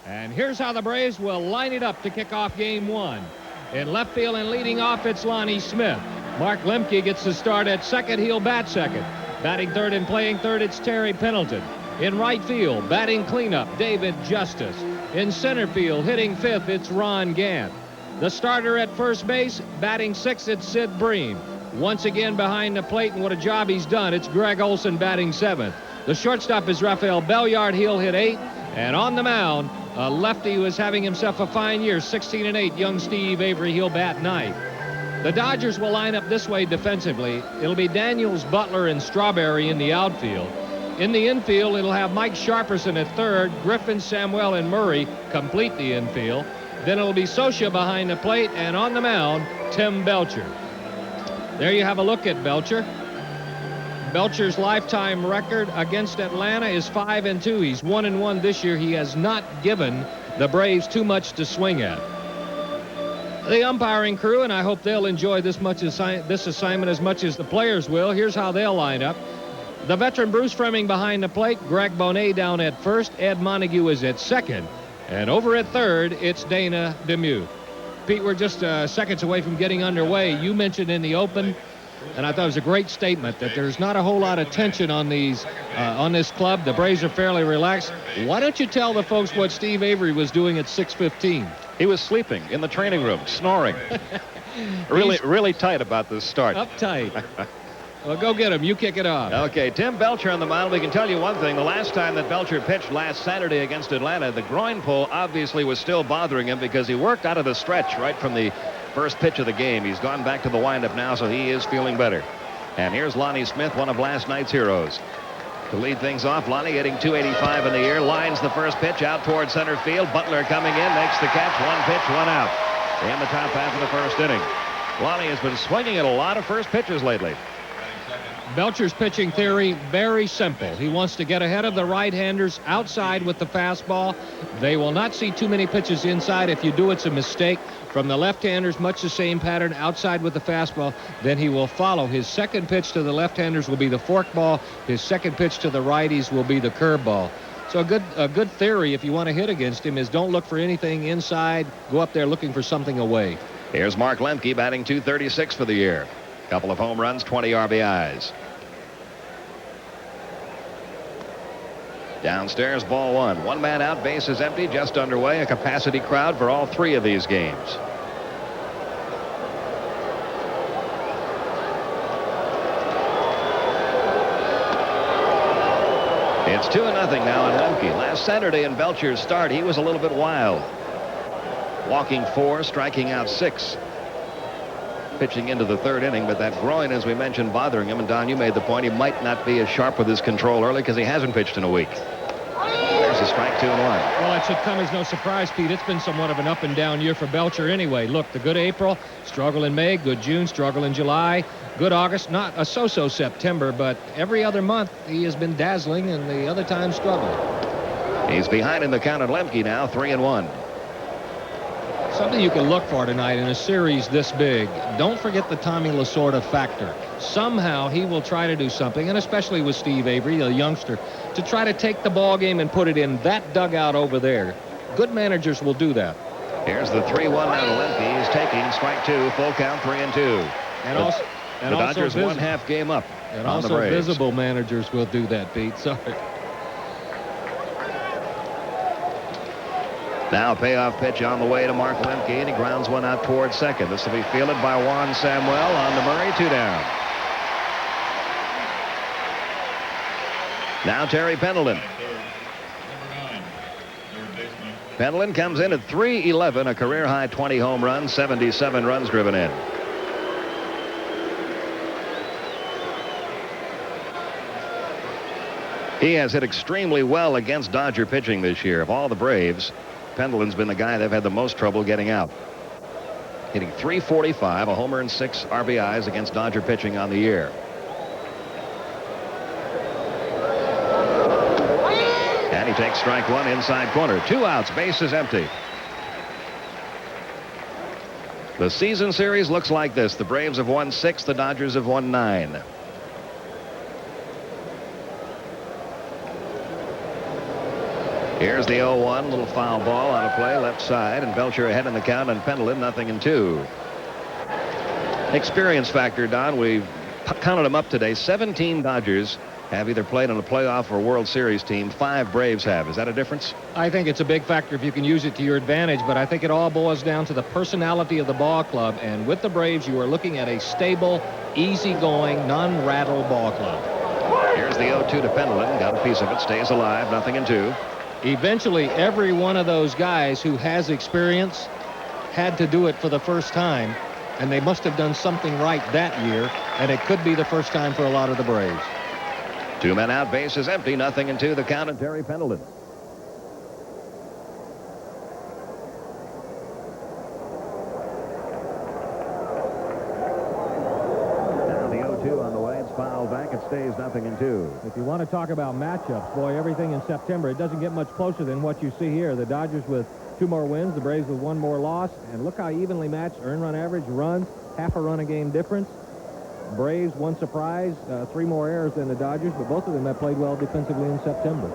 And here's how the Braves will line it up to kick off game one. In left field and leading off, it's Lonnie Smith. Mark Lemke gets the start at second. He'll bat second. Batting third and playing third, it's Terry Pendleton. In right field, batting cleanup, David Justice. In center field, hitting fifth, it's Ron Gant. The starter at first base, batting sixth, it's Sid Bream. Once again behind the plate, and what a job he's done, it's Greg Olson batting seventh. The shortstop is Rafael Belliard. He'll hit eighth. And on the mound, a lefty who is having himself a fine year, 16-8, young Steve Avery. He'll bat ninth. The Dodgers will line up this way defensively. It'll be Daniels, Butler, and Strawberry in the outfield. In the infield, it'll have Mike Sharperson at third, Griffin, Samuel, and Murray complete the infield. Then it'll be Socia behind the plate, and on the mound, Tim Belcher. There you have a look at Belcher. Belcher's lifetime record against Atlanta is 5-2. He's 1-1 this year. He has not given the Braves too much to swing at. The umpiring crew, and I hope they'll enjoy this assignment as much as the players will. Here's how they'll line up. The veteran Bruce Fleming behind the plate, Greg Bonet down at first, Ed Montague is at second, and over at third, it's Dana DeMuth. Pete, we're just seconds away from getting underway. You mentioned in the open, and I thought it was a great statement, that there's not a whole lot of tension on these on this club. The Braves are fairly relaxed. Why don't you tell the folks what Steve Avery was doing at 6:15? He was sleeping in the training room, snoring. really tight about this start. Uptight. Well, go get him. You kick it off. Okay, Tim Belcher on the mound. We can tell you one thing. The last time that Belcher pitched last Saturday against Atlanta, the groin pull obviously was still bothering him because he worked out of the stretch right from the first pitch of the game. He's gone back to the windup now, so he is feeling better. And here's Lonnie Smith, one of last night's heroes. To lead things off, Lonnie hitting .285 in the year, lines the first pitch out toward center field. Butler coming in, makes the catch. One pitch, one out. In the top half of the first inning. Lonnie has been swinging at a lot of first pitches lately. Belcher's pitching theory, very simple. He wants to get ahead of the right-handers outside with the fastball. They will not see too many pitches inside. If you do, it's a mistake. From the left-handers, much the same pattern, outside with the fastball. Then he will follow. His second pitch to the left-handers will be the forkball. His second pitch to the righties will be the curveball. So a good theory, if you want to hit against him, is don't look for anything inside. Go up there looking for something away. Here's Mark Lemke batting .236 for the year. Couple of home runs, 20 RBIs. Downstairs, ball one. One man out, base is empty, just underway. A capacity crowd for all three of these games. It's 2-0 now on Lemke. Last Saturday in Belcher's start, he was a little bit wild. Walking 4, striking out 6. Pitching into the third inning, but that groin, as we mentioned, bothering him. And Don, you made the point he might not be as sharp with his control early because he hasn't pitched in a week. There's a strike, 2-1. Well, it should come as no surprise, Pete. It's been somewhat of an up and down year for Belcher anyway. Look, the good April, struggle in May, good June, struggle in July, good August, not a so-so September, but every other month he has been dazzling, and the other time struggling. He's behind in the count at Lemke now, 3-1. Something you can look for tonight in a series this big. Don't forget the Tommy Lasorda factor. Somehow he will try to do something, and especially with Steve Avery, a youngster, to try to take the ball game and put it in that dugout over there. Good managers will do that. Here's the 3-1 now to Lemke. He's taking strike 2, full count, 3-2. The Dodgers one half game up. And also visible managers will do that, Pete. Sorry. Now a payoff pitch on the way to Mark Lemke, and he grounds one out towards second. This will be fielded by Juan Samuel on to Murray, 2 down. Now Terry Pendleton. Pendleton comes in at .311, a career-high 20 home runs, 77 runs driven in. He has hit extremely well against Dodger pitching this year. Of all the Braves, Pendleton's been the guy they've had the most trouble getting out. Hitting .345, a homer and 6 RBIs against Dodger pitching on the year. And he takes strike 1 inside corner. 2 outs, base is empty. The season series looks like this. The Braves have won 6, the Dodgers have won 9. Here's the 0-1, little foul ball on a play left side, and Belcher ahead in the count, and Pendleton 0-2. Experience factor, Don. We've counted them up today. 17 Dodgers have either played on a playoff or World Series team. 5 Braves have. Is that a difference? I think it's a big factor if you can use it to your advantage, but I think it all boils down to the personality of the ball club. And with the Braves, you are looking at a stable, easygoing, non-rattle ball club. Here's the 0-2 to Pendleton. Got a piece of it. Stays alive. 0-2. Eventually, every one of those guys who has experience had to do it for the first time, and they must have done something right that year, and it could be the first time for a lot of the Braves. 2 men out, base is empty, 0-2 the count, and Terry Pendleton. Now the 0-2 on the way. It's fouled back. It stays 0-2. If you want to talk about matchups, boy, everything in September, it doesn't get much closer than what you see here. The Dodgers with 2 more wins, the Braves with 1 more loss, and look how evenly matched earned run average, runs, half a run a game difference. Braves, 1 surprise, 3 more errors than the Dodgers, but both of them have played well defensively in September.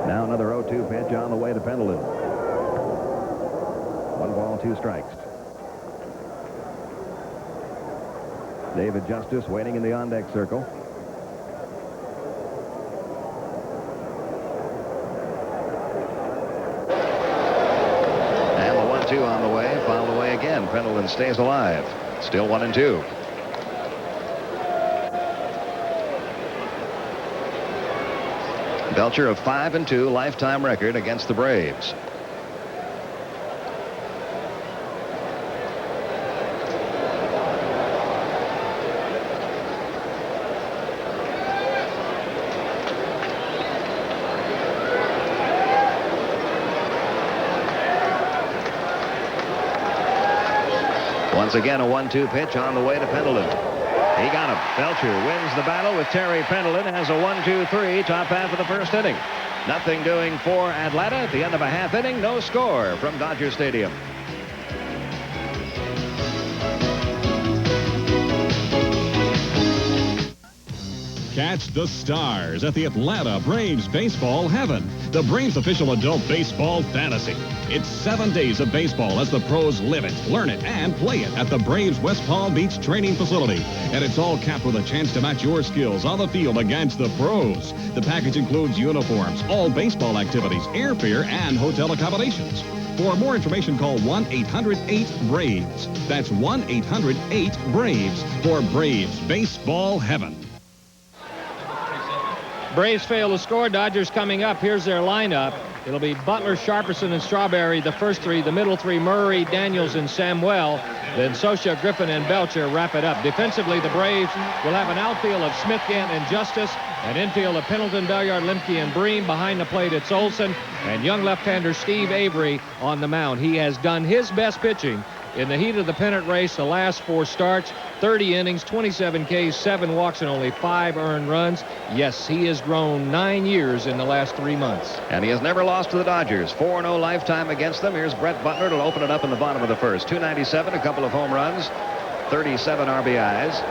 Now another 0-2 pitch on the way to Pendleton. 1 ball, 2 strikes. David Justice waiting in the on-deck circle. And the 1-2 on the way, fouled away again. Pendleton stays alive. Still 1-2. Belcher of 5-2 lifetime record against the Braves. Once again, a 1-2 pitch on the way to Pendleton. He got him. Belcher wins the battle with Terry Pendleton. Has a 1-2-3 top half of the first inning. Nothing doing for Atlanta at the end of a half inning. No score from Dodger Stadium. Catch the stars at the Atlanta Braves Baseball Heaven, the Braves official adult baseball fantasy. It's 7 days of baseball as the pros live it, learn it, and play it at the Braves West Palm Beach training facility. And it's all capped with a chance to match your skills on the field against the pros. The package includes uniforms, all baseball activities, airfare, and hotel accommodations. For more information, call 1-800-8-BRAVES. That's 1-800-8-BRAVES for Braves Baseball Heaven. Braves fail to score. Dodgers coming up. Here's their lineup. It'll be Butler, Sharperson, and Strawberry, the first 3. The middle 3, Murray, Daniels, and Samuel. Then Socha, Griffin, and Belcher wrap it up. Defensively, the Braves will have an outfield of Smith, Gant, and Justice. An infield of Pendleton, Belliard, Lemke, and Bream. Behind the plate, it's Olson. And young left-hander Steve Avery on the mound. He has done his best pitching in the heat of the pennant race the last 4 starts. 30 innings, 27 Ks, 7 walks, and only 5 earned runs. Yes, he has grown 9 years in the last 3 months. And he has never lost to the Dodgers. 4-0 lifetime against them. Here's Brett Butler to open it up in the bottom of the first. 297, a couple of home runs, 37 RBIs.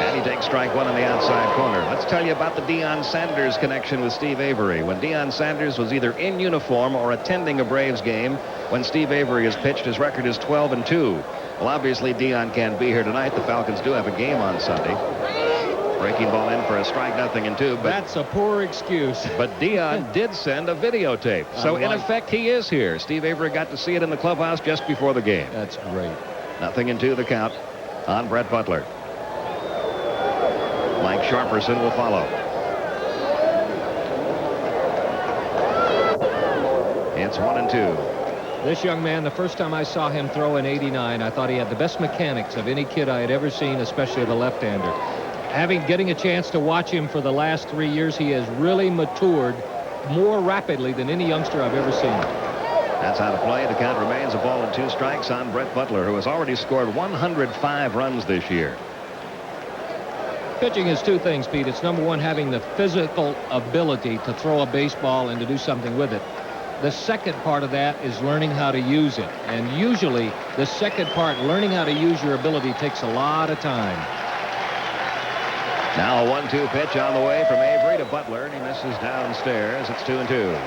And he takes strike 1 on the outside corner. Let's tell you about the Deion Sanders connection with Steve Avery. When Deion Sanders was either in uniform or attending a Braves game, when Steve Avery has pitched, his record is 12-2. Well, obviously, Deion can't be here tonight. The Falcons do have a game on Sunday. Breaking ball in for a strike, 0-2. But that's a poor excuse. But Deion did send a videotape. So, in effect, he is here. Steve Avery got to see it in the clubhouse just before the game. That's great. 0-2 the count on Brett Butler. Mike Sharperson will follow. It's 1-2. This young man, the first time I saw him throw in '89, I thought he had the best mechanics of any kid I had ever seen, especially the left-hander. Getting a chance to watch him for the last 3 years, he has really matured more rapidly than any youngster I've ever seen. That's how to play. The count remains 1-2 strikes on Brett Butler, who has already scored 105 runs this year. Pitching is 2 things, Pete. It's number 1, having the physical ability to throw a baseball and to do something with it. The second part of that is learning how to use it. And usually, the second part, learning how to use your ability, takes a lot of time. Now a 1-2 pitch on the way from Avery to Butler, and he misses downstairs. It's 2-2.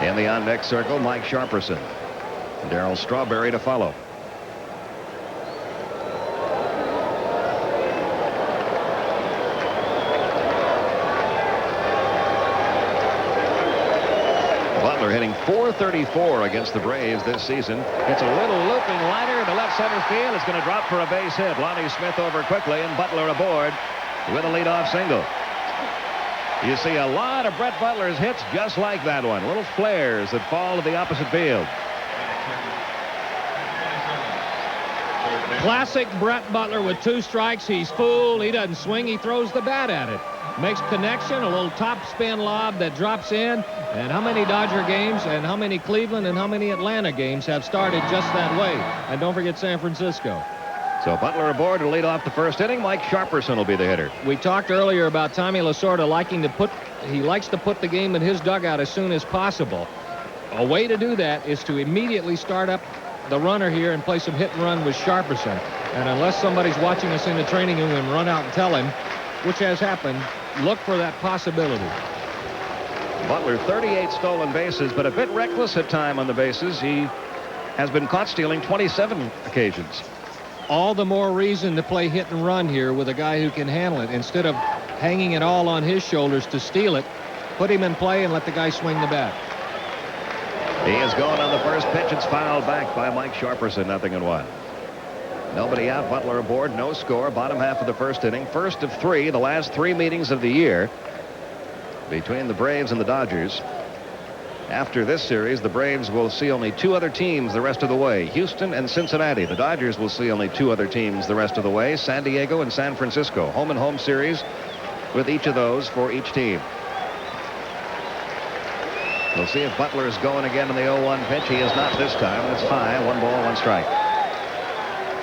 In the on-deck circle, Mike Sharperson. Darryl Strawberry to follow. Butler hitting .434 against the Braves this season. It's a little looping liner to left center field. It's going to drop for a base hit. Lonnie Smith over quickly, and Butler aboard with a leadoff single. You see a lot of Brett Butler's hits just like that one. Little flares that fall to the opposite field. Classic Brett Butler with 2 strikes. He's fooled. He doesn't swing. He throws the bat at it. Makes connection, a little top spin lob that drops in. And how many Dodger games and how many Cleveland and how many Atlanta games have started just that way? And don't forget San Francisco. So Butler aboard to lead off the first inning. Mike Sharperson will be the hitter. We talked earlier about Tommy Lasorda he likes to put the game in his dugout as soon as possible. A way to do that is to immediately start up the runner here and play some hit and run with Sharperson. And unless somebody's watching us in the training room and run out and tell him, which has happened, look for that possibility. Butler 38 stolen bases, but a bit reckless at time on the bases. He has been caught stealing 27 occasions. All the more reason to play hit and run here with a guy who can handle it. Instead of hanging it all on his shoulders to steal it, put him in play and let the guy swing the bat. He is going on the first pitch. It's fouled back by Mike Sharperson, 0-1. Nobody out, Butler aboard, no score. Bottom half of the first inning. First of 3, the last 3 meetings of the year between the Braves and the Dodgers. After this series, the Braves will see only 2 other teams the rest of the way, Houston and Cincinnati. The Dodgers will see only 2 other teams the rest of the way, San Diego and San Francisco. Home and home series with each of those for each team. We'll see if Butler is going again in the 0-1 pitch. He is not this time. It's high, 1 ball, 1 strike.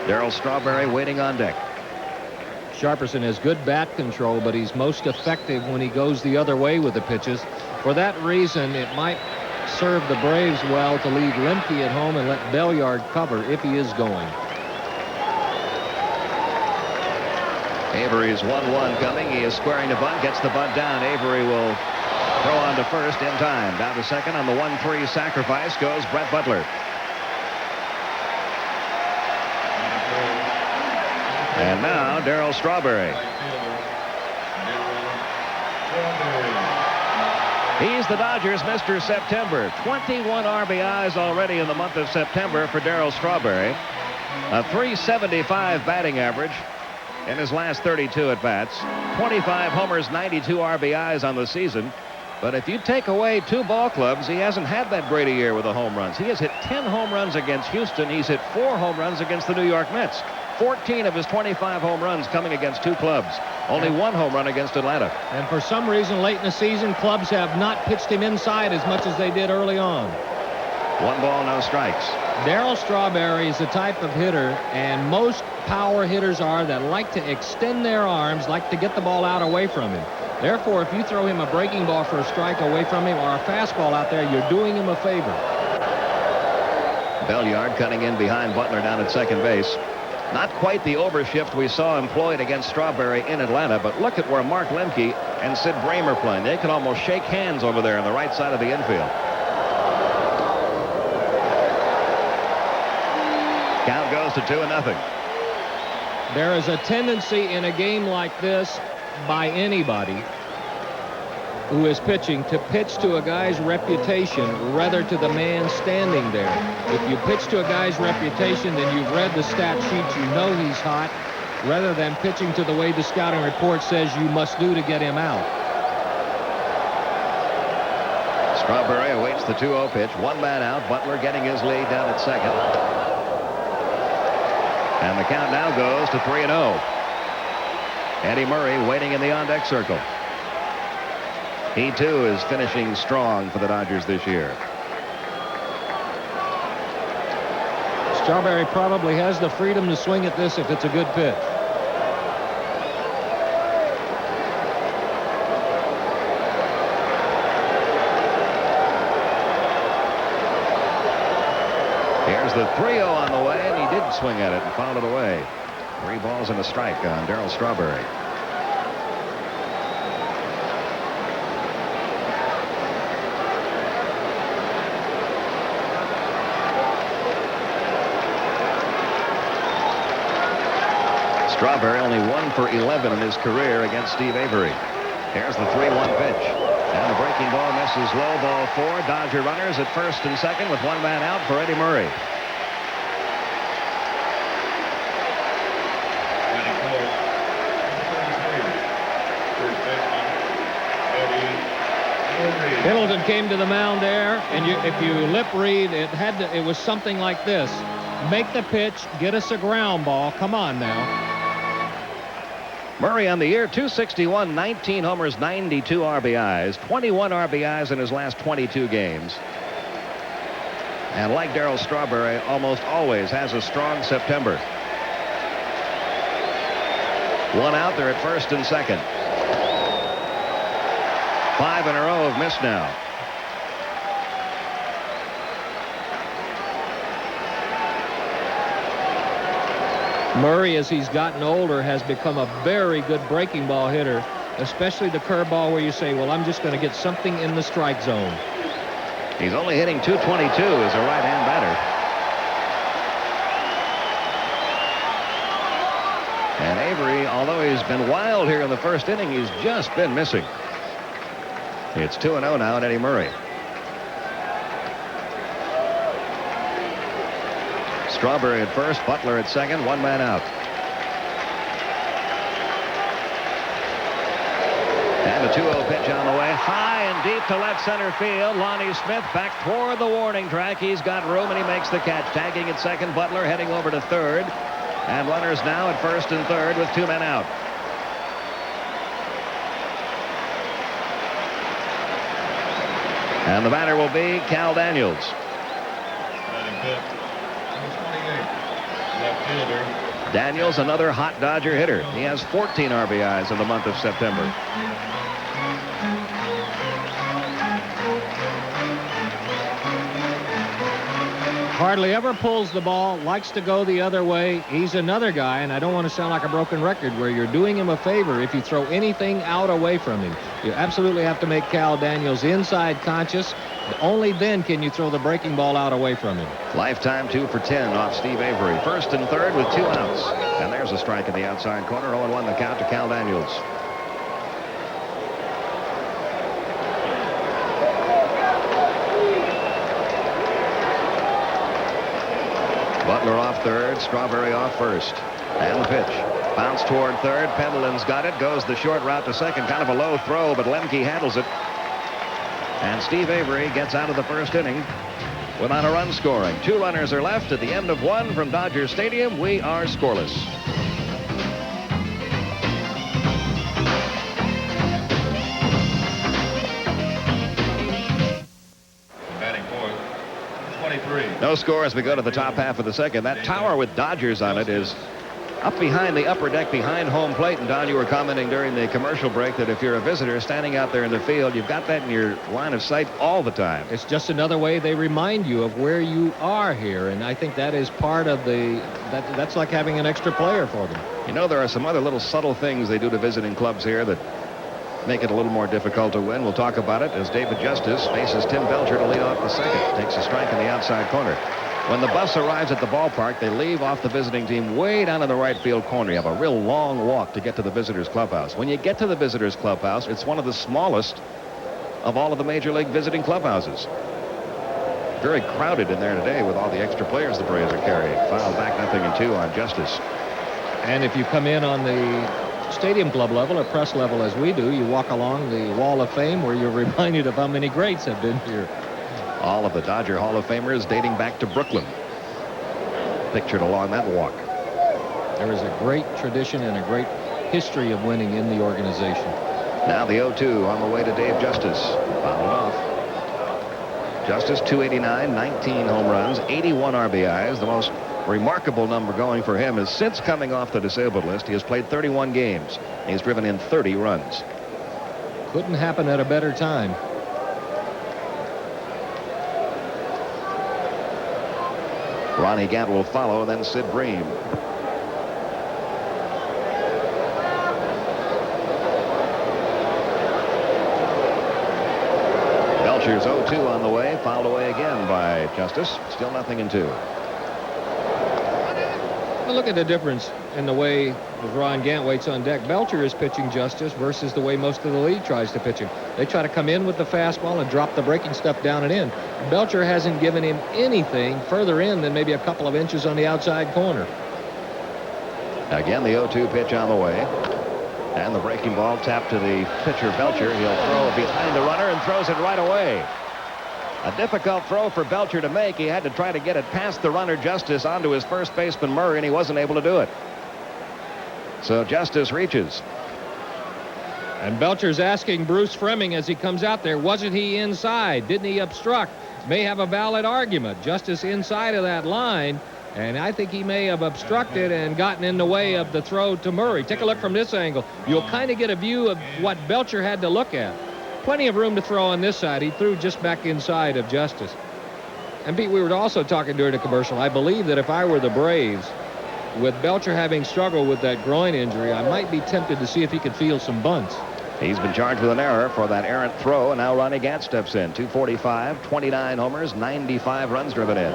Darryl Strawberry waiting on deck. Sharperson has good bat control, but he's most effective when he goes the other way with the pitches. For that reason, it might serve the Braves well to leave Lemke at home and let Belliard cover if he is going. Avery's 1-1 coming. He is squaring the bunt, gets the bunt down. Avery will throw on to first in time. Down to second on the 1-3 sacrifice goes Brett Butler. And now Darryl Strawberry. He's the Dodgers' Mr. September. 21 RBIs already in the month of September for Darryl Strawberry. A .375 batting average in his last 32 at-bats. 25 homers, 92 RBIs on the season. But if you take away 2 ball clubs, he hasn't had that great a year with the home runs. He has hit 10 home runs against Houston. He's hit 4 home runs against the New York Mets. 14 of his 25 home runs coming against 2 clubs. Only 1 home run against Atlanta. And for some reason, late in the season, clubs have not pitched him inside as much as they did early on. 1 ball, no strikes. Darryl Strawberry is the type of hitter, and most power hitters are, that like to extend their arms, like to get the ball out away from him. Therefore, if you throw him a breaking ball for a strike away from him or a fastball out there, you're doing him a favor. Belliard cutting in behind Butler down at second base. Not quite the overshift we saw employed against Strawberry in Atlanta, but look at where Mark Lemke and Sid Bream are playing. They could almost shake hands over there on the right side of the infield. Count goes to 2-0. There is a tendency in a game like this by anybody who is pitching to pitch to a guy's reputation rather to the man standing there. If you pitch to a guy's reputation, then you've read the stat sheet, you know he's hot, rather than pitching to the way the scouting report says you must do to get him out. Strawberry awaits the 2-0 pitch. 1 man out. Butler getting his lead down at second. And the count now goes to 3-0. Eddie Murray waiting in the on-deck circle. He, too, is finishing strong for the Dodgers this year. Strawberry probably has the freedom to swing at this if it's a good pitch. Here's the 3-0 on the way, and he did swing at it and fouled it away. 3 balls and a strike on Darryl Strawberry. Strawberry only 1 for 11 in his career against Steve Avery. Here's the 3-1 pitch. And the breaking ball misses low, ball 4. Dodger runners at first and second with 1 man out for Eddie Murray. Middleton came to the mound there, and if you lip read, it was something like this. Make the pitch, get us a ground ball. Come on now. Murray on the year, 261, 19 homers, 92 RBIs, 21 RBIs in his last 22 games. And like Darryl Strawberry, almost always has a strong September. 1 out there at first and second. 5 in a row have missed now. Murray, as he's gotten older, has become a very good breaking ball hitter, especially the curveball where you say, well, I'm just going to get something in the strike zone. He's only hitting .222 as a right-hand batter. And Avery, although he's been wild here in the first inning, he's just been missing. It's 2-0 now at Eddie Murray. Strawberry at first, Butler at second, 1 man out. And a 2-0 pitch on the way, high and deep to left center field. Lonnie Smith back toward the warning track. He's got room and he makes the catch. Tagging at second, Butler heading over to third. And runners now at first and third with 2 men out. And the batter will be Cal Daniels. Daniels, another hot Dodger hitter. He has 14 RBIs in the month of September. Hardly ever pulls the ball, likes to go the other way. He's another guy, and I don't want to sound like a broken record, where you're doing him a favor if you throw anything out away from him. You absolutely have to make Cal Daniels inside conscious. Only then can you throw the breaking ball out away from him. Lifetime 2 for 10 off Steve Avery. First and third with 2 outs. And there's a strike in the outside corner. 0-1 the count to Cal Daniels. Butler off third, Strawberry off first. And the pitch. Bounce toward third. Pendleton's got it. Goes the short route to second. Kind of a low throw, but Lemke handles it. And Steve Avery gets out of the first inning without a run scoring. 2 runners are left at the end of 1 from Dodger Stadium. We are scoreless. Batting fourth, 23. No score as we go to the top half of the second. That tower with Dodgers on it is up behind the upper deck behind home plate. And Don, you were commenting during the commercial break that if you're a visitor standing out there in the field, you've got that in your line of sight all the time. It's just another way they remind you of where you are here, and I think that is part of that's like having an extra player for them. You know, there are some other little subtle things they do to visiting clubs here that make it a little more difficult to win. We'll talk about it as David Justice faces Tim Belcher to lead off the second. Takes a strike in the outside corner. When the bus arrives at the ballpark, they leave off the visiting team way down in the right field corner. You have a real long walk to get to the visitors clubhouse. When you get to the visitors clubhouse, it's one of the smallest of all of the major league visiting clubhouses. Very crowded in there today with all the extra players the Braves are carrying. Foul back 0-2 on Justice. And if you come in on the stadium club level or press level as we do, you walk along the Wall of Fame where you're reminded of how many greats have been here. All of the Dodger Hall of Famers dating back to Brooklyn, pictured along that walk. There is a great tradition and a great history of winning in the organization. Now the 0-2 on the way to Dave Justice. Fouled off. Justice 289, 19 home runs, 81 RBIs. The most remarkable number going for him is since coming off the disabled list, he has played 31 games. He's driven in 30 runs. Couldn't happen at a better time. Ronnie Gant will follow, then Sid Bream. 0-2 on the way, fouled away again by Justice. Still 0-2. Well, look at the difference in the way Ron Gant waits on deck. Belcher is pitching Justice versus the way most of the league tries to pitch him. They try to come in with the fastball and drop the breaking stuff down and in. Belcher hasn't given him anything further in than maybe a couple of inches on the outside corner. Again, the 0-2 pitch on the way. And the breaking ball tapped to the pitcher, Belcher. He'll throw behind the runner and throws it right away. A difficult throw for Belcher to make. He had to try to get it past the runner, Justice, onto his first baseman, Murray, and he wasn't able to do it. So Justice reaches. And Belcher's asking Bruce Fremming as he comes out there, wasn't he inside? Didn't he obstruct? May have a valid argument. Justice inside of that line, and I think he may have obstructed and gotten in the way of the throw to Murray. Take a look from this angle. You'll kind of get a view of what Belcher had to look at. Plenty of room to throw on this side. He threw just back inside of Justice. And Pete, we were also talking during the commercial. I believe that if I were the Braves, with Belcher having struggled with that groin injury, I might be tempted to see if he could field some bunts. He's been charged with an error for that errant throw, and now Ronnie Gant steps in. 245, 29 homers, 95 runs driven in.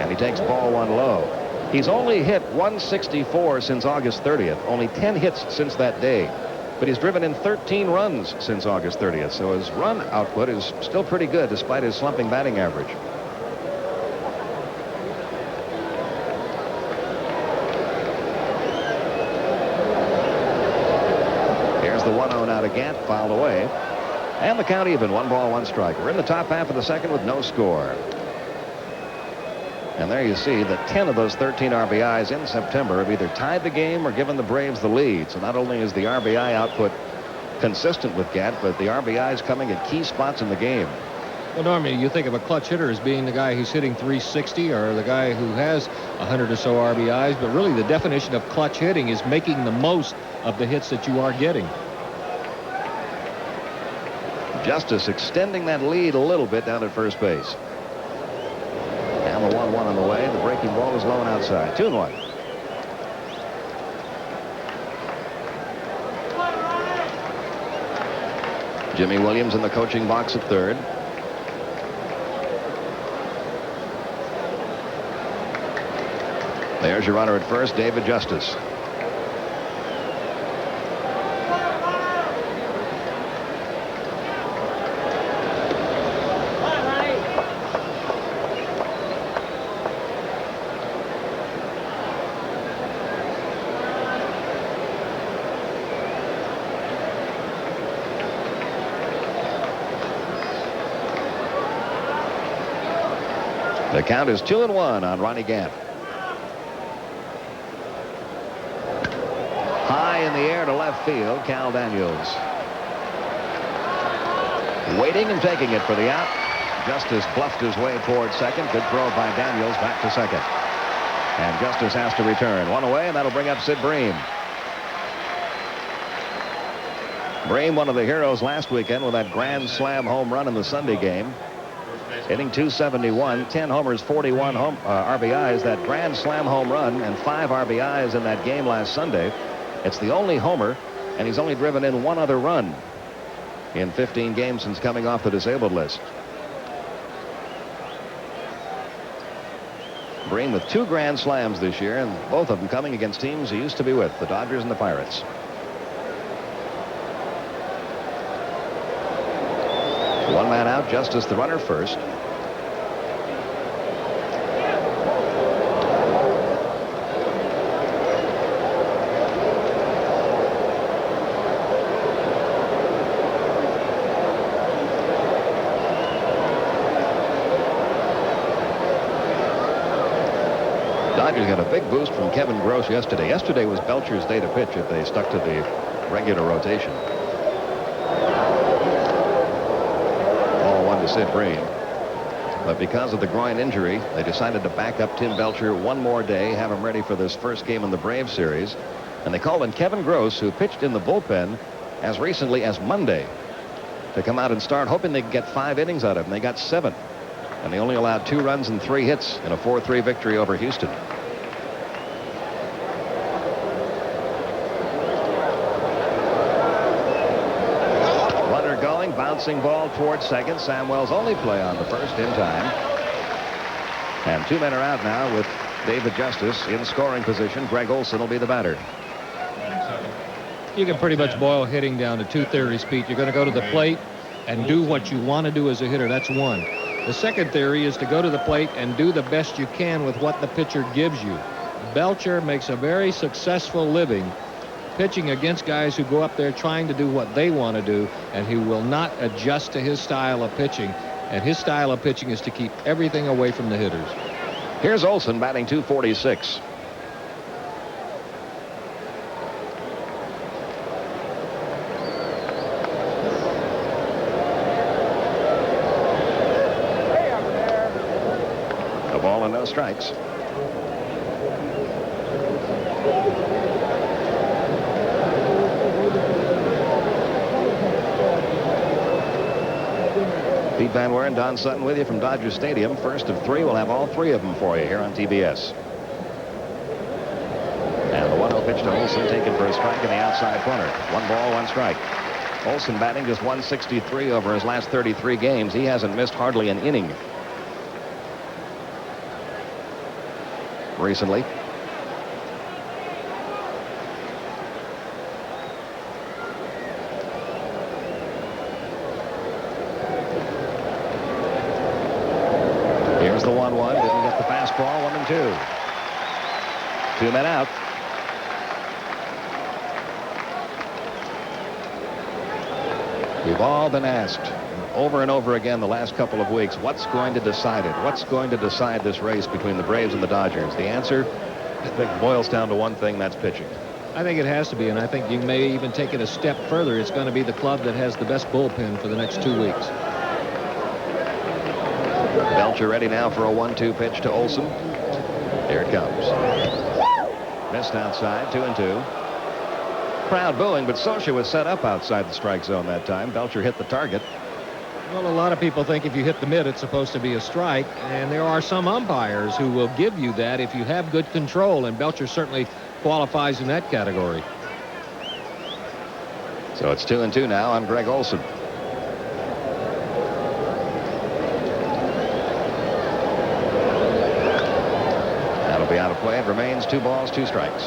And he takes ball one low. He's only hit 164 since August 30th. Only 10 hits since that day. But he's driven in 13 runs since August 30th. So his run output is still pretty good despite his slumping batting average. Here's the 1-0 now to Gant, fouled away. And the count even, 1 ball, 1 strike. We're in the top half of the second with no score. And there you see that 10 of those 13 RBIs in September have either tied the game or given the Braves the lead. So not only is the RBI output consistent with Gant, but the RBIs coming at key spots in the game. Well, normally you think of a clutch hitter as being the guy who's hitting 360 or the guy who has 100 or so RBIs, but really the definition of clutch hitting is making the most of the hits that you are getting. Justice extending that lead a little bit down at first base. And the 1-1 on the way. The breaking ball is low and outside. 2-1. Jimmy Williams in the coaching box at third. There's your runner at first, David Justice. The count is 2-1 on Ronnie Gant. High in the air to left field, Cal Daniels. Waiting and taking it for the out. Justice bluffed his way toward second. Good throw by Daniels, back to second. And Justice has to return. One away, and that'll bring up Sid Bream. Bream, one of the heroes last weekend with that grand slam home run in the Sunday game. Hitting .271, 10 homers, 41 RBIs. That grand slam home run and 5 RBIs in that game last Sunday. It's the only homer, and he's only driven in 1 other run in 15 games since coming off the disabled list. Bream with 2 grand slams this year, and both of them coming against teams he used to be with, the Dodgers and the Pirates. One man out, Justice the runner first. Dodgers got a big boost from Kevin Gross yesterday. Yesterday was Belcher's day to pitch if they stuck to the regular rotation. Sid Bream. But because of the groin injury, they decided to back up Tim Belcher one more day, have him ready for this first game in the Braves series. And they called in Kevin Gross, who pitched in the bullpen as recently as Monday, to come out and start, hoping they could get 5 innings out of him. They got 7. And they only allowed 2 runs and 3 hits in a 4-3 victory over Houston. bouncing ball towards second. Samwell's only play on the first in time. And 2 men are out now with David Justice in scoring position. Greg Olson will be the batter. You can pretty much boil hitting down to 2 theories, Pete. You're going to go to the plate and do what you want to do as a hitter. That's one. The second theory is to go to the plate and do the best you can with what the pitcher gives you. Belcher makes a very successful living pitching against guys who go up there trying to do what they want to do, and he will not adjust to his style of pitching. And his style of pitching is to keep everything away from the hitters. Here's Olson batting .246. A ball and no strikes. Pete Van Wieren, Don Sutton with you from Dodger Stadium. First of 3. We'll have all 3 of them for you here on TBS. And the 1-0 pitch to Olson, taken for a strike in the outside corner. 1 ball, 1 strike. Olson batting just .163 over his last 33 games. He hasn't missed hardly an inning recently. Here's the 1-1. Didn't get the fastball. 1-2. 2 men out. We've all been asked over and over again the last couple of weeks, what's going to decide it? What's going to decide this race between the Braves and the Dodgers? The answer, I think, boils down to one thing, that's pitching. I think it has to be, and I think you may even take it a step further. It's going to be the club that has the best bullpen for the next 2 weeks. Belcher ready now for a 1-2 pitch to Olson. Here it comes. Missed outside, 2-2. Crowd booing, but Socha was set up outside the strike zone that time. Belcher hit the target. Well, a lot of people think if you hit the mid, it's supposed to be a strike, and there are some umpires who will give you that if you have good control, and Belcher certainly qualifies in that category. So it's 2-2 now on Greg Olson. That'll be out of play. It remains 2 balls, 2 strikes.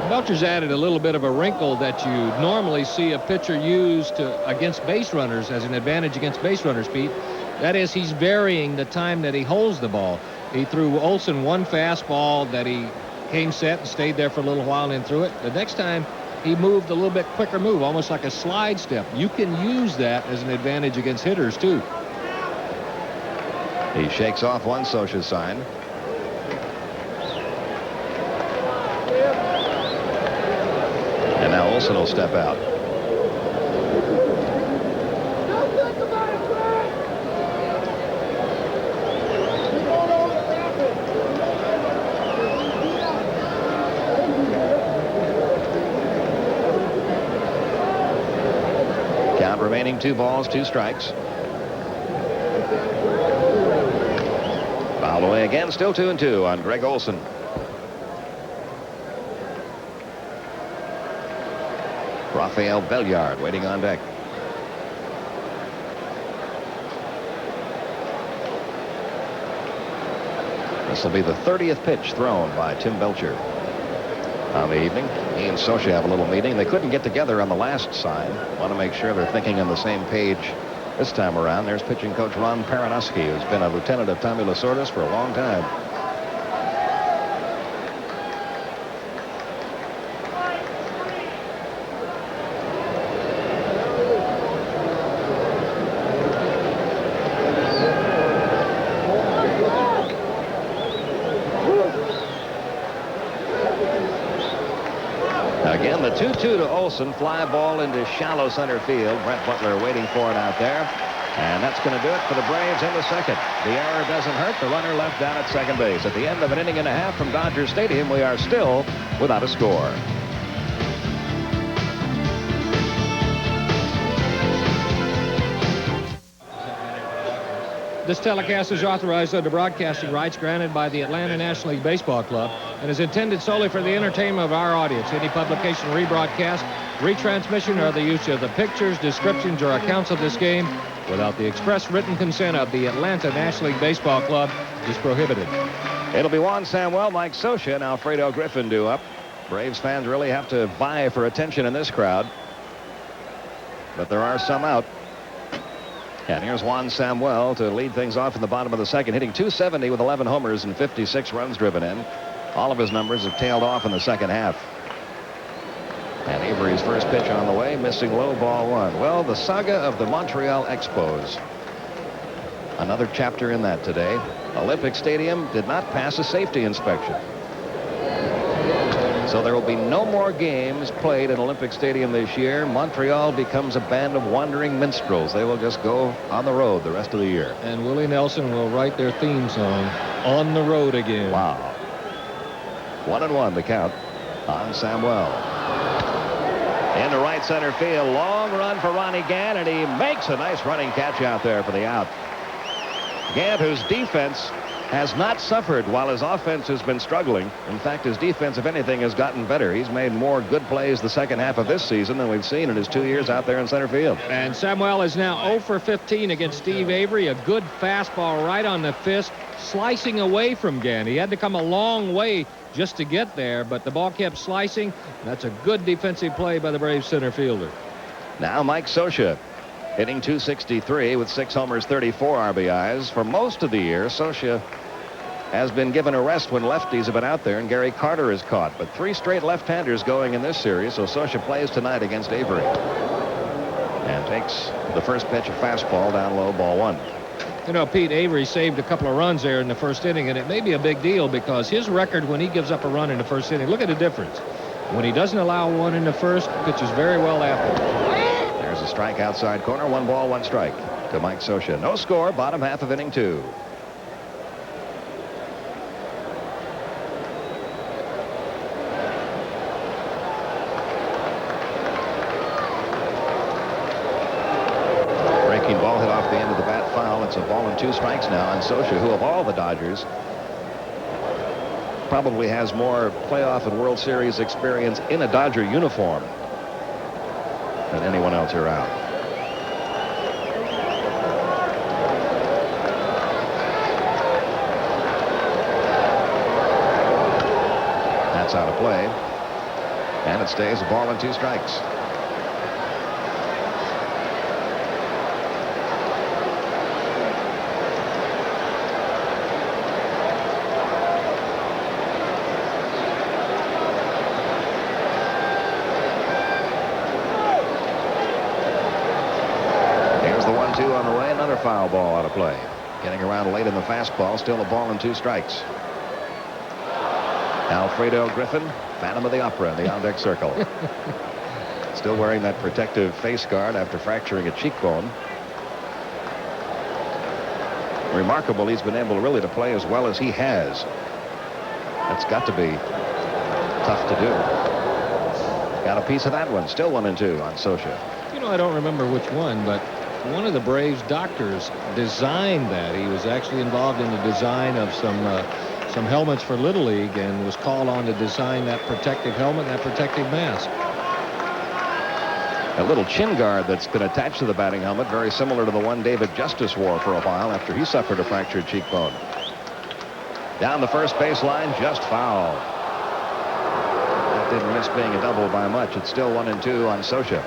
Belcher's added a little bit of a wrinkle that you normally see a pitcher use against base runners as an advantage against base runners, Pete. That is, he's varying the time that he holds the ball. He threw Olson 1 fastball that he came set and stayed there for a little while and then threw it. The next time he moved a little bit quicker move, almost like a slide step. You can use that as an advantage against hitters, too. He shakes off one Socha sign. And now Olson will step out. Count remaining 2 balls, 2 strikes. Fouled away again, still 2-2 on Greg Olson. Rafael Belliard waiting on deck. This will be the 30th pitch thrown by Tim Belcher on the evening. He and Socha have a little meeting. They couldn't get together on the last sign. Want to make sure they're thinking on the same page this time around. There's pitching coach Ron Paranuski, who's been a lieutenant of Tommy Lasorda's for a long time. Again, the 2-2 to Olson. Fly ball into shallow center field. Brett Butler waiting for it out there. And that's going to do it for the Braves in the second. The error doesn't hurt. The runner left down at second base. At the end of an inning and a half from Dodger Stadium, we are still without a score. This telecast is authorized under broadcasting rights granted by the Atlanta National League Baseball Club. and is intended solely for the entertainment of our audience. Any publication, rebroadcast, retransmission, or the use of the pictures, descriptions, or accounts of this game without the express written consent of the Atlanta National League Baseball Club is prohibited. It'll be Juan Samuel, Mike Scioscia, and Alfredo Griffin due up. Braves fans really have to vie for attention in this crowd, but there are some out. And here's Juan Samuel to lead things off in the bottom of the second, hitting .270 with 11 homers and 56 runs driven in. All of his numbers have tailed off in the second half. And Avery's first pitch on the way, missing low, ball one. Well, the saga of the Montreal Expos. Another chapter in that today. Olympic Stadium did not pass a safety inspection. So there will be no more games played at Olympic Stadium this year. Montreal becomes a band of wandering minstrels. They will just go on the road the rest of the year. And Willie Nelson will write their theme song, On the Road Again. Wow. 1-1 the count on Samuel. Into right center field. Long run for Ronnie Gant, and he makes a nice running catch out there for the out. Gant, whose defense has not suffered while his offense has been struggling. In fact, his defense, if anything, has gotten better. He's made more good plays the second half of this season than we've seen in his 2 years out there in center field. And Samuel is now 0 for 15 against Steve Avery. A good fastball right on the fist, slicing away from Gant. He had to come a long way just to get there, but the ball kept slicing. That's a good defensive play by the Braves center fielder. Now Mike Scioscia, hitting .263 with 6 homers, 34 RBIs. For most of the year, Scioscia has been given a rest when lefties have been out there, and Gary Carter is caught. But 3 straight left-handers going in this series, so Scioscia plays tonight against Avery. And takes the first pitch, a fastball down low, ball one. You know, Pete, Avery saved a couple of runs there in the first inning, and it may be a big deal because his record when he gives up a run in the first inning, look at the difference. When he doesn't allow one in the first, pitches very well after. There's a strike outside corner, 1 ball, 1 strike to Mike Scioscia. No score, bottom half of inning 2. Breaking ball hit off the end of the bat, foul. It's a ball and 2 strikes now on Scioscia, who of all the Dodgers probably has more playoff and World Series experience in a Dodger uniform than anyone else around. That's out of play, and it stays a ball and 2 strikes. Foul ball out of play. Getting around late in the fastball. Still a ball and 2 strikes. Alfredo Griffin, Phantom of the Opera in the on-deck circle. Still wearing that protective face guard after fracturing a cheekbone. Remarkable he's been able really to play as well as he has. That's got to be tough to do. Got a piece of that one. Still 1-2 on Scioscia. You know, I don't remember which one, but one of the Braves doctors designed that. He was actually involved in the design of some helmets for Little League and was called on to design that protective helmet and that protective mask. A little chin guard that's been attached to the batting helmet, very similar to the one David Justice wore for a while after he suffered a fractured cheekbone. Down the first baseline, just foul. That didn't miss being a double by much. It's still 1-2 on Scioscia.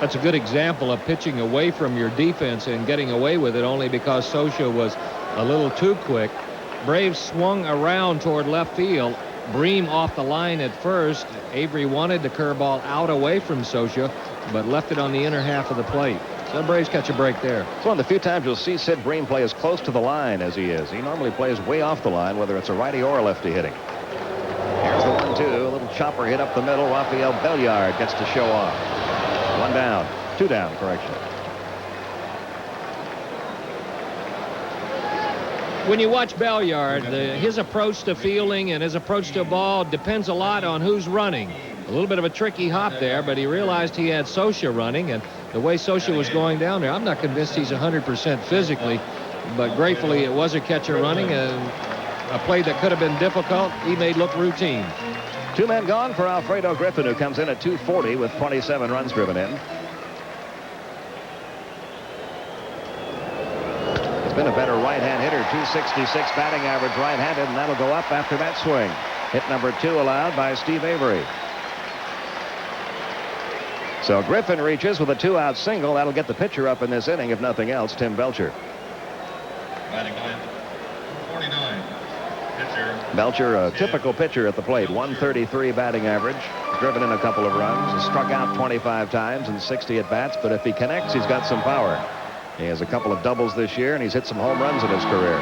That's a good example of pitching away from your defense and getting away with it only because Scioscia was a little too quick. Braves swung around toward left field. Bream off the line at first. Avery wanted the curveball out away from Scioscia, but left it on the inner half of the plate. So the Braves catch a break there. It's one of the few times you'll see Sid Bream play as close to the line as he is. He normally plays way off the line, whether it's a righty or a lefty hitting. Here's the 1-2. A little chopper hit up the middle. Rafael Belliard gets to show off. 1 down. 2 down, correction. When you watch Belliard, his approach to fielding and his approach to a ball depends a lot on who's running. A little bit of a tricky hop there, but he realized he had Scioscia running, and the way Scioscia was going down there, I'm not convinced he's 100% physically, but gratefully it was a catcher running, and a play that could have been difficult, he made look routine. 2 men gone for Alfredo Griffin, who comes in at 240 with 27 runs driven in. He's been a better right-hand hitter, 266 batting average right-handed, and that'll go up after that swing. Hit number 2 allowed by Steve Avery. So Griffin reaches with a 2-out single. That'll get the pitcher up in this inning, if nothing else, Tim Belcher. Batting ninth, 49. Pitcher. Belcher, a typical pitcher at the plate. 133 batting average. Driven in a couple of runs. Has struck out 25 times and 60 at bats. But if he connects, he's got some power. He has a couple of doubles this year, and he's hit some home runs in his career.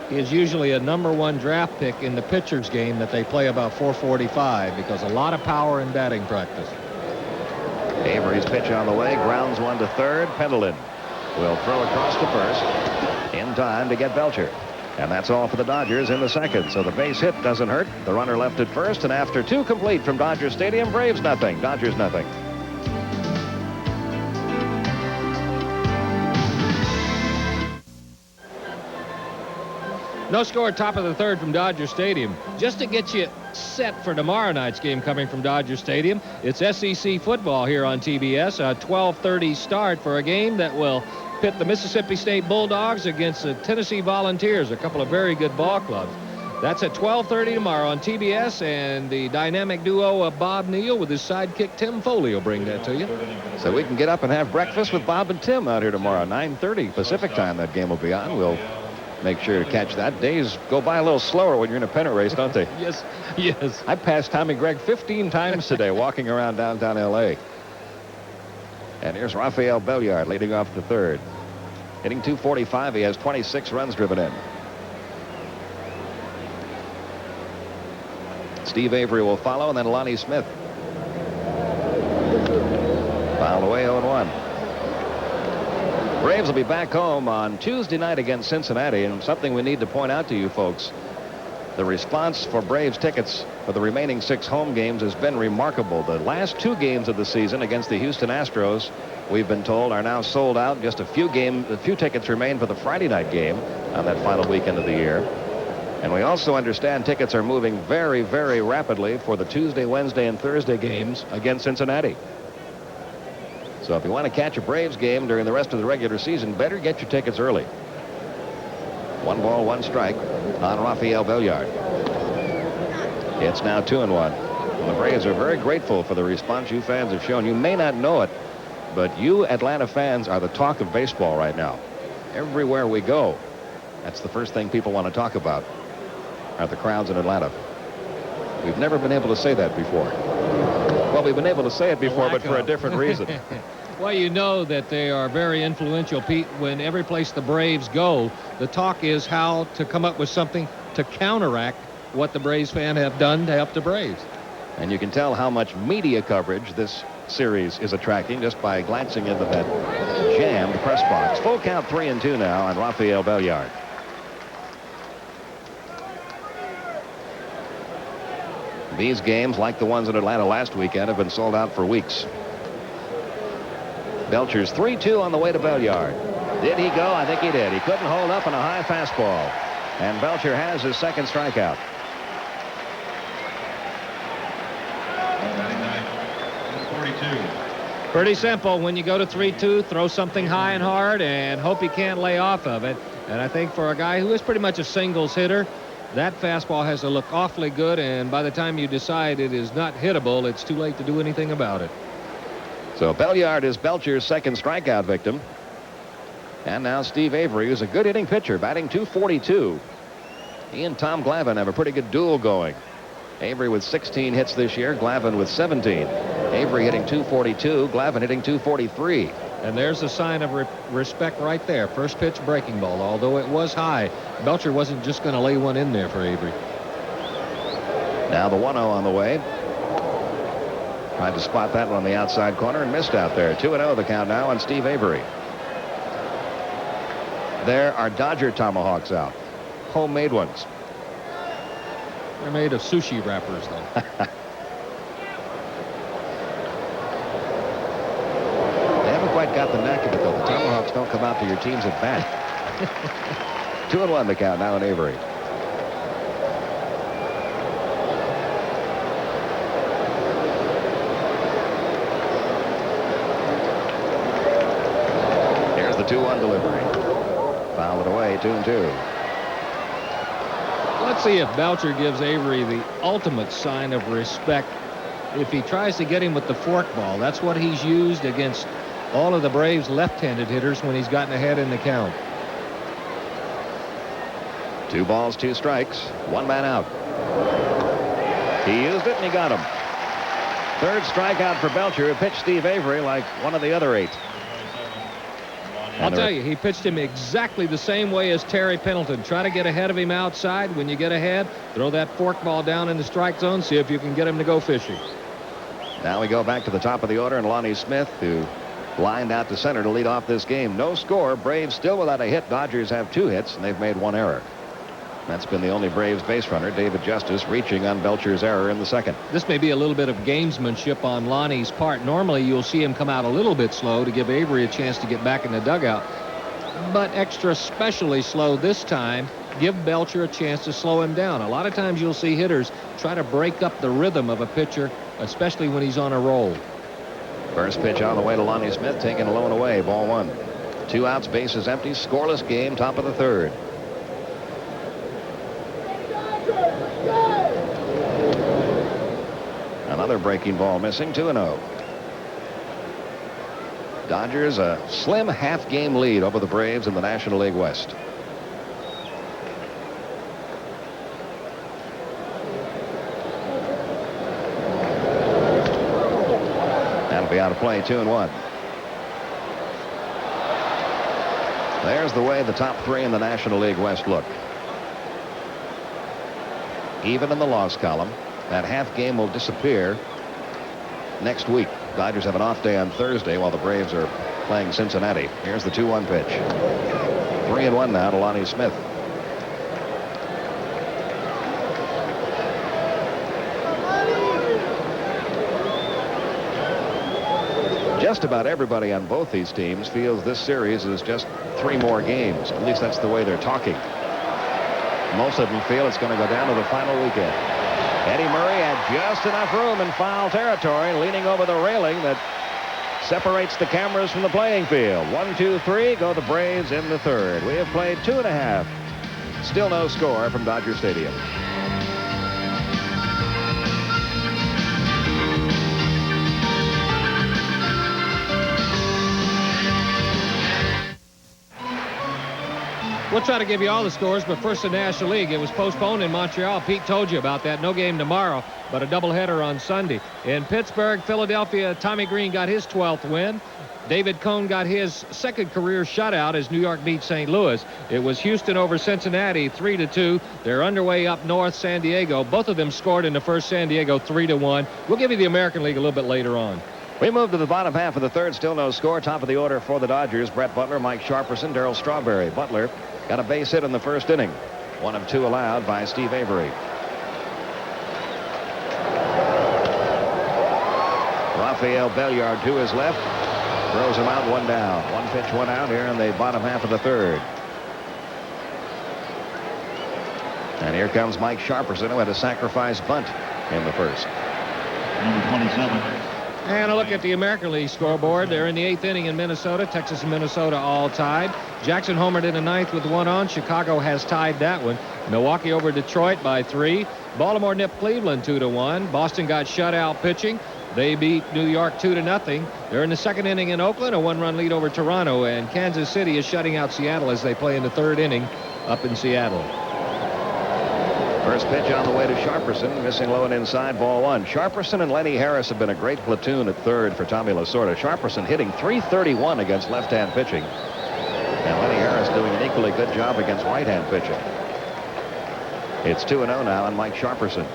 He is usually a #1 draft pick in the pitcher's game that they play about 445 because a lot of power in batting practice. Avery's pitch on the way. Grounds one to third. Pendleton will throw across to first in time to get Belcher. And that's all for the Dodgers in the second. So the base hit doesn't hurt. The runner left at first. And after 2 complete from Dodger Stadium, Braves nothing. Dodgers nothing. No score, top of the third from Dodger Stadium. Just to get you set for tomorrow night's game coming from Dodger Stadium, it's SEC football here on TBS, a 12:30 start for a game that will pit the Mississippi State Bulldogs against the Tennessee Volunteers, a couple of very good ball clubs. That's at 12:30 tomorrow on TBS, and the dynamic duo of Bob Neal with his sidekick Tim Foley will bring that to you. So we can get up and have breakfast with Bob and Tim out here tomorrow, 9:30 Pacific time. That game will be on. We'll make sure to catch that. Days go by a little slower when you're in a pennant race, don't they? Yes, yes. I passed Tommy Gregg 15 times today walking around downtown L.A. And here's Rafael Belliard leading off the third. Hitting 245. He has 26 runs driven in. Steve Avery will follow, and then Lonnie Smith. Fouled away 0-1. Braves will be back home on Tuesday night against Cincinnati, and something we need to point out to you folks. The response for Braves tickets for the remaining 6 home games has been remarkable. The last 2 games of the season against the Houston Astros, we've been told, are now sold out. Just a few tickets remain for the Friday night game on that final weekend of the year. And we also understand tickets are moving very, very rapidly for the Tuesday, Wednesday, and Thursday games against Cincinnati. So if you want to catch a Braves game during the rest of the regular season, better get your tickets early. 1 ball, 1 strike on Rafael Belliard. It's now 2-1. And the Braves are very grateful for the response you fans have shown. You may not know it, but you Atlanta fans are the talk of baseball right now. Everywhere we go, that's the first thing people want to talk about, are the crowds in Atlanta. We've never been able to say that before. Well, we've been able to say it before, but for a different reason. Well, you know that they are very influential, Pete. When every place the Braves go, the talk is how to come up with something to counteract what the Braves fans have done to help the Braves. And you can tell how much media coverage this series is attracting just by glancing into that jammed press box. Full count, 3-2 now on Rafael Belliard. These games, like the ones in Atlanta last weekend, have been sold out for weeks. Belcher's 3-2 on the way to Belliard. Did he go? I think he did. He couldn't hold up on a high fastball. And Belcher has his second strikeout. Batting ninth, 42. Pretty simple. When you go to 3-2, throw something high and hard and hope he can't lay off of it. And I think for a guy who is pretty much a singles hitter, that fastball has to look awfully good, and by the time you decide it is not hittable, it's too late to do anything about it. So Belliard is Belcher's second strikeout victim. And now Steve Avery, who's a good hitting pitcher, batting 242. He and Tom Glavine have a pretty good duel going. Avery with 16 hits this year, Glavine with 17. Avery hitting 242, Glavine hitting 243. And there's a sign of respect right there. First pitch breaking ball, although it was high. Belcher wasn't just going to lay one in there for Avery. Now the 1-0 on the way. Tried to spot that one on the outside corner and missed out there. 2-0 the count now on Steve Avery. There are Dodger tomahawks out. Homemade ones. They're made of sushi wrappers, though. Quite got the knack of it, though. The tomahawks don't come out to your teams at bat. 2-1 the count now in Avery. Here's the 2-1 delivery. Fouled it away, 2-2. Let's see if Belcher gives Avery the ultimate sign of respect if he tries to get him with the forkball. That's what he's used against all of the Braves left-handed hitters when he's gotten ahead in the count. 2 balls, 2 strikes, 1 man out. He used it and he got him. 3rd strikeout for Belcher, who pitched Steve Avery like one of the other 8. I'll tell you, he pitched him exactly the same way as Terry Pendleton. Try to get ahead of him outside. When you get ahead, throw that forkball down in the strike zone, see if you can get him to go fishing. Now we go back to the top of the order, and Lonnie Smith, who lined out to center to lead off this game. No score. Braves still without a hit. Dodgers have 2 hits, and they've made 1 error. That's been the only Braves base runner, David Justice, reaching on Belcher's error in the 2nd. This may be a little bit of gamesmanship on Lonnie's part. Normally, you'll see him come out a little bit slow to give Avery a chance to get back in the dugout. But extra specially slow this time. Give Belcher a chance to slow him down. A lot of times you'll see hitters try to break up the rhythm of a pitcher, especially when he's on a roll. First pitch on the way to Lonnie Smith, taken low and away, ball 1. 2 outs, bases empty, scoreless game, top of the 3rd. Another breaking ball missing, 2-0. Dodgers a slim half-game lead over the Braves in the National League West. That'll be out of play, 2-1. There's the way the top 3 in the National League West look. Even in the loss column. That half game will disappear next week. Dodgers have an off day on Thursday while the Braves are playing Cincinnati. Here's the 2-1 pitch. 3-1 now to Lonnie Smith. Just about everybody on both these teams feels this series is just 3 more games. At least that's the way they're talking. Most of them feel it's going to go down to the final weekend. Eddie Murray had just enough room in foul territory, leaning over the railing that separates the cameras from the playing field. 1, 2, 3, go the Braves in the 3rd. We have played 2.5. Still no score from Dodger Stadium. We'll try to give you all the scores, but first the National League. It was postponed in Montreal. Pete told you about that. No game tomorrow, but a doubleheader on Sunday. In Pittsburgh, Philadelphia, Tommy Green got his 12th win. David Cone got his 2nd career shutout as New York beat St. Louis. It was Houston over Cincinnati, 3-2. They're underway up north, San Diego. Both of them scored in the first, San Diego 3-1. We'll give you the American League a little bit later on. We move to the bottom half of the 3rd. Still no score. Top of the order for the Dodgers. Brett Butler, Mike Sharperson, Darryl Strawberry. Butler got a base hit in the 1st inning. 1 of 2 allowed by Steve Avery. Rafael Belliard to his left. Throws him out, 1 down. 1 pitch, 1 out here in the bottom half of the 3rd. And here comes Mike Sharperson, who had a sacrifice bunt in the 1st. Number 27. And a look at the American League scoreboard. They're in the 8th inning in Minnesota. Texas and Minnesota all tied. Jackson homered in the 9th with 1 on. Chicago has tied that one. Milwaukee over Detroit by 3. Baltimore nipped Cleveland 2-1. Boston got shut out pitching. They beat New York 2-0. They're in the 2nd inning in Oakland, a 1-run lead over Toronto. And Kansas City is shutting out Seattle as they play in the 3rd inning up in Seattle. First pitch on the way to Sharperson, missing low and inside, ball 1. Sharperson and Lenny Harris have been a great platoon at 3rd for Tommy Lasorda. Sharperson hitting .331 against left-hand pitching. And Lenny Harris doing an equally good job against right-hand pitching. It's 2-0 now on Mike Sharperson.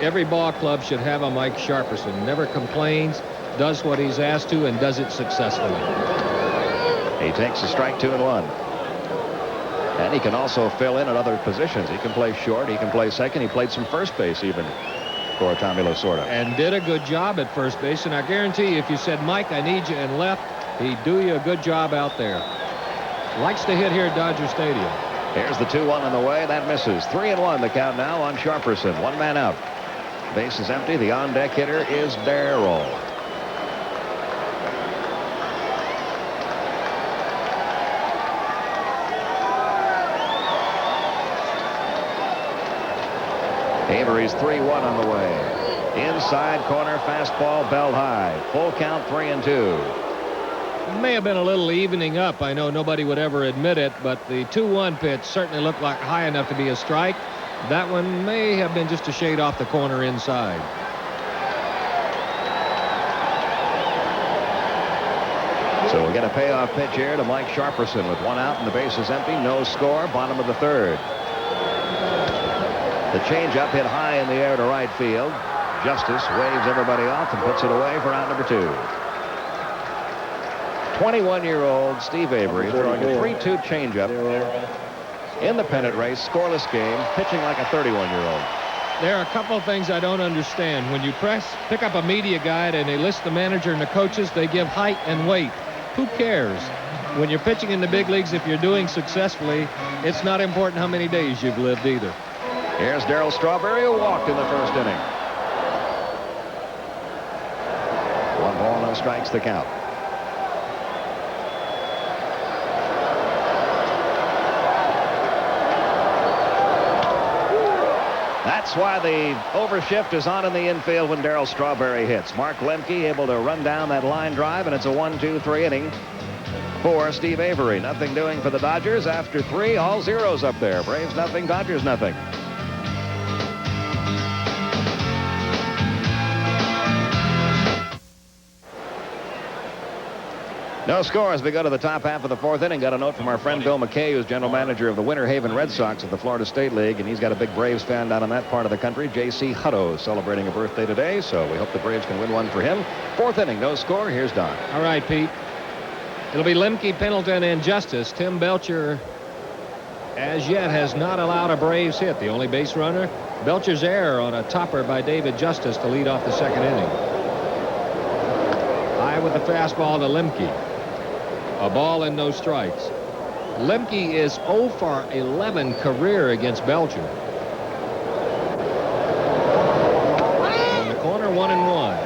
Every ball club should have a Mike Sharperson. Never complains, does what he's asked to, and does it successfully. He takes a strike, 2-1. And he can also fill in at other positions. He can play short. He can play second. He played some first base even for Tommy Lasorda. And did a good job at first base. And I guarantee you, if you said, Mike, I need you in left, he'd do you a good job out there. Likes to hit here at Dodger Stadium. Here's the 2-1 on the way. That misses. 3-1 the count now on Sharperson. One man out. Base is empty. The on-deck hitter is Darrell. Avery's 3-1 on the way. Inside corner fastball belt high. Full count 3-2. May have been a little evening up. I know nobody would ever admit it, but the 2-1 pitch certainly looked like high enough to be a strike. That one may have been just a shade off the corner inside. So we'll get a payoff pitch here to Mike Sharperson with one out and the base is empty. No score. Bottom of the third. The changeup hit high in the air to right field. Justice waves everybody off and puts it away for out number 2. 21-year-old Steve Avery throwing a 3-2 changeup in the pennant race, scoreless game, pitching like a 31-year-old. There are a couple of things I don't understand. When you pick up a media guide and they list the manager and the coaches, they give height and weight. Who cares? When you're pitching in the big leagues, if you're doing successfully, it's not important how many days you've lived either. Here's Darryl Strawberry, who walked in the first inning. 1 ball, no strikes, the count. That's why the overshift is on in the infield when Darryl Strawberry hits. Mark Lemke able to run down that line drive, and it's a 1-2-3 inning for Steve Avery. Nothing doing for the Dodgers after 3. All zeros up there. Braves nothing, Dodgers nothing. No score as we go to the top half of the 4th inning. Got a note from our friend Bill McKay, who's general manager of the Winter Haven Red Sox of the Florida State League, and he's got a big Braves fan down in that part of the country. J.C. Hutto is celebrating a birthday today, so we hope the Braves can win one for him. 4th inning, no score. Here's Don. All right, Pete. It'll be Lemke, Pendleton, and Justice. Tim Belcher, as yet, has not allowed a Braves hit. The only base runner, Belcher's error on a topper by David Justice to lead off the 2nd inning. High with the fastball to Lemke. A ball and no strikes. Lemke is 0 for 11 career against Belcher. On the corner, 1-1.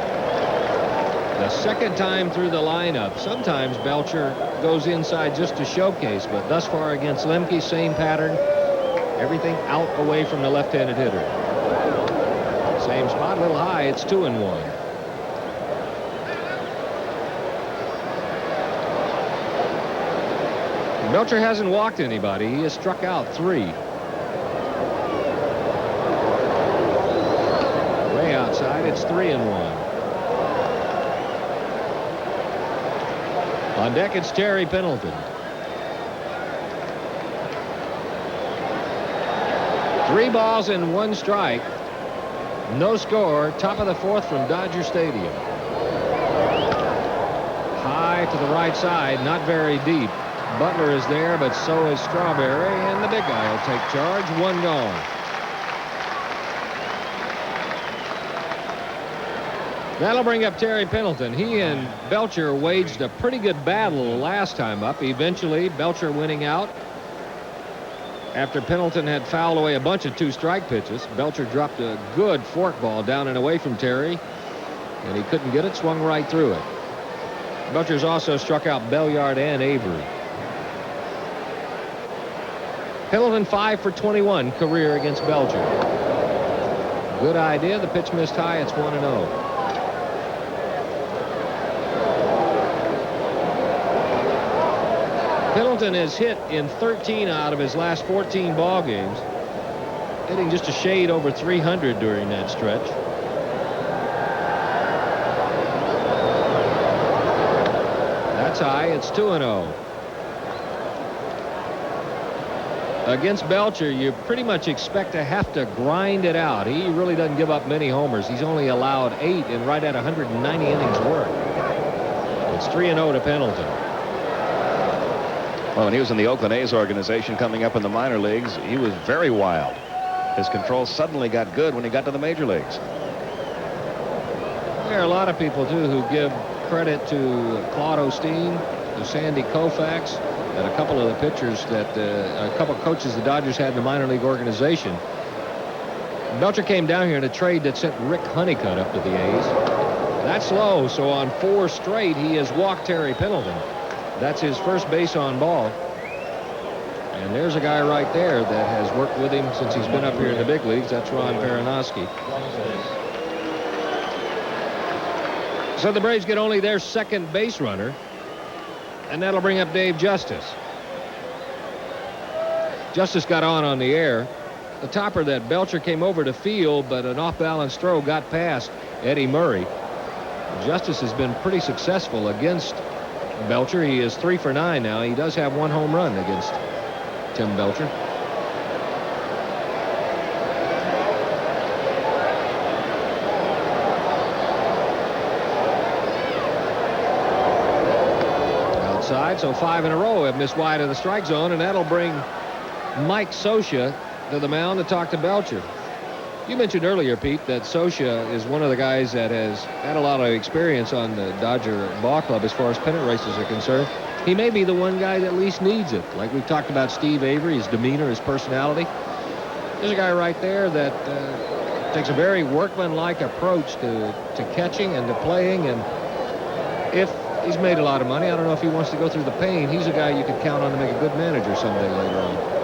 The second time through the lineup. Sometimes Belcher goes inside just to showcase, but thus far against Lemke, same pattern. Everything out away from the left-handed hitter. Same spot, a little high. It's 2-1. Belcher hasn't walked anybody. He has struck out 3. Way outside, it's 3-1. On deck, it's Terry Pendleton. 3 balls and 1 strike. No score. Top of the 4th from Dodger Stadium. High to the right side, not very deep. Butler is there, but so is Strawberry, and the big guy will take charge. 1 gone. That'll bring up Terry Pendleton. He and Belcher waged a pretty good battle last time up. Eventually, Belcher winning out after Pendleton had fouled away a bunch of 2-strike pitches. Belcher dropped a good forkball down and away from Terry, and he couldn't get it, swung right through it. Belcher's also struck out Belliard and Avery. Pendleton 5 for 21 career against Belcher. Good idea. The pitch missed high. It's 1-0. Pendleton has hit in 13 out of his last 14 ball games, hitting just a shade over 300 during that stretch. That's high. It's 2-0. Against Belcher, you pretty much expect to have to grind it out. He really doesn't give up many homers. He's only allowed 8 and right at 190 innings work. It's 3-0 to Pendleton. Well, when he was in the Oakland A's organization coming up in the minor leagues, he was very wild. His control suddenly got good when he got to the major leagues. There are a lot of people, too, who give credit to Claude Osteen, to Sandy Koufax. that a couple of the pitchers that a couple of coaches the Dodgers had in the minor league organization. Belcher came down here in a trade that sent Rick Honeycutt up to the A's. That's low, so on 4 straight, he has walked Terry Pendleton. That's his first base on ball. And there's a guy right there that has worked with him since he's been up here in the big leagues. That's Ron Perinoski. So the Braves get only their second base runner, and that'll bring up Dave Justice. Justice got on the air. The topper that Belcher came over to field, but an off-balance throw got past Eddie Murray. Justice has been pretty successful against Belcher. He is 3 for 9 now. He does have 1 home run against Tim Belcher. Outside, so 5 in a row have missed wide of the strike zone, and that'll bring Mike Scioscia to the mound to talk to Belcher. You mentioned earlier, Pete, that Scioscia is one of the guys that has had a lot of experience on the Dodger ball club as far as pennant races are concerned. He may be the one guy that least needs it. Like we've talked about Steve Avery, his demeanor, his personality. There's a guy right there that takes a very workmanlike approach to catching and to playing. And if he's made a lot of money, I don't know if he wants to go through the pain. He's a guy you could count on to make a good manager someday later on.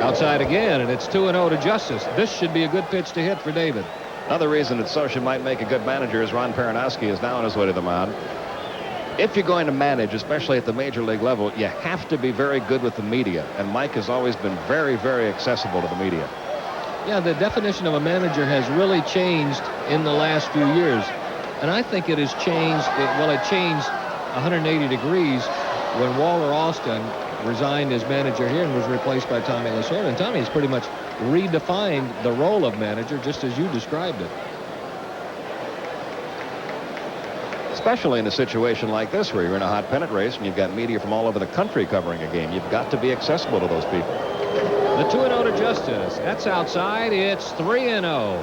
Outside again, and it's 2-0 to Justice. This should be a good pitch to hit for David. Another reason that Scioscia might make a good manager is Ron Perinoski is now on his way to the mound. If you're going to manage, especially at the major league level, you have to be very good with the media. And Mike has always been very, very accessible to the media. Yeah, the definition of a manager has really changed in the last few years. And I think it has changed, it changed 180 degrees when Walter Alston resigned as manager here and was replaced by Tommy Lasorda. And Tommy has pretty much redefined the role of manager just as you described it. Especially in a situation like this where you're in a hot pennant race and you've got media from all over the country covering a game. You've got to be accessible to those people. The 2-0 to Justice. That's outside. It's 3-0.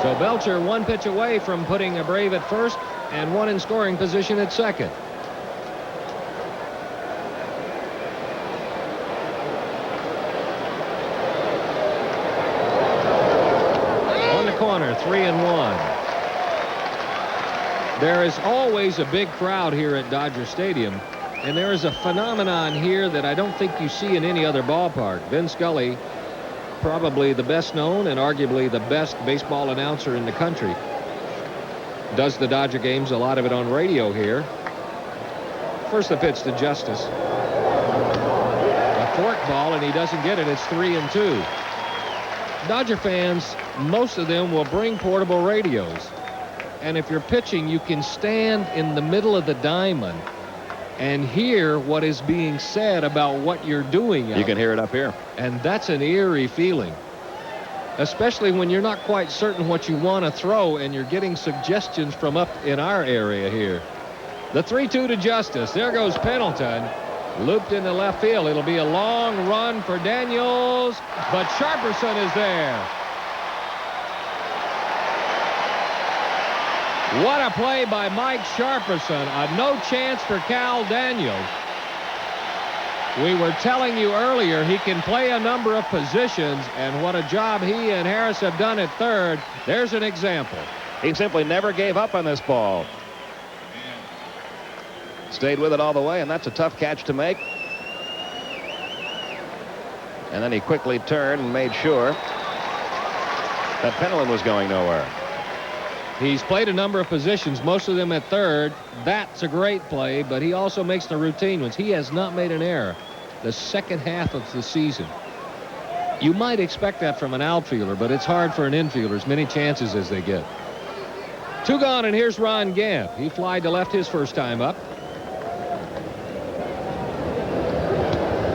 So Belcher 1 pitch away from putting a Brave at first and 1 in scoring position at second. Corner, 3-1. There is always a big crowd here at Dodger Stadium, and there is a phenomenon here that I don't think you see in any other ballpark. Vin Scully, probably the best known and arguably the best baseball announcer in the country, does the Dodger games, a lot of it on radio here. First the pitch to Justice. A fork ball, and he doesn't get it. It's 3-2. Dodger fans, most of them will bring portable radios. And if you're pitching, you can stand in the middle of the diamond and hear what is being said about what you're doing. You can hear it up here. And that's an eerie feeling, especially when you're not quite certain what you want to throw and you're getting suggestions from up in our area here. The 3-2 to Justice. There goes Pendleton. Looped into left field. It'll be a long run for Daniels, but Sharperson is there. What a play by Mike Sharperson. A no chance for Cal Daniels. We were telling you earlier he can play a number of positions, and what a job he and Harris have done at third. There's an example. He simply never gave up on this ball. Stayed with it all the way, and that's a tough catch to make. And then he quickly turned and made sure that Pendleton was going nowhere. He's played a number of positions, most of them at third. That's a great play, but he also makes the routine ones. He has not made an error the second half of the season. You might expect that from an outfielder, but it's hard for an infielder, as many chances as they get. 2 gone, and here's Ron Gant. He flied to left his first time up.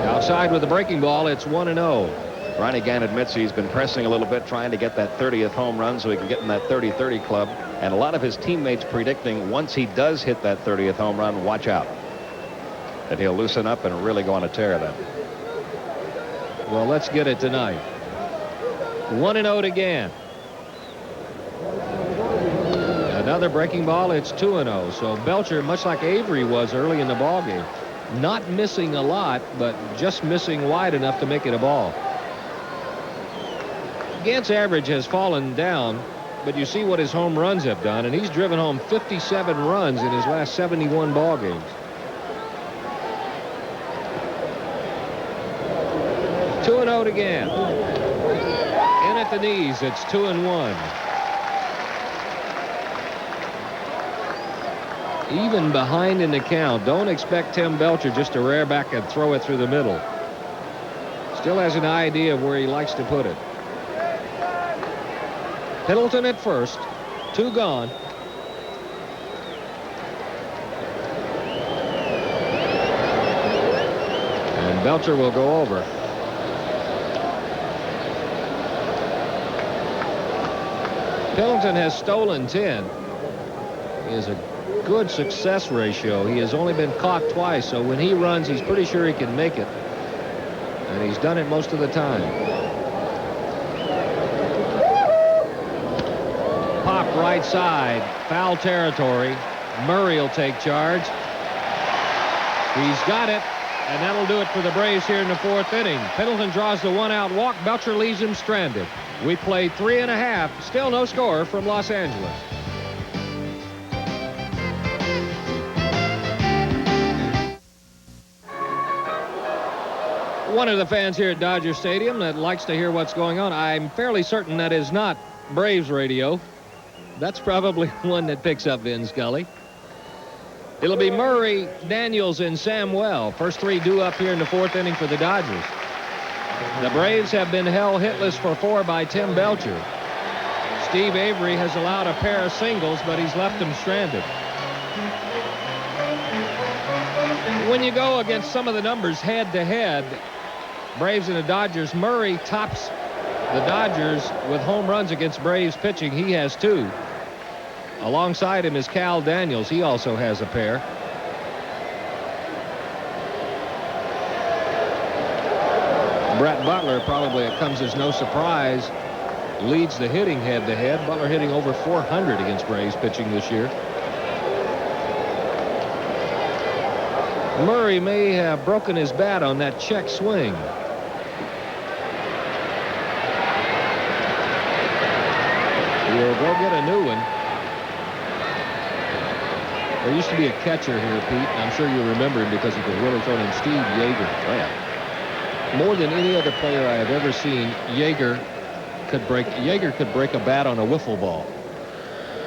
Outside with the breaking ball, it's 1-0. Ronnie Gant admits he's been pressing a little bit, trying to get that 30th home run so he can get in that 30-30 club. And a lot of his teammates predicting once he does hit that 30th home run, watch out, that he'll loosen up and really go on a tear then. Well, let's get it tonight. 1-0 to Gant. Another breaking ball. It's 2-0. So Belcher, much like Avery was early in the ball game, not missing a lot, but just missing wide enough to make it a ball. Gant's average has fallen down, but you see what his home runs have done, and he's driven home 57 runs in his last 71 ball games. 2-0 to Gant. In at the knees, it's 2-1. Even behind in the count. Don't expect Tim Belcher just to rear back and throw it through the middle. Still has an idea of where he likes to put it. Pendleton at first. 2 gone. And Belcher will go over. Pendleton has stolen 10. He has a good success ratio. He has only been caught twice, so when he runs, he's pretty sure he can make it. And he's done it most of the time. Pop right side, foul territory. Murray will take charge. He's got it, and that'll do it for the Braves here in the 4th inning. Pendleton draws the 1-out walk. Belcher leaves him stranded. We played 3.5. Still no score from Los Angeles. One of the fans here at Dodger Stadium that likes to hear what's going on. I'm fairly certain that is not Braves radio. That's probably one that picks up Vin Scully. It'll be Murray, Daniels, and Samuel. First 3 due up here in the 4th inning for the Dodgers. The Braves have been held hitless for 4 by Tim Belcher. Steve Avery has allowed a pair of singles, but he's left them stranded. When you go against some of the numbers head-to-head, Braves and the Dodgers, Murray tops the Dodgers with home runs against Braves pitching. He has 2. Alongside him is Cal Daniels. He also has a pair. Brett Butler, probably it comes as no surprise, leads the hitting head-to-head. Butler hitting over 400 against Braves pitching this year. Murray may have broken his bat on that check swing. He'll go get a new one. There used to be a catcher here, Pete, and I'm sure you remember him because he could really throw him, Steve Yeager. Oh, yeah. More than any other player I have ever seen, Yeager could break a bat on a wiffle ball.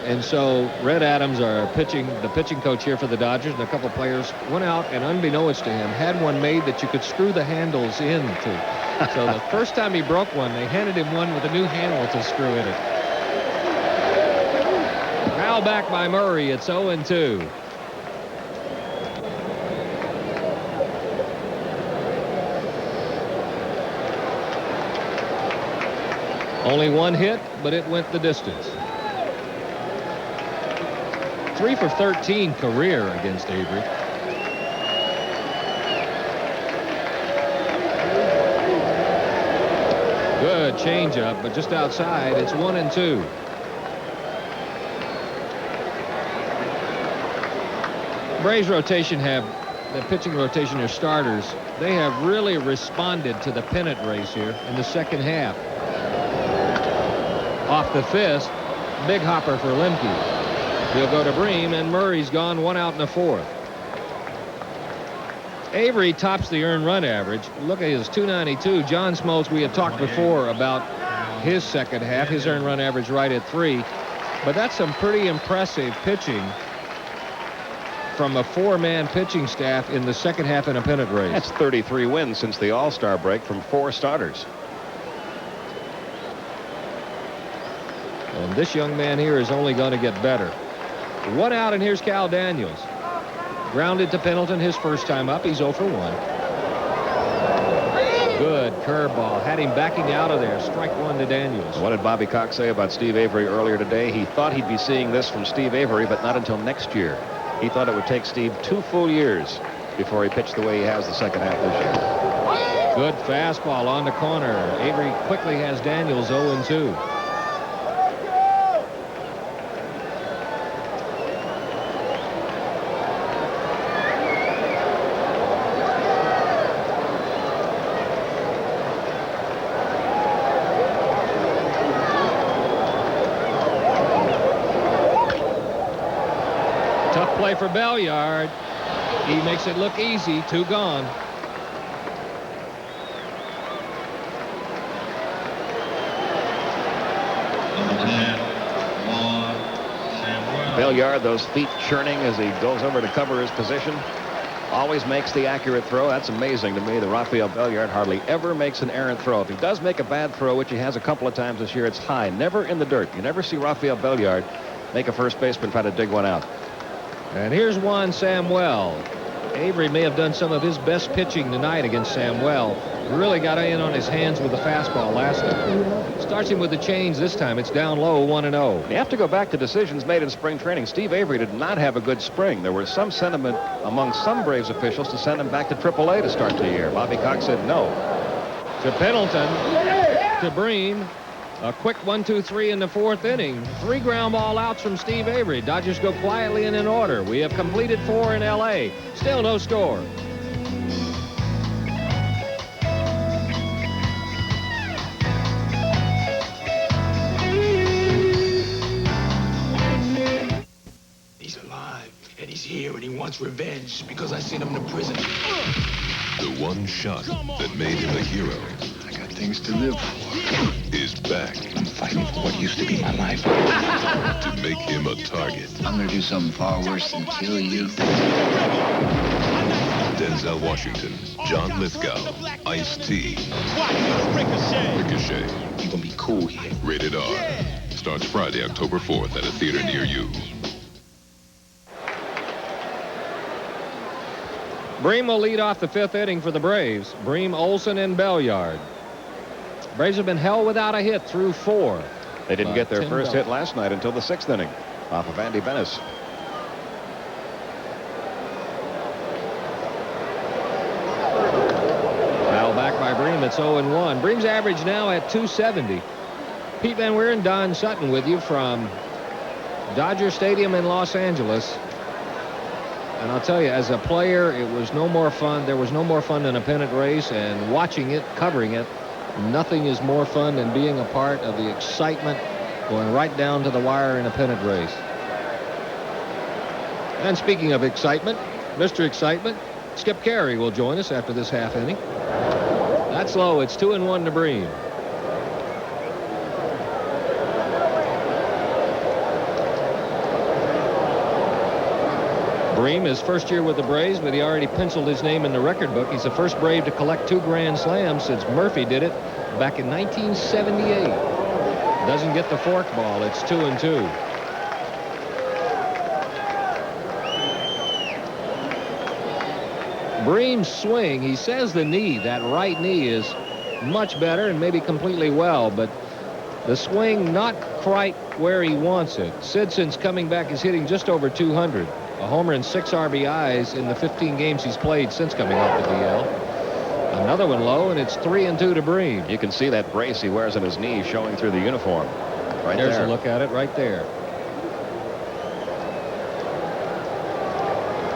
And so Red Adams, the pitching coach here for the Dodgers, and a couple of players went out and, unbeknownst to him, had one made that you could screw the handles into. So the first time he broke one, they handed him one with a new handle to screw in it. Foul back by Murray. It's 0-2. Only 1 hit, but it went the distance. 3 for 13 career against Avery. Good changeup, but just outside. It's 1-2. Braves rotation the pitching rotation, their starters, they have really responded to the pennant race here in the second half. Off the fist, big hopper for Lemke. He'll go to Bream, and Murray's gone 1 out in the 4th. Avery tops the earned run average. Look at his 292. John Smoltz, we had talked before about his second half, his earned run average right at 3. But that's some pretty impressive pitching from a 4-man pitching staff in the second half in a pennant race. That's 33 wins since the All-Star break from 4 starters. And this young man here is only going to get better. 1 out, and here's Cal Daniels. Grounded to Pendleton his first time up. He's 0 for 1. Good curveball. Had him backing out of there. Strike 1 to Daniels. What did Bobby Cox say about Steve Avery earlier today? He thought he'd be seeing this from Steve Avery, but not until next year. He thought it would take Steve 2 full years before he pitched the way he has the second half this year. Good fastball on the corner. Avery quickly has Daniels 0-2. Play for Belliard. He makes it look easy. 2 gone. Belliard, those feet churning as he goes over to cover his position. Always makes the accurate throw. That's amazing to me that Rafael Belliard hardly ever makes an errant throw. If he does make a bad throw, which he has a couple of times this year, it's high, never in the dirt. You never see Rafael Belliard make a first baseman try to dig one out. And here's Juan Samuel. Avery may have done some of his best pitching tonight against Samuel. Really got in on his hands with the fastball last time. Starts him with the change this time. It's down low, 1-0. You have to go back to decisions made in spring training. Steve Avery did not have a good spring. There was some sentiment among some Braves officials to send him back to AAA to start the year. Bobby Cox said no. To Pendleton. To Bream. A quick 1-2-3 in the 4th inning. 3 ground ball outs from Steve Avery. Dodgers go quietly and in order. We have completed 4 in L.A. Still no score. He's alive, and he's here, and he wants revenge because I sent him to prison. The one shot that made him a hero I got things to live for. is back I'm fighting for what used to be my life. to make him a target. I'm gonna do something far worse than kill you. Denzel Washington, John Lithgow, Ice-T, Ricochet. You gonna be cool here. Rated R. Starts Friday, October 4th at a theater near you. Bream will lead off the 5th inning for the Braves. Bream, Olson, and Belliard. Braves have been held without a hit through 4. They didn't get their Tim first Belcher. hit last night until the 6th inning off of Andy Bennis. Foul back by Bream. It's 0-1. Bream's average now at 270. Pete Van Wieren, Don Sutton with you from Dodger Stadium in Los Angeles. And I'll tell you, as a player, it was no more fun. There was no more fun than a pennant race, and watching it, covering it, nothing is more fun than being a part of the excitement going right down to the wire in a pennant race. And speaking of excitement, Mr. Excitement, Skip Caray will join us after this half inning. That's low. It's 2-1 to Bream. Bream, his first year with the Braves, but he already penciled his name in the record book. He's the first Brave to collect 2 grand slams since Murphy did it back in 1978. Doesn't get the fork ball. It's 2-2. Bream's swing, he says the knee, that right knee, is much better and maybe completely well, but the swing not quite where he wants it. Sid, since coming back, is hitting just over 200. A homer and 6 RBIs in the 15 games he's played since coming off the DL. Another one low, and it's 3-2 to Bream. You can see that brace he wears on his knee showing through the uniform. Right There's there. a look at it right there.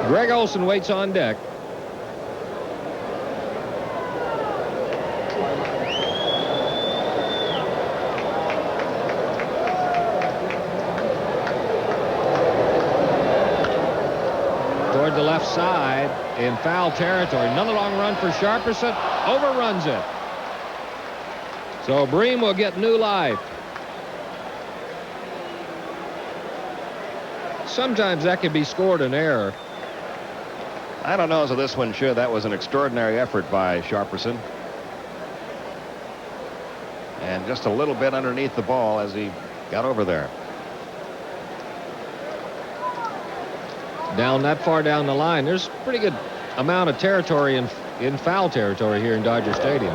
Greg Olson waits on deck. Toward the left side in foul territory. Another long run for Sharperson. Overruns it. So Bream will get new life. Sometimes that can be scored an error. I don't know as this one should. That was an extraordinary effort by Sharperson. And just a little bit underneath the ball as he got over there. Down that far down the line, there's a pretty good amount of territory in foul territory here in Dodger Stadium.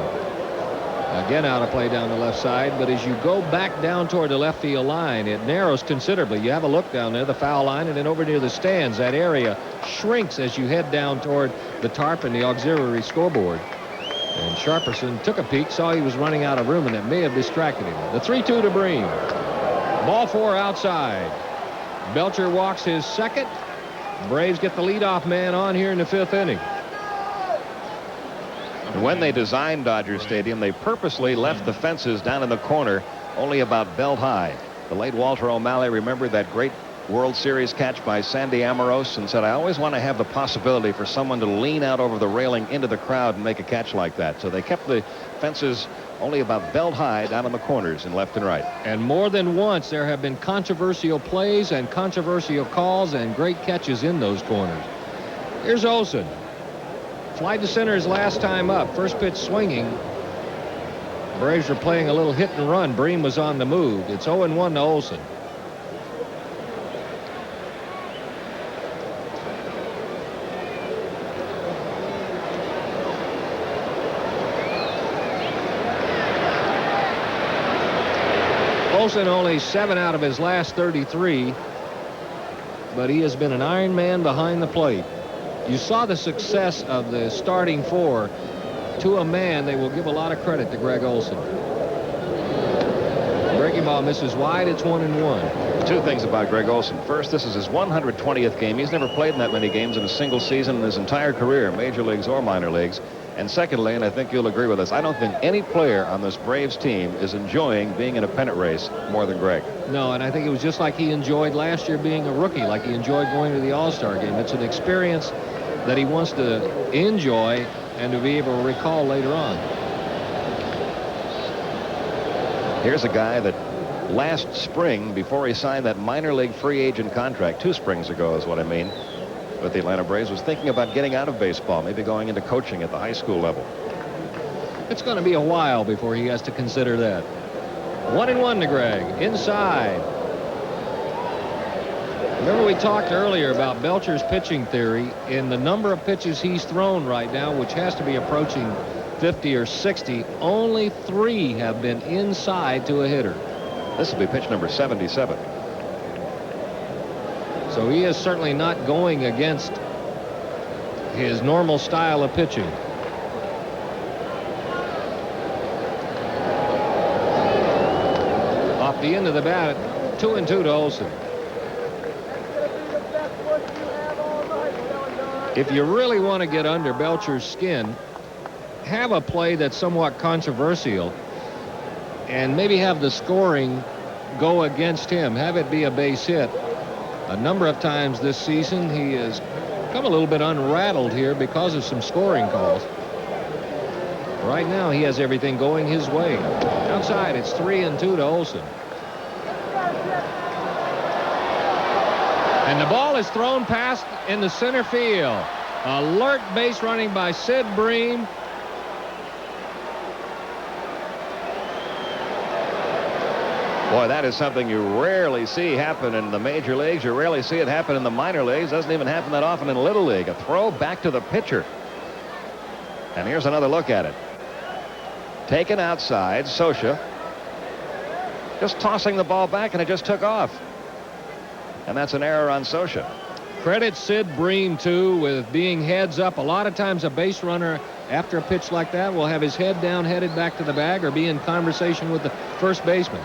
Again, out of play down the left side, but as you go back down toward the left field line, it narrows considerably. You have a look down there, the foul line, and then over near the stands, that area shrinks as you head down toward the tarp and the auxiliary scoreboard. And Sharperson took a peek, saw he was running out of room, and that may have distracted him. The 3-2 to Bream. Ball 4 outside. Belcher walks his second. Braves get the leadoff man on here in the 5th inning. When they designed Dodger Stadium, they purposely left the fences down in the corner only about belt high. The late Walter O'Malley remembered that great World Series catch by Sandy Amoros and said, I always want to have the possibility for someone to lean out over the railing into the crowd and make a catch like that. So they kept the fences only about belt high down in the corners and left and right. And more than once there have been controversial plays and controversial calls and great catches in those corners. Here's Olson. Fly to center his last time up. First pitch swinging. Braves are playing a little hit and run. Bream was on the move. It's 0-1 to Olson. Olson only 7 out of his last 33, but he has been an iron man behind the plate. You saw the success of the starting 4. To a man, they will give a lot of credit to Greg Olson. Breaking ball misses wide. It's 1-1. Two things about Greg Olson. First, this is his 120th game. He's never played in that many games in a single season in his entire career, major leagues or minor leagues. And secondly, and I think you'll agree with us, I don't think any player on this Braves team is enjoying being in a pennant race more than Greg. No, and I think it was just like he enjoyed last year being a rookie, like he enjoyed going to the All-Star game. It's an experience that he wants to enjoy and to be able to recall later on. Here's a guy that last spring, before he signed that minor league free agent contract, 2 springs ago is what I mean, with the Atlanta Braves, was thinking about getting out of baseball, maybe going into coaching at the high school level. It's going to be a while before he has to consider that. 1-1 to Greg. Inside. Remember we talked earlier about Belcher's pitching theory. In the number of pitches he's thrown right now, which has to be approaching 50 or 60, only 3 have been inside to a hitter. This will be pitch number 77. So he is certainly not going against his normal style of pitching. Off the end of the bat, 2-2 to Olson. If you really want to get under Belcher's skin, have a play that's somewhat controversial and maybe have the scoring go against him. Have it be a base hit. A number of times this season he has come a little bit unrattled here because of some scoring calls. Right now he has everything going his way. Outside, it's 3-2 to Olson. And the ball is thrown past in the center field. Alert base running by Sid Bream. Boy, that is something you rarely see happen in the major leagues. You rarely see it happen in the minor leagues. Doesn't even happen that often in Little League. A throw back to the pitcher. And here's another look at it. Taken outside, Scioscia just tossing the ball back, and it just took off. And that's an error on Scioscia. Credit Sid Bream, too, with being heads up. A lot of times a base runner, after a pitch like that, will have his head down, headed back to the bag, or be in conversation with the first baseman.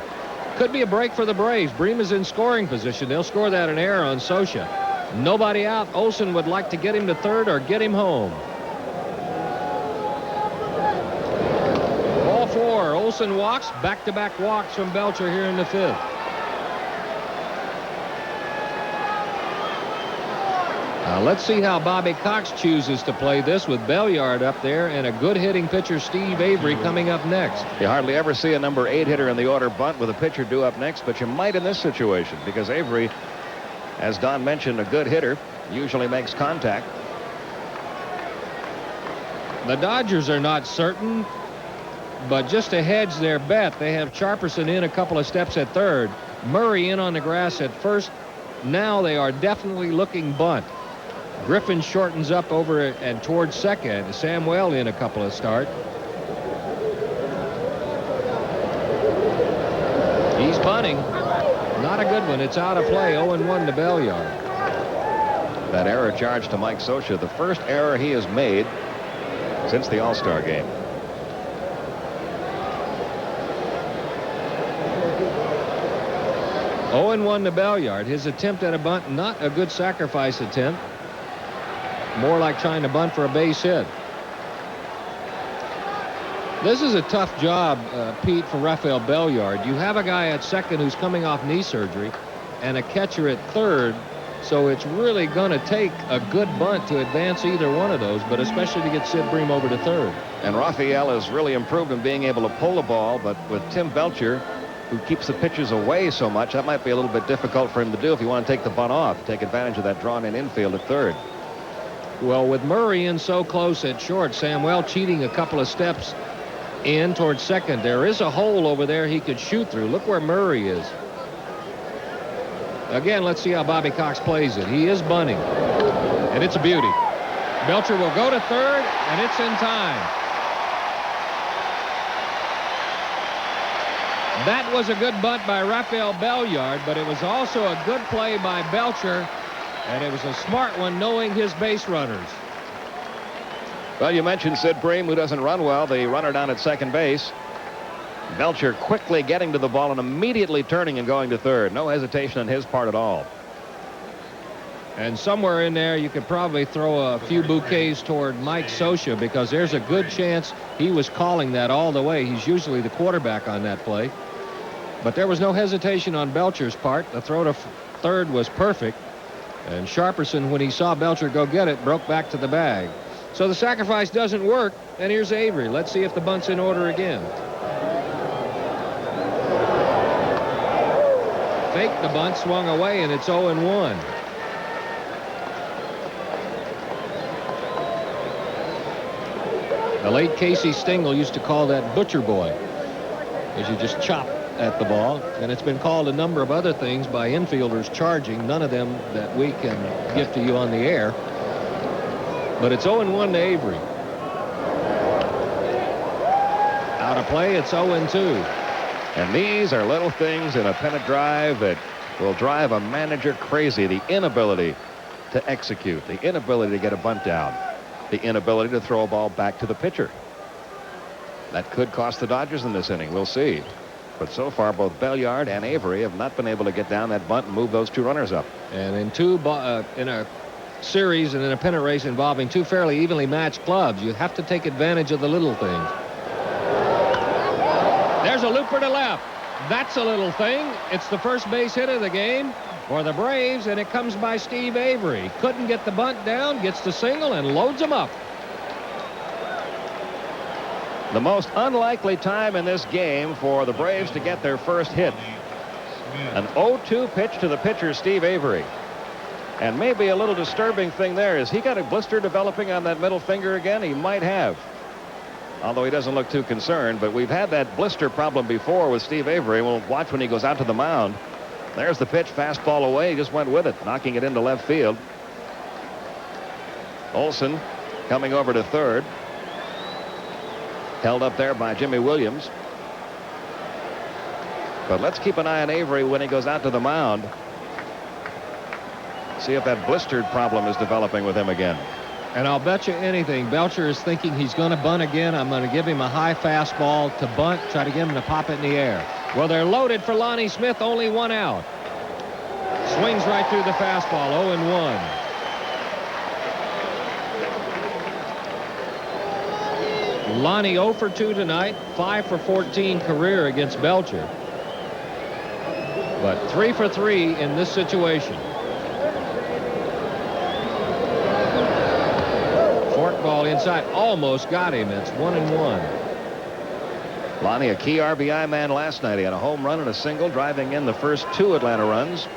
Could be a break for the Braves. Bream is in scoring position. They'll score that an error on Scioscia. Nobody out. Olson would like to get him to third or get him home. Ball 4. Olson walks. Back-to-back walks from Belcher here in the 5th. Now let's see how Bobby Cox chooses to play this with Belliard up there and a good hitting pitcher Steve Avery coming up next. You hardly ever see a number 8 hitter in the order bunt with a pitcher due up next, but you might in this situation because Avery, as Don mentioned, a good hitter, usually makes contact. The Dodgers are not certain, but just to hedge their bet, they have Charperson in a couple of steps at third, Murray in on the grass at first. Now they are definitely looking bunt. Griffin shortens up over and towards second. Samuel in a couple of start. He's bunting. Not a good one. It's out of play. 0-1 to Belliard. That error charged to Mike Scioscia, the first error he has made since the All-Star game. Oh, 0-1 to Belliard. His attempt at a bunt, not a good sacrifice attempt. More like trying to bunt for a base hit. This is a tough job, Pete, for Rafael Belliard. You have a guy at second who's coming off knee surgery. and a catcher at third. So it's really going to take a good bunt to advance either one of those, but especially to get Sid Bream over to third. And Raphael has really improved in being able to pull the ball, but with Tim Belcher, who keeps the pitches away so much, that might be a little bit difficult for him to do if you want to take the bunt off, take advantage of that drawn-in infield at third. Well, with Murray in so close at short, Samuel cheating a couple of steps in towards second, there is a hole over there he could shoot through. Look where Murray is. Again, let's see how Bobby Cox plays it. He is bunting, and it's a beauty. Belcher will go to third, and it's in time. That was a good bunt by Raphael Belliard, but it was also a good play by Belcher, and it was a smart one knowing his base runners. Well, you mentioned Sid Bream, who doesn't run well, the runner down at second base. Belcher quickly getting to the ball and immediately turning and going to third. No hesitation on his part at all. And somewhere in there, you could probably throw a few bouquets toward Mike Scioscia, because there's a good chance he was calling that all the way. He's usually the quarterback on that play. But there was no hesitation on Belcher's part. The throw to third was perfect. And Sharperson, when he saw Belcher go get it, broke back to the bag. So the sacrifice doesn't work. And here's Avery. Let's see if the bunt's in order again. Faked the bunt, swung away, and it's 0-1. The late Casey Stengel used to call that butcher boy, as you just chop at the ball, and it's been called a number of other things by infielders charging, none of them that we can give to you on the air. But it's 0-1 to Avery. Out of play, it's 0-2. And these are little things in a pennant drive that will drive a manager crazy. The inability to execute, the inability to get a bunt down, the inability to throw a ball back to the pitcher. That could cost the Dodgers in this inning. We'll see. But so far, both Belliard and Avery have not been able to get down that bunt and move those two runners up. And in a series and in a pennant race involving two fairly evenly matched clubs, you have to take advantage of the little things. There's a looper to left. That's a little thing. It's the first base hit of the game for the Braves, and it comes by Steve Avery. Couldn't get the bunt down, gets the single, and loads him up. The most unlikely time in this game for the Braves to get their first hit. An 0-2 pitch to the pitcher, Steve Avery. And maybe a little disturbing thing there is he got a blister developing on that middle finger again. He might have, although he doesn't look too concerned. But we've had that blister problem before with Steve Avery. We'll watch when he goes out to the mound. There's the pitch, fastball away. He just went with it, knocking it into left field. Olson coming over to third. Held up there by Jimmy Williams. But let's keep an eye on Avery when he goes out to the mound. See if that blistered problem is developing with him again. And I'll bet you anything, Belcher is thinking he's going to bunt again. I'm going to give him a high fastball to bunt, try to get him to pop it in the air. Well, they're loaded for Lonnie Smith, only one out. Swings right through the fastball, 0-1. Lonnie 0 for 2 tonight, 5 for 14 career against Belcher. But 3 for 3 in this situation. Forkball inside, almost got him. It's 1-1. Lonnie, a key RBI man last night. He had a home run and a single, driving in the first 2 Atlanta runs.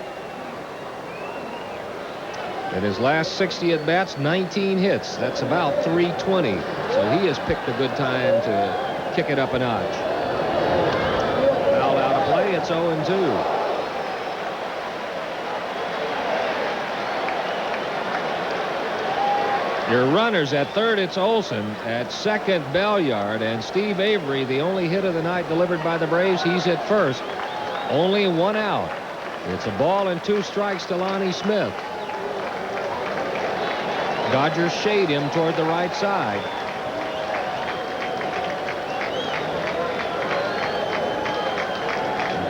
In his last 60 at-bats, 19 hits. That's about 320. So he has picked a good time to kick it up a notch. Fouled out of play, it's 0-2. Your runners at third, it's Olson. At second, Belliard. And Steve Avery, the only hit of the night delivered by the Braves. He's at first. Only one out. It's a ball and 2 strikes to Lonnie Smith. Dodgers shade him toward the right side.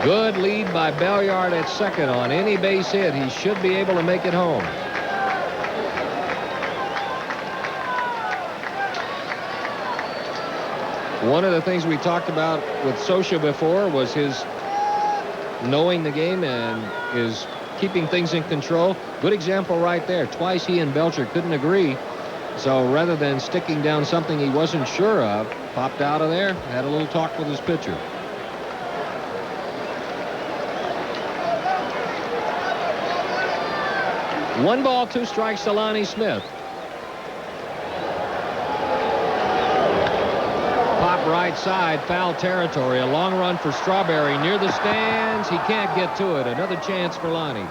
Good lead by Belliard at second. On any base hit, he should be able to make it home. One of the things we talked about with Scioscia before was his knowing the game and his keeping things in control. Good example right there. Twice he and Belcher couldn't agree. So rather than sticking down something he wasn't sure of, popped out of there, had a little talk with his pitcher. One ball, 2 strikes to Lonnie Smith. Pop right side, foul territory. A long run for Strawberry near the stands. He can't get to it. Another chance for Lonnie.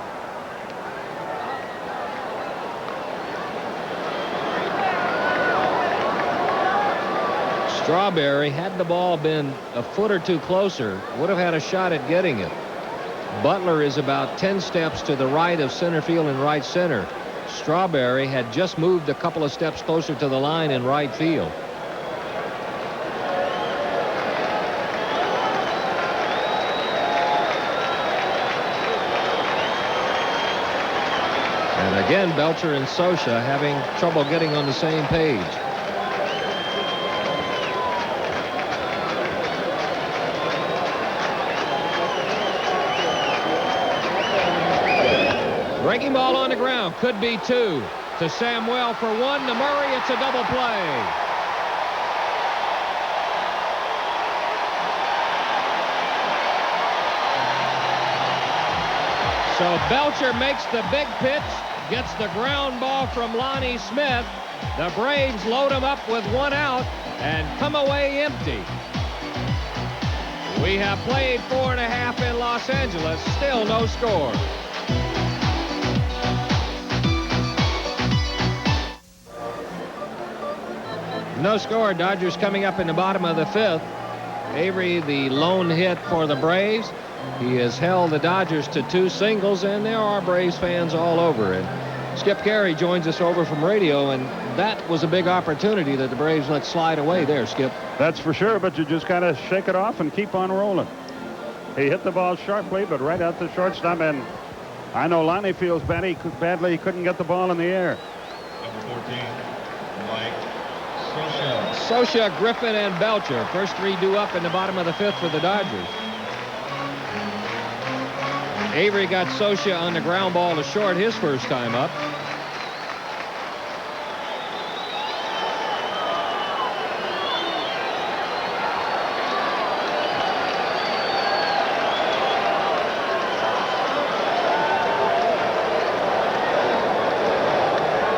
Strawberry, had the ball been a foot or two closer, would have had a shot at getting it. Butler is about 10 steps to the right of center field and right center. Strawberry had just moved a couple of steps closer to the line in right field. And again, Belcher and Scioscia having trouble getting on the same page. Breaking ball on the ground. Could be 2. To Samuel for 1. To Murray. It's a double play. So Belcher makes the big pitch. Gets the ground ball from Lonnie Smith. The Braves load him up with 1 out and come away empty. We have played 4.5 in Los Angeles. Still no score. No score. Dodgers coming up in the bottom of the 5th. Avery, the lone hit for the Braves. He has held the Dodgers to 2 singles, and there are Braves fans all over. And Skip Caray joins us over from radio, and that was a big opportunity that the Braves let slide away there, Skip. That's for sure, but you just got to shake it off and keep on rolling. He hit the ball sharply, but right out the shortstop, and I know Lonnie feels badly he couldn't get the ball in the air. Number 14, Mike Scioscia, Griffin, and Belcher. First 3 due up in the bottom of the 5th for the Dodgers. Avery got Scioscia on the ground ball to short his first time up.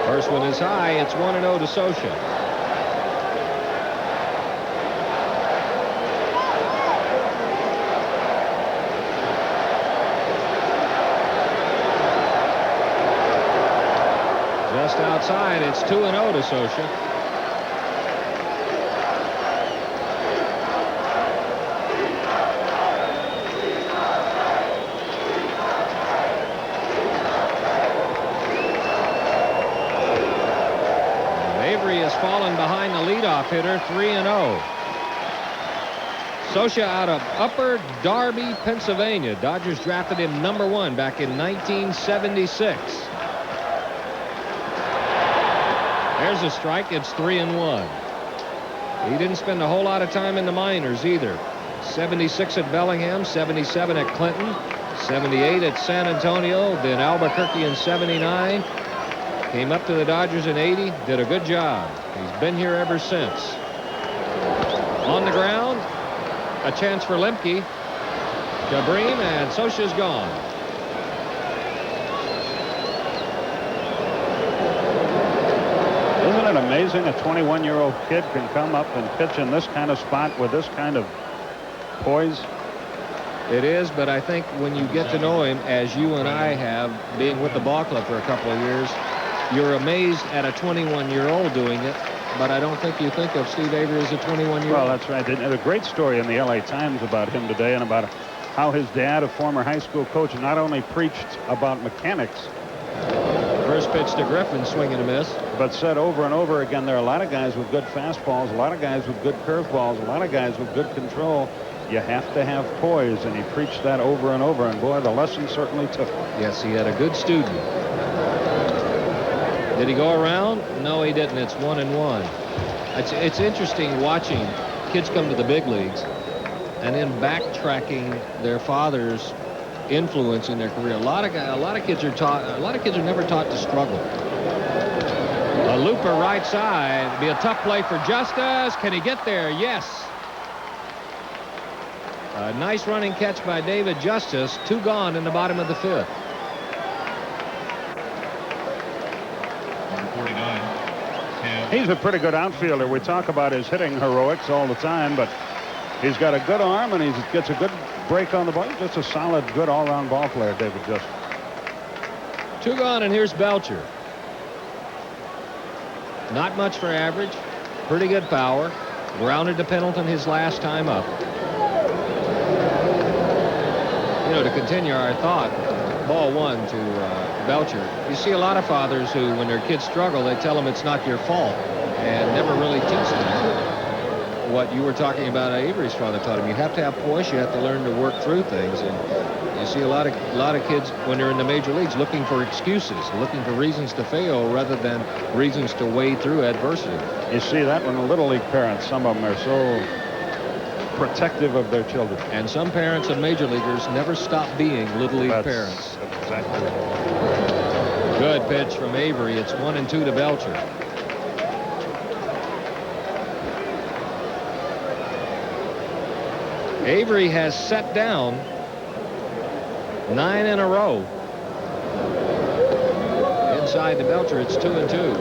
First one is high. It's 1-0 to Scioscia. Just outside, it's 2-0 to Scioscia. Avery has fallen behind the leadoff hitter, 3-0. Scioscia out of Upper Darby, Pennsylvania. Dodgers drafted him number 1 back in 1976. There's a strike. It's 3-1. He didn't spend a whole lot of time in the minors either. 76 at Bellingham, 77 at Clinton, 78 at San Antonio, then Albuquerque in 79. Came up to the Dodgers in 80. Did a good job. He's been here ever since. On the ground, a chance for Lemke. To Bream, and Scioscia's gone. Isn't it amazing a 21-year-old kid can come up and pitch in this kind of spot with this kind of poise? It is, but I think when you get to know him, as you and I have, being with the ball club for a couple of years, you're amazed at a 21-year-old doing it, but I don't think you think of Steve Avery as a 21-year-old. Well, that's right. They did a great story in the LA Times about him today and about how his dad, a former high school coach, not only preached about mechanics. First pitch to Griffin, swing and a miss. But said over and over again, there are a lot of guys with good fastballs, a lot of guys with good curveballs, a lot of guys with good control. You have to have poise, and he preached that over and over, and boy, the lesson certainly took. Yes, he had a good student. Did he go around? No, he didn't. It's 1-1. It's interesting watching kids come to the big leagues and then backtracking their fathers influence in their career. A lot of kids are never taught to struggle. A looper right side. It'll be a tough play for Justice. Can he get there? Yes. A nice running catch by David Justice. 2 gone in the bottom of the 5th. 49. He's a pretty good outfielder. We talk about his hitting heroics all the time, but he's got a good arm and he gets a good break on the ball. He's just a solid, good all-around ball player, David Justice. 2 gone, and here's Belcher. Not much for average. Pretty good power. Grounded to Pendleton his last time up. You know, to continue our thought, ball 1 to Belcher. You see a lot of fathers who, when their kids struggle, they tell them it's not your fault and never really teach them what you were talking about. Avery's father taught him. You have to have poise. You have to learn to work through things. And you see a lot of kids when they're in the major leagues looking for excuses, looking for reasons to fail rather than reasons to wade through adversity. You see that when the Little League parents, some of them are so protective of their children. And some parents of major leaguers never stop being Little League parents. Exactly right. Good pitch from Avery. It's 1-2 to Belcher. Avery has set down 9 in a row. Inside to Belcher, it's 2-2.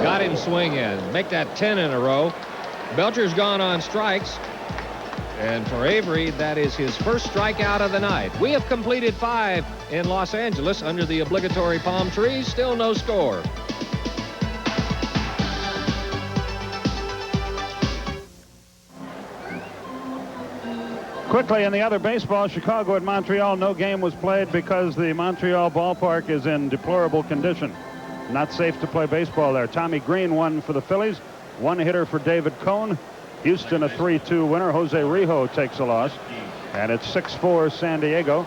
Got him swinging. Make that 10 in a row. Belcher's gone on strikes. And for Avery, that is his first strikeout of the night. We have completed 5 in Los Angeles under the obligatory palm trees. Still no score. Quickly in the other baseball, Chicago at Montreal, no game was played because the Montreal ballpark is in deplorable condition. Not safe to play baseball there. Tommy Green won for the Phillies. 1 hitter for David Cohn. Houston a 3-2 winner. Jose Rijo takes a loss. And it's 6-4 San Diego.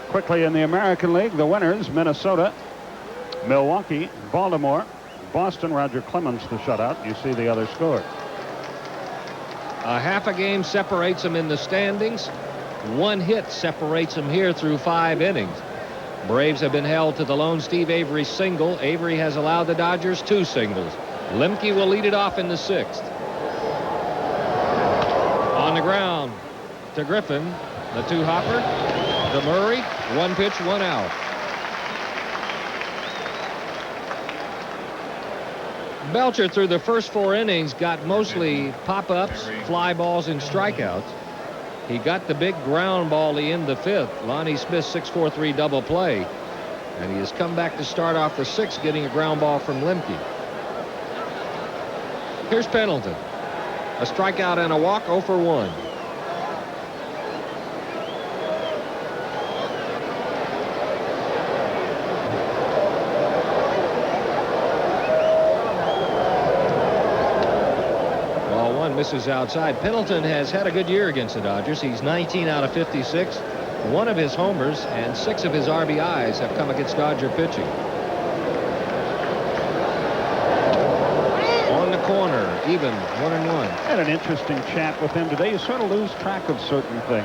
Quickly in the American League, the winners, Minnesota, Milwaukee, Baltimore, Boston. Roger Clemens the shutout. You see the other score. A half a game separates them in the standings. 1 hit separates them here through 5 innings. Braves have been held to the lone Steve Avery single. Avery has allowed the Dodgers 2 singles. Lemke will lead it off in the 6th. On the ground to Griffin. The 2-hopper to Murray. 1 pitch, 1 out. Belcher, through the first 4 innings, got mostly pop-ups, fly balls, and strikeouts. He got the big ground ball in the 5th. Lonnie Smith's 6-4-3 double play. And he has come back to start off the 6th, getting a ground ball from Lemke. Here's Pendleton. A strikeout and a walk, 0 for 1. Ball 1 misses outside. Pendleton has had a good year against the Dodgers. He's 19 out of 56. 1 of his homers and 6 of his RBIs have come against Dodger pitching. Corner, even 1-1. Had an interesting chat with him today. You sort of lose track of certain things.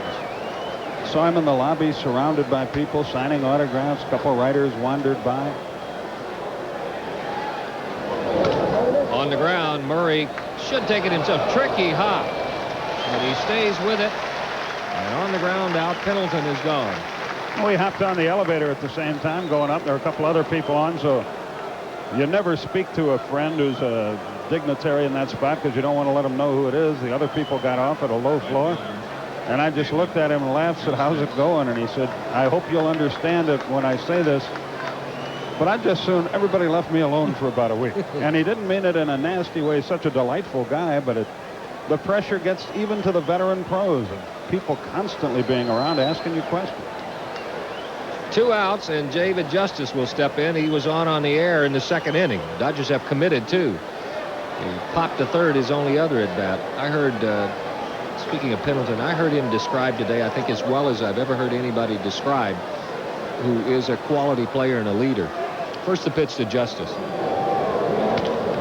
Saw him in the lobby surrounded by people signing autographs. A couple writers wandered by. On the ground, Murray should take it himself. Tricky hop. And he stays with it. And on the ground out, Pendleton is gone. We hopped on the elevator at the same time going up. There were a couple other people on, so you never speak to a friend who's a dignitary in that spot because you don't want to let them know who it is. The other people got off at a low floor. And I just looked at him and laughed, said, how's it going? And he said, I hope you'll understand it when I say this, but I'd just soon everybody left me alone for about a week. And he didn't mean it in a nasty way. Such a delightful guy, but the pressure gets even to the veteran pros. And people constantly being around asking you questions. 2 outs, and David Justice will step in. He was on the air in the 2nd inning. Dodgers have committed 2. He popped to 3rd, his only other at bat. I heard, speaking of Pendleton, I heard him described today, I think as well as I've ever heard anybody describe, who is a quality player and a leader. First the pitch to Justice.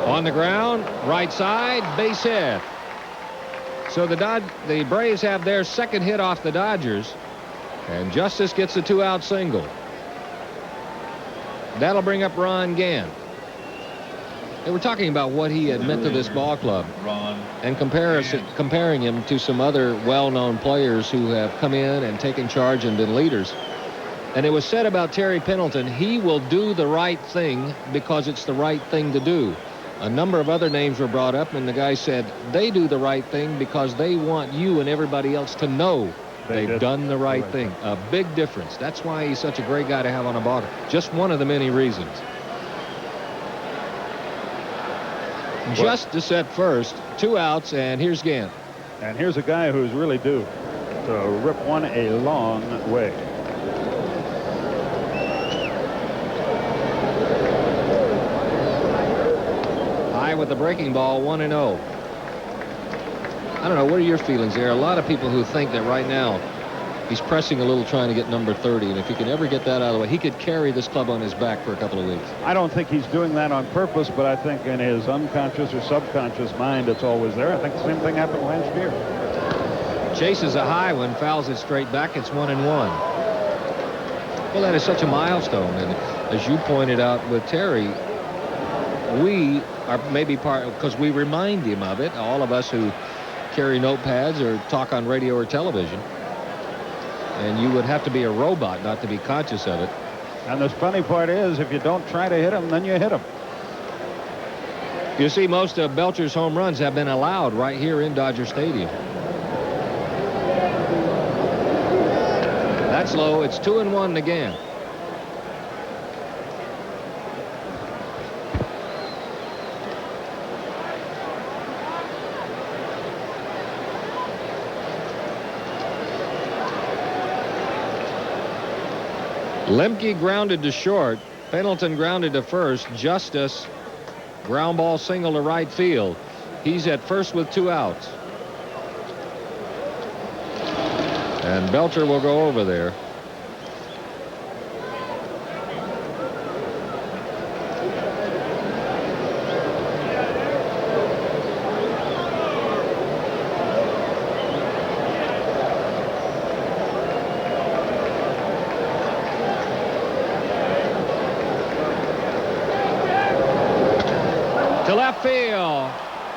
On the ground, right side, base hit. So the Braves have their second hit off the Dodgers, and Justice gets the 2-out single. That'll bring up Ron Gant. They were talking about what he had meant to this ball club and comparing him to some other well-known players who have come in and taken charge and been leaders. And it was said about Terry Pendleton, he will do the right thing because it's the right thing to do. A number of other names were brought up, and the guy said they do the right thing because they want you and everybody else to know they've done the right thing. A big difference. That's why he's such a great guy to have on a ball. Just one of the many reasons. Justice at first, 2 outs, and here's Gant. And here's a guy who's really due to rip one a long way. High with the breaking ball, 1-0. I don't know, what are your feelings there? A lot of people who think that right now he's pressing a little trying to get number 30, and if he can ever get that out of the way, he could carry this club on his back for a couple of weeks. I don't think he's doing that on purpose, but I think in his unconscious or subconscious mind it's always there. I think the same thing happened last year. Chases a high one, fouls it straight back. It's 1-1. Well, that is such a milestone, and as you pointed out with Terry, we are maybe part, because we remind him of it, all of us who carry notepads or talk on radio or television. And you would have to be a robot not to be conscious of it. And the funny part is, if you don't try to hit him, then you hit him. You see, most of Belcher's home runs have been allowed right here in Dodger Stadium. That's low. It's 2-1 again. Lemke grounded to short. Pendleton grounded to first. Justice ground ball single to right field. He's at first with 2 outs. And Belcher will go over there. Field,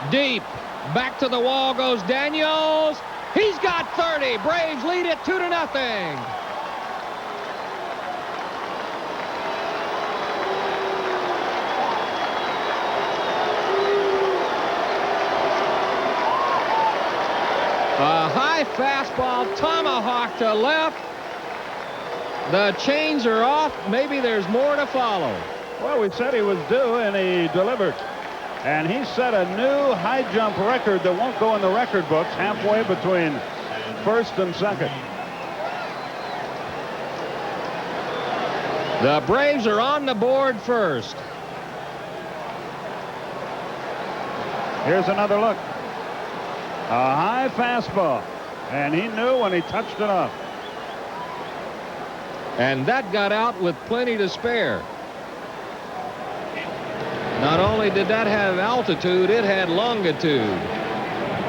deep, back to the wall goes Daniels. He's got 30. Braves lead it 2-0. A high fastball, tomahawk to left. The chains are off. Maybe there's more to follow. Well, we said he was due, and he delivered. And he set a new high jump record that won't go in the record books, halfway between first and second. The Braves are on the board first. Here's another look. A high fastball. And he knew when he touched it off. And that got out with plenty to spare. Not only did that have altitude, it had longitude.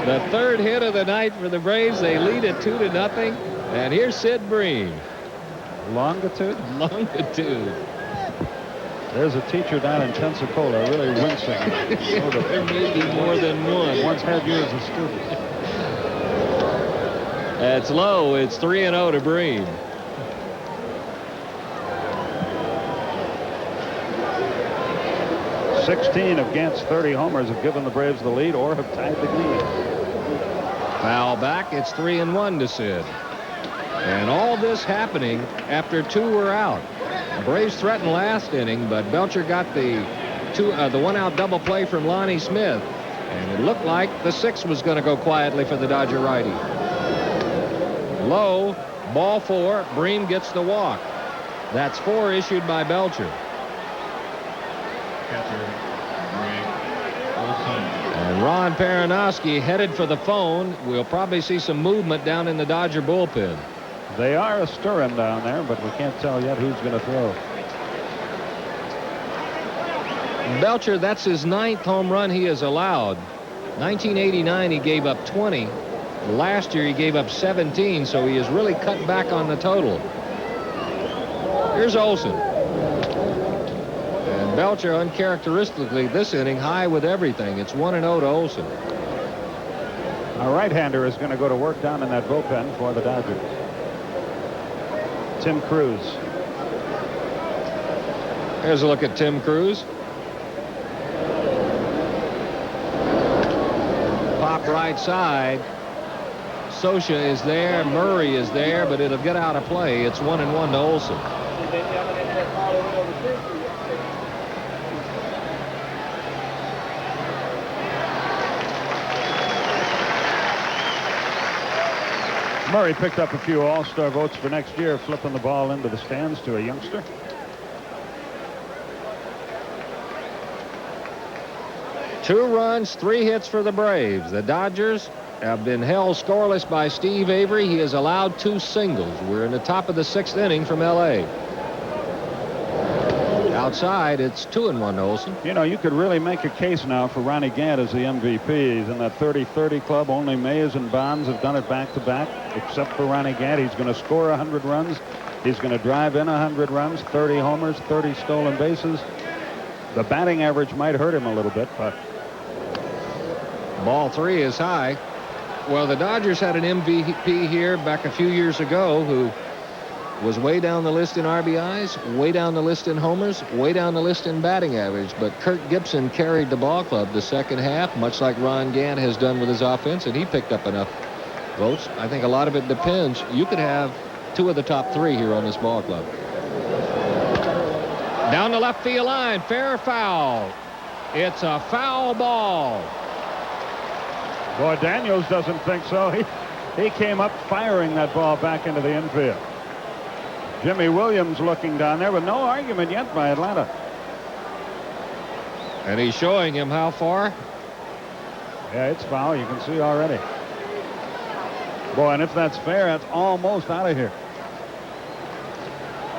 The third hit of the night for the Braves. They lead it 2-0. And here's Sid Bream. Longitude? Longitude. There's a teacher down in Pensacola really wincing. There may be more than one. Once had you as a student. That's low. It's 3-0 to Bream. "16 of Gant's 30 homers have given the Braves the lead or have tied the game." Foul back. It's 3-1 to Sid. And all this happening after 2 were out. The Braves threatened last inning, but Belcher got the 1-out double play from Lonnie Smith. And it looked like the 6th was going to go quietly for the Dodger righty. Low, ball 4. Bream gets the walk. That's 4 issued by Belcher. And Ron Peronowski headed for the phone. We'll probably see some movement down in the Dodger bullpen. They are stirring down there, but we can't tell yet who's going to throw. Belcher, that's his 9th home run he has allowed. 1989, he gave up 20. Last year, he gave up 17, so he has really cut back on the total. Here's Olson. And Belcher, uncharacteristically, this inning, high with everything. It's 1-0 to Olson. A right-hander is going to go to work down in that bullpen for the Dodgers. Tim Cruz. Here's a look at Tim Cruz. Pop right side. Socha is there. Murray is there, but it'll get out of play. It's 1-1 to Olson. Murray picked up a few All-Star votes for next year, flipping the ball into the stands to a youngster. Two runs, 3 hits for the Braves. The Dodgers have been held scoreless by Steve Avery. He has allowed 2 singles. We're in the top of the 6th inning from L.A. Outside, it's 2-1 to Olson. You know, you could really make a case now for Ronnie Gant as the MVP. He's in that 30-30 club. Only Mays and Bonds have done it back-to-back, except for Ronnie Gant. He's going to score 100 runs. He's going to drive in 100 runs, 30 homers, 30 stolen bases. The batting average might hurt him a little bit, but... Ball 3 is high. Well, the Dodgers had an MVP here back a few years ago who was way down the list in RBIs, way down the list in homers, way down the list in batting average. But Kirk Gibson carried the ball club the second half, much like Ron Gant has done with his offense, and he picked up enough votes. I think a lot of it depends. You could have 2 of the top 3 here on this ball club. Down the left field line, fair or foul. It's a foul ball. Boy, Daniels doesn't think so. He came up firing that ball back into the infield. Jimmy Williams looking down there with no argument yet by Atlanta. And he's showing him how far. Yeah, it's foul. You can see already. Boy, and if that's fair, that's almost out of here.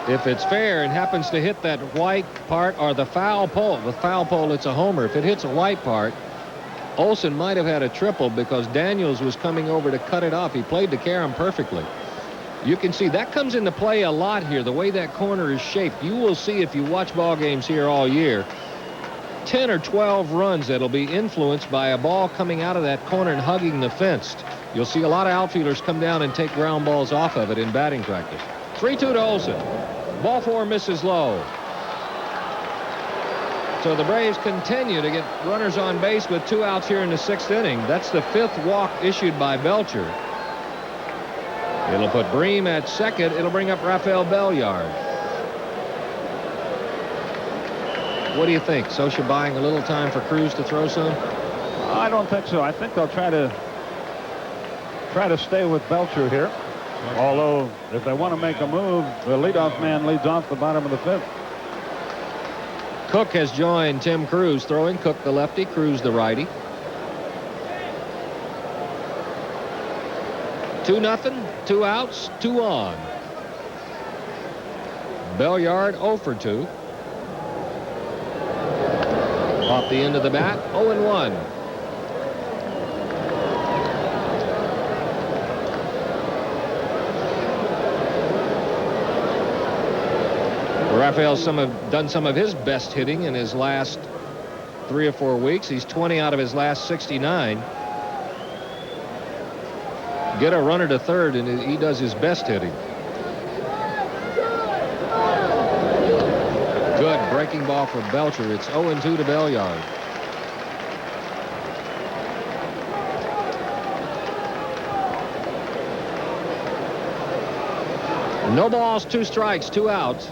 If it's fair and happens to hit that white part or the foul pole, it's a homer. If it hits a white part, Olson might have had a triple because Daniels was coming over to cut it off. He played the carom perfectly. You can see that comes into play a lot here, the way that corner is shaped. You will see if you watch ball games here all year, 10 or 12 runs that'll be influenced by a ball coming out of that corner and hugging the fence. You'll see a lot of outfielders come down and take ground balls off of it in batting practice. 3-2 to Olson. Ball 4 misses low. So the Braves continue to get runners on base with 2 outs here in the 6th inning. That's the 5th walk issued by Belcher. It'll put Bream at second. It'll bring up Rafael Belliard. What do you think? Socha buying a little time for Cruz to throw some? I don't think so. I think they'll try to stay with Belcher here. Okay. Although, if they want to make a move, the leadoff man leads off the bottom of the 5th. Cook has joined Tim Cruz throwing. Cook the lefty, Cruz the righty. 2-0, 2 outs, 2 on. Belliard 0 for 2. Off the end of the bat, 0-1. Rafael's done some of his best hitting in his last 3 or 4 weeks. He's 20 out of his last 69. Get a runner to third, and he does his best hitting. Good breaking ball for Belcher. It's 0-2 to Belliard. No balls, 2 strikes, 2 outs.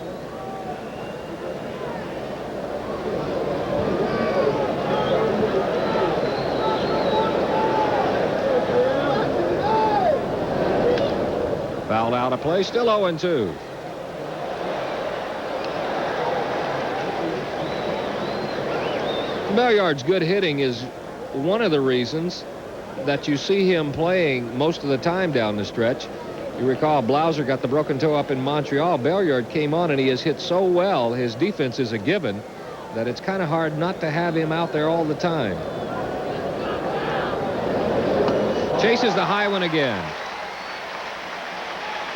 Fouled out of play, still 0-2. Belliard's good hitting is one of the reasons that you see him playing most of the time down the stretch. You recall Blauser got the broken toe up in Montreal. Belliard came on and he has hit so well. His defense is a given. that it's kind of hard not to have him out there all the time. Chases the high one again.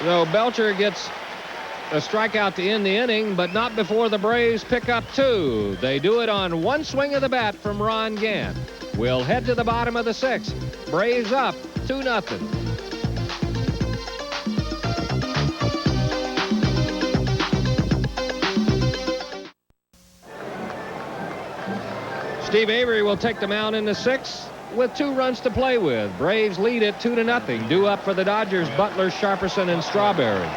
So Belcher gets a strikeout to end the inning, but not before the Braves pick up 2. They do it on one swing of the bat from Ron Gant. We'll head to the bottom of the 6th. Braves up 2-0. Steve Avery will take the mound in the 6th with 2 runs to play with. Braves lead it 2-0. Due up for the Dodgers, Butler, Sharperson, and Strawberry.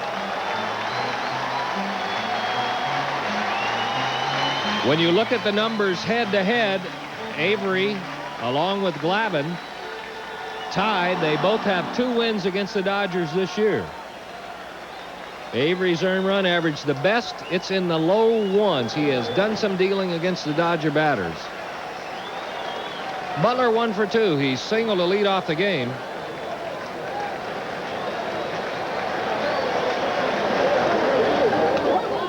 When you look at the numbers head-to-head, Avery, along with Glavine, tied. They both have 2 wins against the Dodgers this year. Avery's earned run average, the best, it's in the low 1s. He has done some dealing against the Dodger batters. Butler 1 for 2. He singled to lead off the game.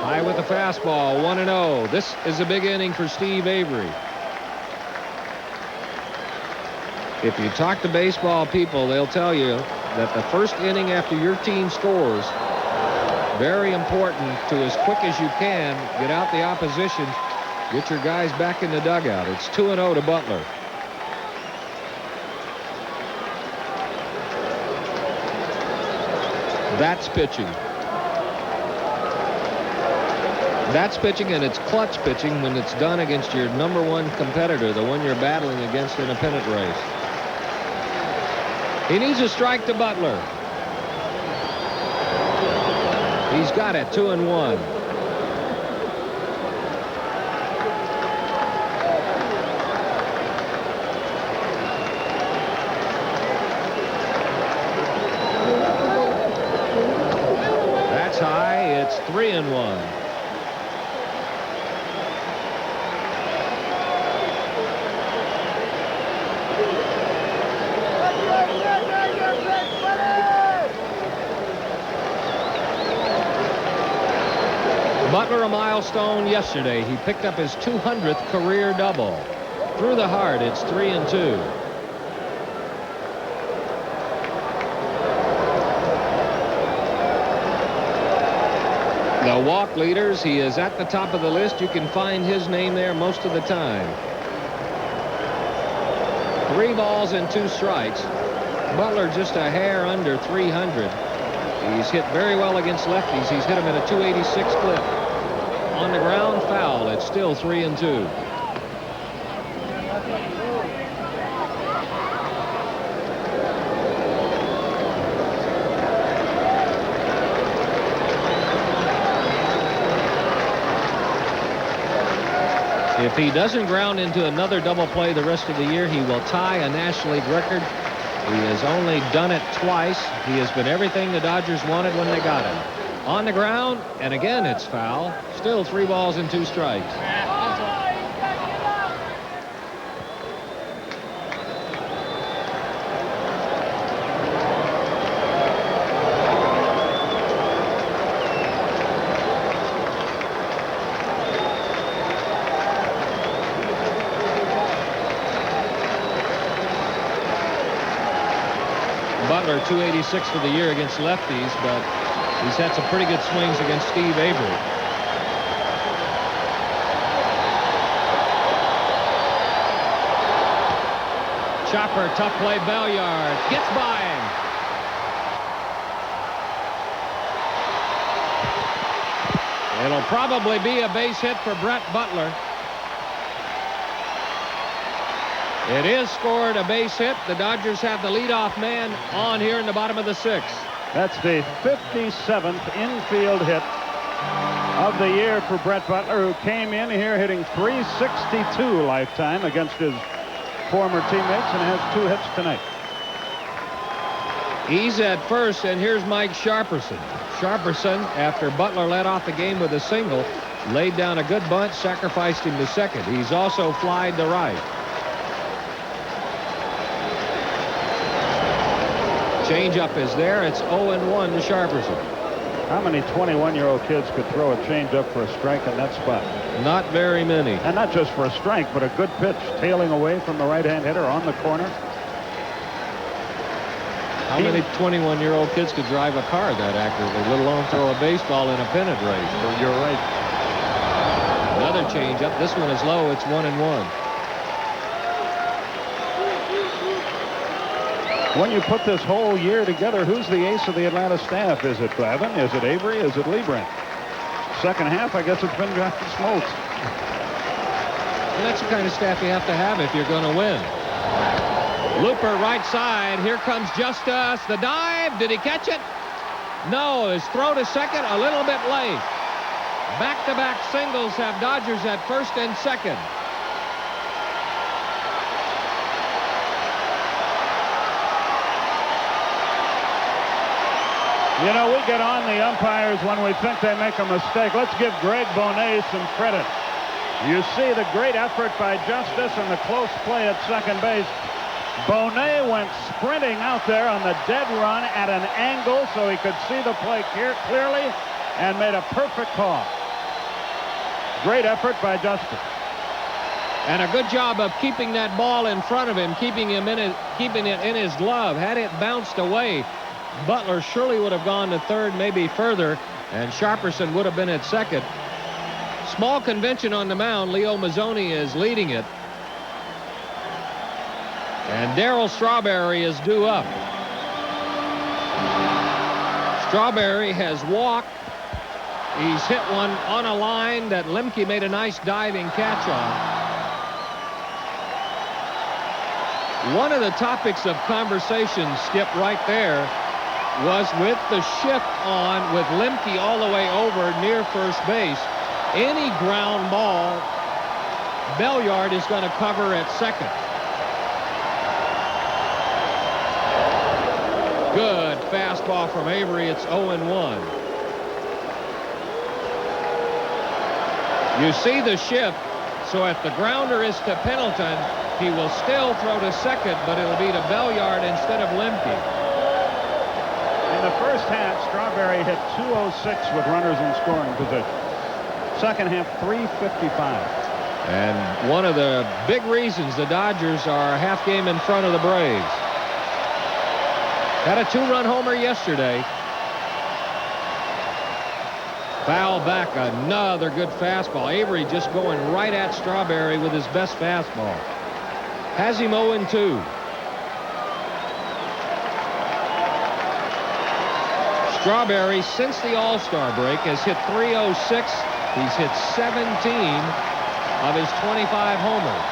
High with the fastball, 1-0. This is a big inning for Steve Avery. If you talk to baseball people, they'll tell you that the first inning after your team scores, very important to, as quick as you can, get out the opposition, get your guys back in the dugout. It's 2-0 to Butler. That's pitching. That's pitching, and it's clutch pitching when it's done against your #1 competitor, the one you're battling against in a pennant race. He needs a strike to Butler. He's got it, 2-1. That's high. It's 3-1. Butler a milestone yesterday. He picked up his 200th career double. Through the heart, it's 3-2. The walk leaders, he is at the top of the list. You can find his name there most of the time. 3 balls and 2 strikes. Butler just a hair under 300. He's hit very well against lefties. He's hit them at a 286 clip. On the ground, foul. It's still 3-2. If he doesn't ground into another double play the rest of the year, he will tie a National League record. He has only done it twice. He has been everything the Dodgers wanted when they got him. On the ground, and again it's foul. Still 3 balls and 2 strikes. Butler 286 for the year against lefties, but he's had some pretty good swings against Steve Avery. Chopper, tough play, Belliard gets by him. It'll probably be a base hit for Brett Butler. It is scored, a base hit. The Dodgers have the leadoff man on here in the bottom of the 6th. That's the 57th infield hit of the year for Brett Butler, who came in here hitting .362 lifetime against his former teammates and has 2 hits tonight. He's at first, and here's Mike Sharperson. Sharperson, after Butler led off the game with a single, laid down a good bunt, sacrificed him to second. He's also flied to right. Changeup is there. It's 0-1 to Sharperson. How many 21-year-old kids could throw a changeup for a strike in that spot? Not very many. And not just for a strike, but a good pitch, tailing away from the right-hand hitter on the corner. How many 21-year-old kids could drive a car that accurately, let alone throw a baseball in a pennant race? You're right. Another changeup. This one is low. It's 1-1. When you put this whole year together, who's the ace of the Atlanta staff? Is it Glavine? Is it Avery? Is it Liebrandt? Second half, I guess it's been John Smoltz. And that's the kind of staff you have to have if you're going to win. Looper right side. Here comes Justice. The dive. Did he catch it? No. His throw to second a little bit late. Back-to-back singles have Dodgers at first and second. You know, we get on the umpires when we think they make a mistake. Let's give Greg Bonet some credit. You see the great effort by Justice and the close play at second base. Bonet went sprinting out there on the dead run at an angle so he could see the play clearly and made a perfect call. Great effort by Justice. And a good job of keeping that ball in front of him, keeping it in his glove. Had it bounced away, Butler surely would have gone to third, maybe further, and Sharperson would have been at second. Small convention on the mound. Leo Mazzoni is leading it. And Darryl Strawberry is due up. Strawberry has walked. He's hit one on a line that Lemke made a nice diving catch on. One of the topics of conversation, Skip, right there, was with the shift on with Lemke all the way over near first base. Any ground ball, Belliard is going to cover at second. Good fastball from Avery. It's 0-1. You see the shift. So if the grounder is to Pendleton, he will still throw to second, but it'll be to Belliard instead of Lemke. In the first half, Strawberry hit .206 with runners in scoring position. Second half, .355. And one of the big reasons the Dodgers are a half game in front of the Braves. Had a 2-run homer yesterday. Foul back, another good fastball. Avery just going right at Strawberry with his best fastball. Has him 0-2. Strawberry, since the All-Star break, has hit .306. He's hit 17 of his 25 homers.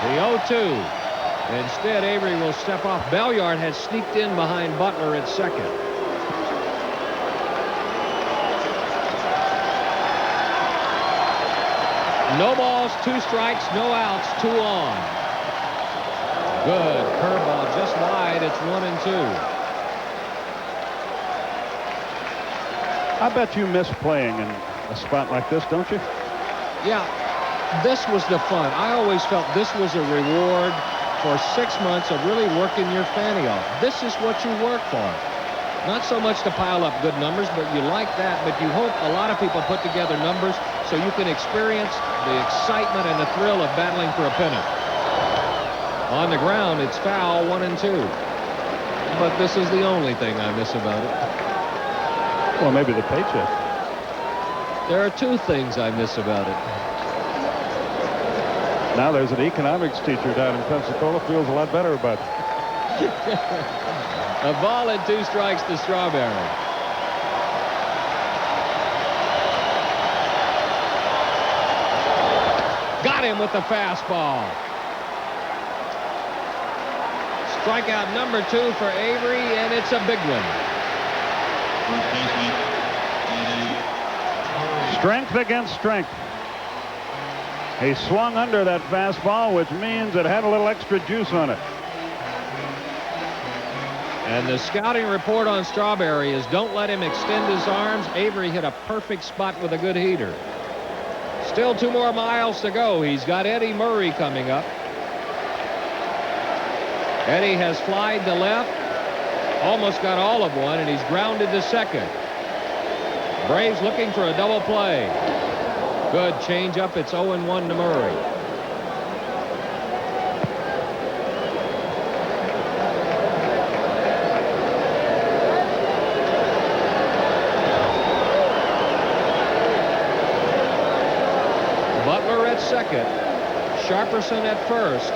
The 0-2. Instead, Avery will step off. Belliard has sneaked in behind Butler at second. No balls, 2 strikes, no outs, 2 on. Good curveball, just wide. It's 1-2. I bet you miss playing in a spot like this, don't you? Yeah, this was the fun. I always felt this was a reward for 6 months of really working your fanny off. This is what you work for. Not so much to pile up good numbers, but you like that, but you hope a lot of people put together numbers so you can experience the excitement and the thrill of battling for a pennant. On the ground, it's foul, 1-2. But this is the only thing I miss about it. Well, maybe the paycheck. There are 2 things I miss about it. Now there's an economics teacher down in Pensacola, feels a lot better about it. A ball and 2 strikes to Strawberry. Got him with the fastball. Strikeout number 2 for Avery, and it's a big one. Strength against strength. He swung under that fastball, which means it had a little extra juice on it. And the scouting report on Strawberry is don't let him extend his arms. Avery hit a perfect spot with a good heater. Still 2 more miles to go. He's got Eddie Murray coming up. Eddie has flied to left, almost got all of one, and he's grounded to second. Braves looking for a double play. Good changeup. It's 0-1 to Murray. Butler at second. Sharperson at first.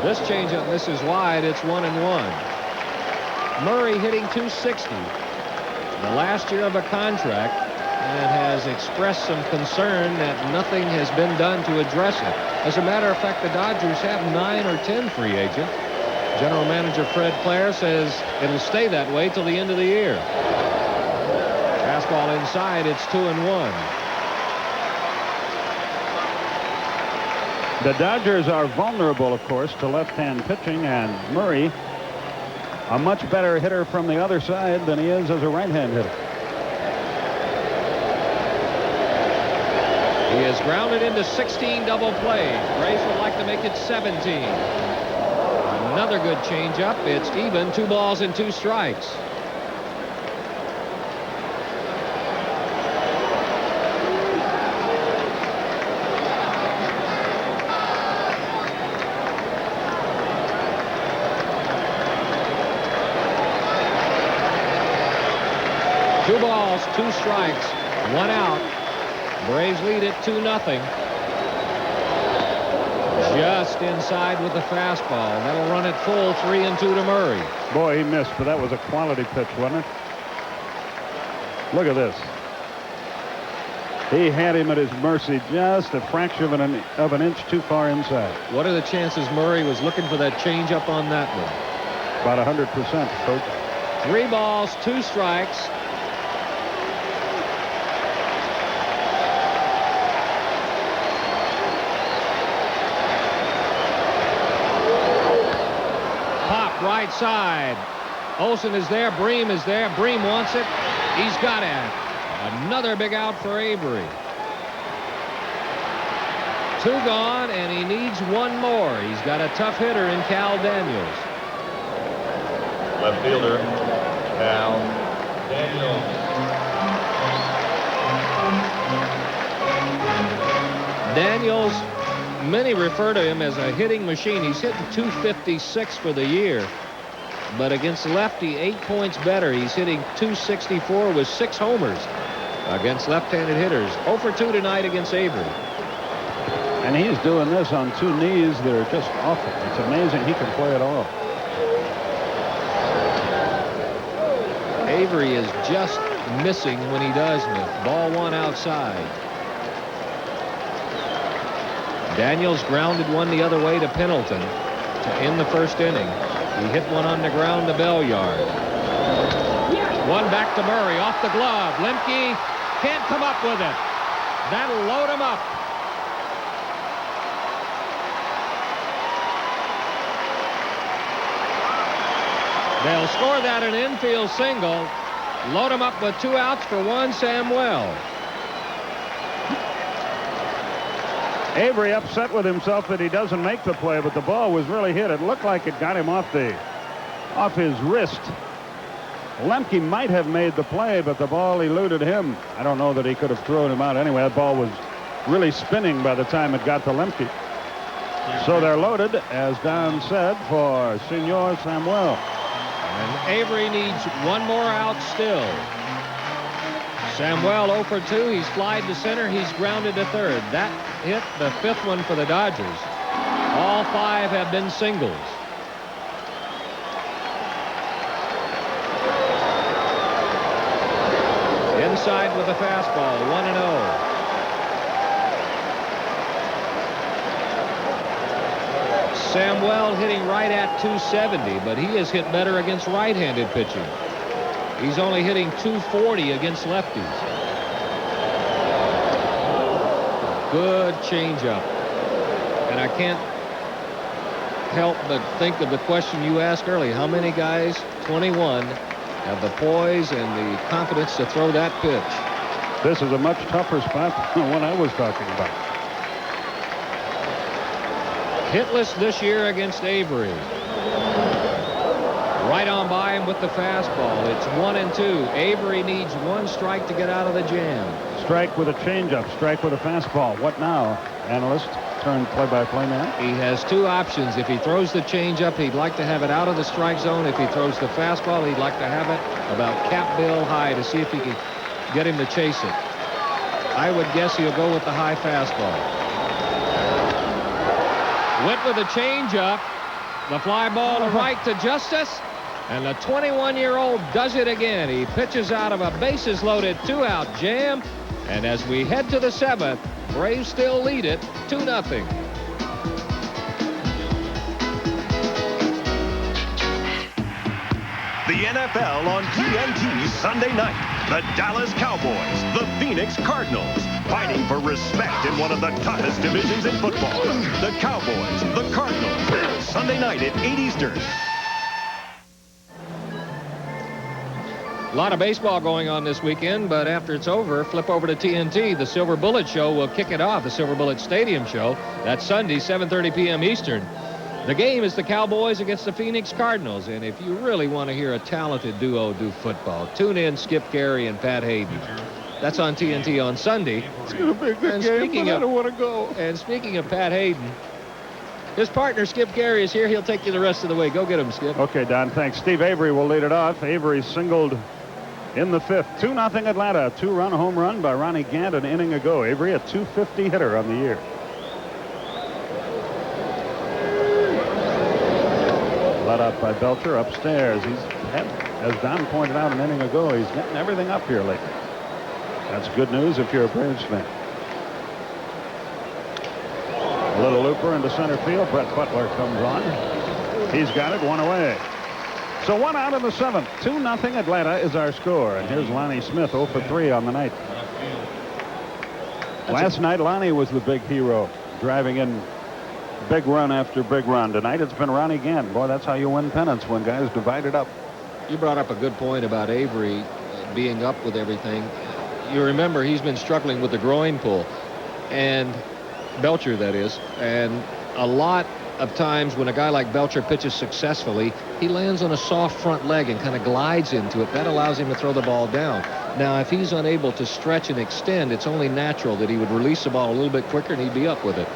This changeup misses wide. It's 1-1. Murray hitting .260. The last year of a contract, and has expressed some concern that nothing has been done to address it. As a matter of fact, the Dodgers have 9 or 10 free agents. General Manager Fred Clare says it'll stay that way till the end of the year. Fastball inside. It's 2-1. The Dodgers are vulnerable, of course, to left-hand pitching, and Murray, a much better hitter from the other side than he is as a right-hand hitter. He is grounded into 16 double plays. Braves would like to make it 17. Another good changeup. It's even. 2 balls and 2 strikes. Two balls, 2 strikes, 1 out. Braves lead it 2-0. Just inside with the fastball. That'll run it full. 3-2 to Murray. Boy, he missed, but that was a quality pitch, wasn't it? Look at this. He had him at his mercy, just a fraction of an inch too far inside. What are the chances Murray was looking for that changeup on that one? About 100%, Coach. 3 balls, 2 strikes. Right side. Olsen is there. Bream is there. Bream wants it. He's got it. Another big out for Avery. 2 gone, and he needs 1 more. He's got a tough hitter in Cal Daniels. Left fielder, Cal Daniels. Daniels, many refer to him as a hitting machine. He's hitting .256 for the year. But against lefty, 8 points better. He's hitting .264 with 6 homers against left-handed hitters. 0 for 2 tonight against Avery. And he's doing this on 2 knees that are just awful. It's amazing he can play at all. Avery is just missing when he does miss. Ball 1 outside. Daniels grounded 1 the other way to Pendleton to end the first inning. He hit 1 on the ground to Belliard. 1 back to Murray off the glove. Lemke can't come up with it. That'll load him up. They'll score that an infield single. Load him up with 2 outs for 1 Samuel. Avery upset with himself that he doesn't make the play, but the ball was really hit. It looked like it got him off his wrist. Lemke might have made the play, but the ball eluded him. I don't know that he could have thrown him out anyway. That ball was really spinning by the time it got to Lemke. So they're loaded, as Don said, for Senor Samuel. And Avery needs 1 more out still. Samuel 0 for 2. He's flied to center. He's grounded to third. That hit the 5th one for the Dodgers. All 5 have been singles. Inside with a fastball. 1-0. Samuel hitting right at .270, but he has hit better against right-handed pitching. He's only hitting .240 against lefties. Good changeup. And I can't help but think of the question you asked earlier. How many guys, 21, have the poise and the confidence to throw that pitch? This is a much tougher spot than the one I was talking about. Hitless this year against Avery. Right on by him with the fastball. It's 1-2. Avery needs one strike to get out of the jam. Strike with a changeup. Strike with a fastball. What now, analyst? Turned play-by-play man. He has two options. If he throws the changeup, he'd like to have it out of the strike zone. If he throws the fastball, he'd like to have it about cap bill high to see if he can get him to chase it. I would guess he'll go with the high fastball. Went with a changeup. The fly ball to right to Justice. And the 21-year-old does it again. He pitches out of a bases-loaded two-out jam. And as we head to the 7th, Braves still lead it 2-0. The NFL on TNT Sunday night. The Dallas Cowboys, the Phoenix Cardinals, fighting for respect in one of the toughest divisions in football. The Cowboys, the Cardinals, Sunday night at 8 Eastern. A lot of baseball going on this weekend, but after it's over, flip over to TNT. The Silver Bullet Show will kick it off, the Silver Bullet Stadium Show. That's Sunday, 7:30 p.m. Eastern. The game is the Cowboys against the Phoenix Cardinals, and if you really want to hear a talented duo do football, tune in Skip Caray and Pat Hayden. That's on TNT on Sunday. It's going to be a good game, but I don't want to go. And speaking of Pat Hayden, his partner, Skip Caray, is here. He'll take you the rest of the way. Go get him, Skip. Okay, Don, thanks. Steve Avery will lead it off. Avery singled in the 5th. 2-0 Atlanta. A 2-run home run by Ron Gant an inning ago. Avery, a .250 hitter on the year. Let up by Belcher upstairs. He's had, as Don pointed out an inning ago, he's getting everything up here lately. That's good news if you're a Braves fan. A little looper into center field. Brett Butler comes on. He's got it, one away. So 1 out in the 7th. 2-0 Atlanta is our score. And here's Lonnie Smith, 0 for 3 on the night. Last night, Lonnie was the big hero, driving in big run after big run. Tonight, it's been Ronnie Gant. Boy, that's how you win pennants, when guys divide it up. You brought up a good point about Avery being up with everything. You remember he's been struggling with the groin pull, and Belcher, that is, and a lot of times when a guy like Belcher pitches successfully, he lands on a soft front leg and kind of glides into it. That allows him to throw the ball down. Now, if he's unable to stretch and extend, it's only natural that he would release the ball a little bit quicker and he'd be up with it.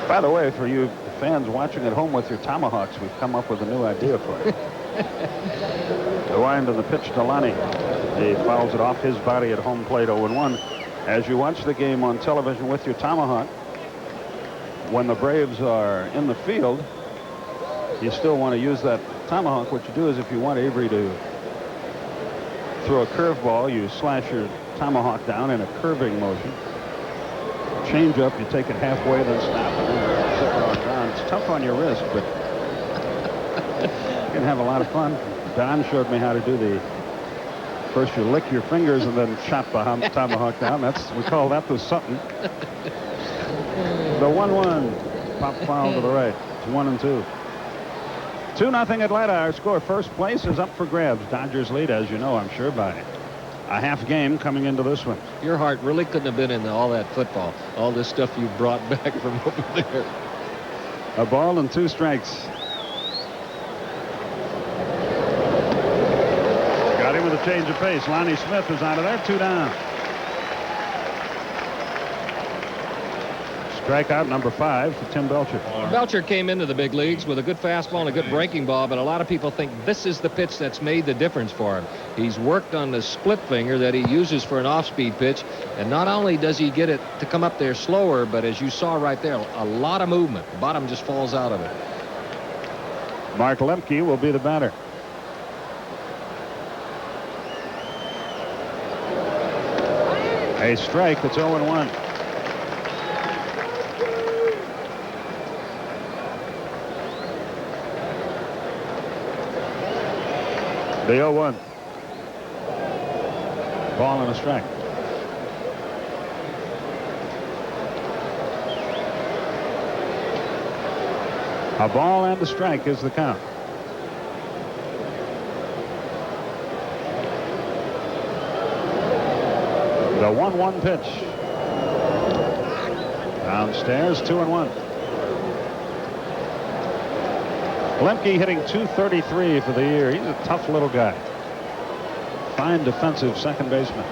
By the way, for you fans watching at home with your tomahawks, we've come up with a new idea for you. The wind and the pitch to Lonnie. He fouls it off his body at home plate, 0-1. As you watch the game on television with your tomahawk, when the Braves are in the field, you still want to use that tomahawk. What you do is, if you want Avery to throw a curveball, you slash your tomahawk down in a curving motion. Change up, you take it halfway, then stop it, and zip it on down. It's tough on your wrist, but you can have a lot of fun. Don showed me how to do the first you lick your fingers and then chop the tomahawk down. We call that the Sutton. The 1-1 pop foul to the right. It's 1-2. 2-0 Atlanta. Our score. First place is up for grabs. Dodgers lead, as you know, I'm sure, by a half game coming into this one. Your heart really couldn't have been in all that football. All this stuff you brought back from over there. A ball and 2 strikes. Got him with a change of pace. Lonnie Smith is out of there. 2 down. Strikeout number 5 for Tim Belcher. Belcher came into the big leagues with a good fastball and a good breaking ball, but a lot of people think this is the pitch that's made the difference for him. He's worked on the split finger that he uses for an off-speed pitch, and not only does he get it to come up there slower, but as you saw right there, a lot of movement. The bottom just falls out of it. Mark Lemke will be the batter. A strike. It's 0-1. The 0-1. Ball and a strike. A ball and a strike is the count. The 1-1 pitch. Downstairs, 2-1. Lemke hitting .233 for the year. He's a tough little guy. Fine defensive second baseman.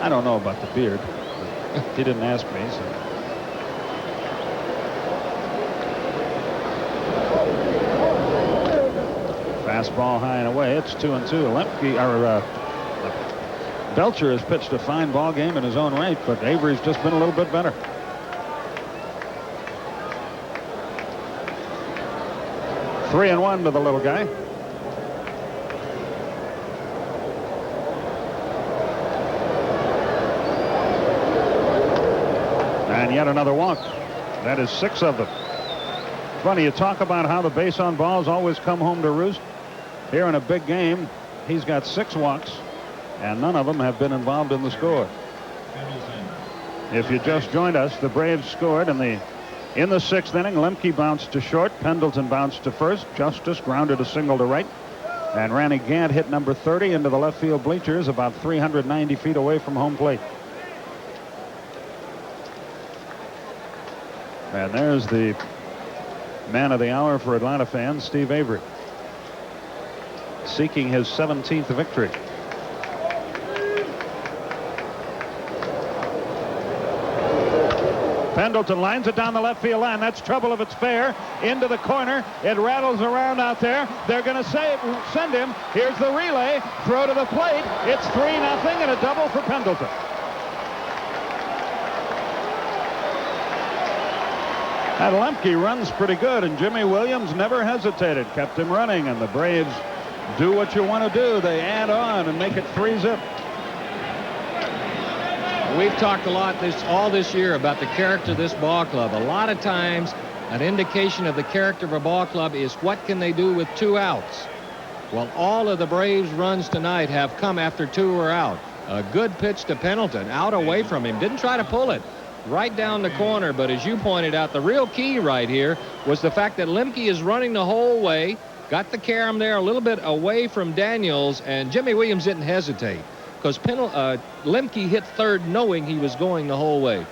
I don't know about the beard. He didn't ask me. So. Fastball high and away. It's 2-2. Belcher has pitched a fine ball game in his own right, but Avery's just been a little bit better. Three and one to the little guy. And yet another walk. That is 6 of them. Funny, you talk about how the base on balls always come home to roost. Here in a big game, he's got 6 walks, and none of them have been involved in the score. If you just joined us, the Braves scored in the 6th inning. Lemke bounced to short. Pendleton bounced to first. Justice grounded a single to right. And Ron Gant hit number 30 into the left field bleachers about 390 feet away from home plate. And there's the man of the hour for Atlanta fans, Steve Avery, seeking his 17th victory. Pendleton lines it down the left field line. That's trouble if it's fair. Into the corner. It rattles around out there. They're going to send him. Here's the relay. Throw to the plate. It's 3-0 and a double for Pendleton. And Lemke runs pretty good, and Jimmy Williams never hesitated, kept him running, and the Braves do what you want to do. They add on and make it 3-zip. We've talked a lot all this year about the character of this ball club. A lot of times, an indication of the character of a ball club is what can they do with 2 outs. Well, all of the Braves' runs tonight have come after 2 are out. A good pitch to Pendleton, out away from him. Didn't try to pull it. Right down the corner, but as you pointed out, the real key right here was the fact that Lemke is running the whole way, got the carom there a little bit away from Daniels, and Jimmy Williams didn't hesitate because Lemke hit third knowing he was going the whole way.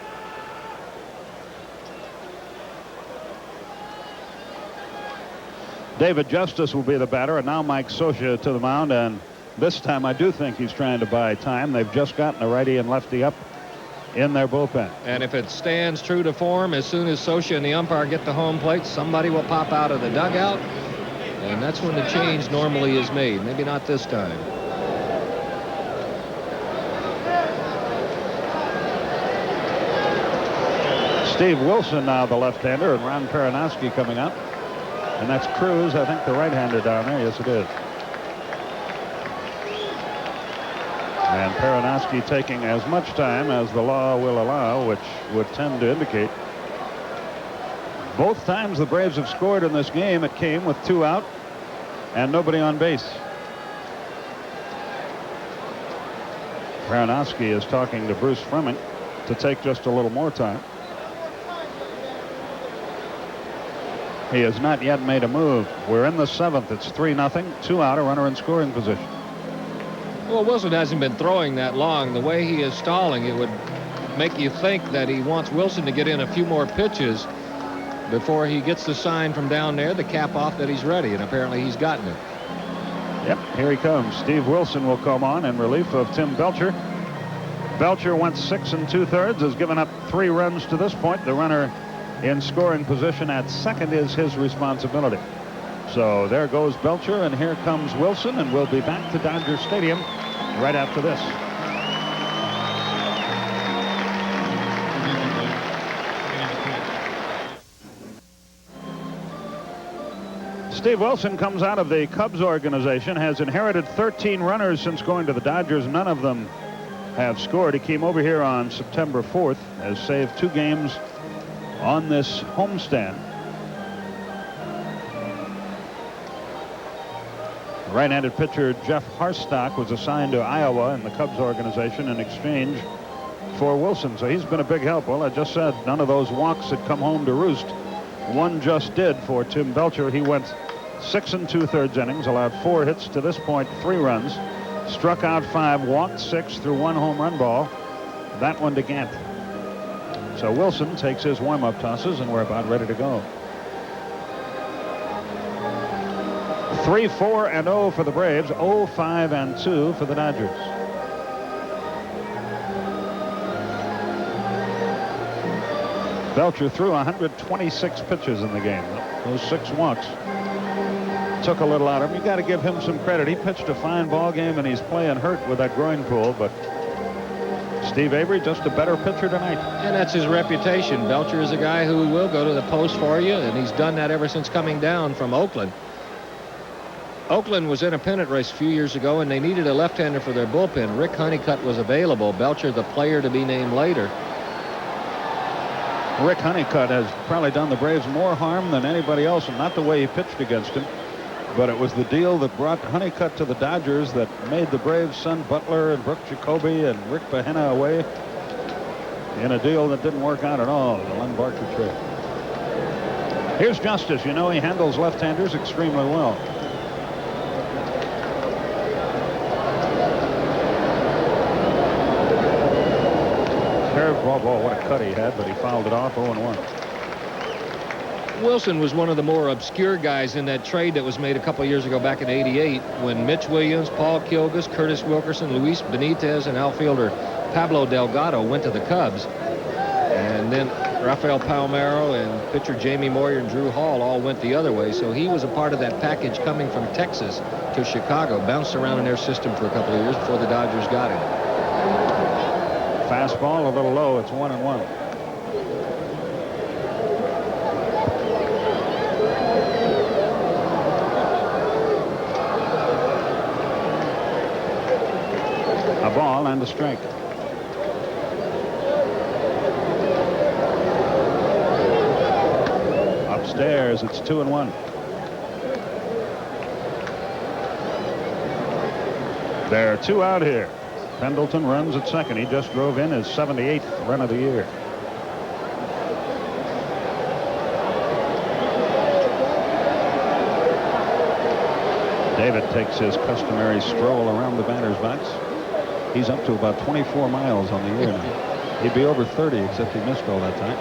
David Justice will be the batter, and now Mike Scioscia to the mound, and this time I do think he's trying to buy time. They've just gotten a righty and lefty up in their bullpen. And if it stands true to form, as soon as Scioscia and the umpire get to home plate, somebody will pop out of the dugout, and that's when the change normally is made. Maybe not this time. Steve Wilson now the left-hander, and Ron Peronowski coming up. And that's Cruz, I think the right-hander down there. Yes, it is. And Peronowski taking as much time as the law will allow, which would tend to indicate. Both times the Braves have scored in this game, it came with 2 out and nobody on base. Peronowski is talking to Bruce Fleming to take just a little more time. He has not yet made a move. We're in the 7th. It's 3-0, 2 out, a runner in scoring position. Well, Wilson hasn't been throwing that long. The way he is stalling, it would make you think that he wants Wilson to get in a few more pitches before he gets the sign from down there, the cap off that he's ready, and apparently he's gotten it. Yep, here he comes. Steve Wilson will come on in relief of Tim Belcher. Belcher went 6 2/3, has given up 3 runs to this point. The runner in scoring position at second is his responsibility. So there goes Belcher, and here comes Wilson, and we'll be back to Dodger Stadium right after this. Steve Wilson comes out of the Cubs organization, has inherited 13 runners since going to the Dodgers. None of them have scored. He came over here on September 4th, has saved 2 games on this homestand. Right-handed pitcher Jeff Harstock was assigned to Iowa in the Cubs organization in exchange for Wilson. So he's been a big help. Well, I just said none of those walks had come home to roost. One just did for Tim Belcher. He went 6 2/3 innings, allowed 4 hits to this point, 3 runs, struck out 5, walked 6 through 1 home run ball. That one to Gant. So Wilson takes his warm-up tosses, and we're about ready to go. 3-4-0 for the Braves, 0-5-2 for the Dodgers. Belcher threw 126 pitches in the game. Those 6 walks took a little out of him. You got to give him some credit. He pitched a fine ball game, and he's playing hurt with that groin pull, but Steve Avery just a better pitcher tonight. And that's his reputation. Belcher is a guy who will go to the post for you, and he's done that ever since coming down from Oakland. Oakland was in a pennant race a few years ago, and they needed a left-hander for their bullpen. Rick Honeycutt was available. Belcher, the player to be named later. Rick Honeycutt has probably done the Braves more harm than anybody else, and not the way he pitched against him, but it was the deal that brought Honeycutt to the Dodgers that made the Braves send Butler and Brooke Jacoby and Rick Bahena away in a deal that didn't work out at all, the Len Barker trade. Here's Justice. You know, he handles left-handers extremely well. Curveball, what a cut he had, but he fouled it off. 0-1. Wilson was one of the more obscure guys in that trade that was made a couple years ago back in '88 when Mitch Williams, Paul Kilgus, Curtis Wilkerson, Luis Benitez, and outfielder Pablo Delgado went to the Cubs. And then Rafael Palmeiro and pitcher Jamie Moyer and Drew Hall all went the other way. So he was a part of that package coming from Texas to Chicago, bounced around in their system for a couple of years before the Dodgers got him. Fastball a little low. It's 1-1. A ball and a strike. Upstairs, it's 2-1. There are 2 out here. Pendleton runs at second. He just drove in his 78th run of the year. David takes his customary stroll around the batter's box. He's up to about 24 miles on the year now. He'd be over 30 except he missed all that time.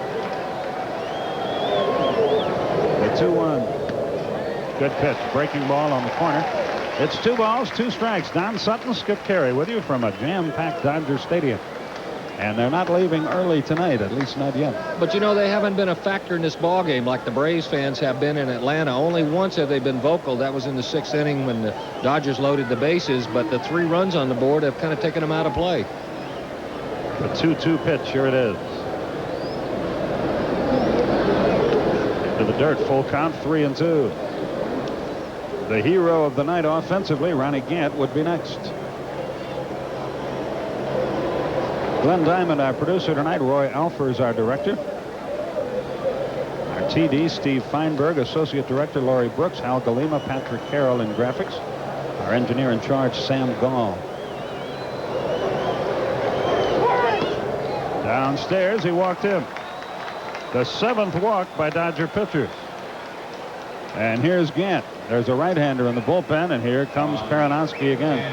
The 2-1. Good pitch. Breaking ball on the corner. It's 2 balls, 2 strikes. Don Sutton, Skip Caray with you from a jam-packed Dodger Stadium. And they're not leaving early tonight, at least not yet. But you know, they haven't been a factor in this ball game like the Braves fans have been in Atlanta. Only once have they been vocal. That was in the 6th inning when the Dodgers loaded the bases, but the 3 runs on the board have kind of taken them out of play. The 2-2 pitch, here it is. Into the dirt, full count, 3-2. The hero of the night offensively, Ronnie Gant, would be next. Glenn Diamond, our producer tonight. Roy Alfers, our director. Our TD, Steve Feinberg. Associate director, Laurie Brooks. Hal Galima, Patrick Carroll in graphics. Our engineer in charge, Sam Gall. Downstairs, he walked in. The 7th walk by Dodger pitchers. And here's Gant. There's a right-hander in the bullpen, and here comes Karanowski again.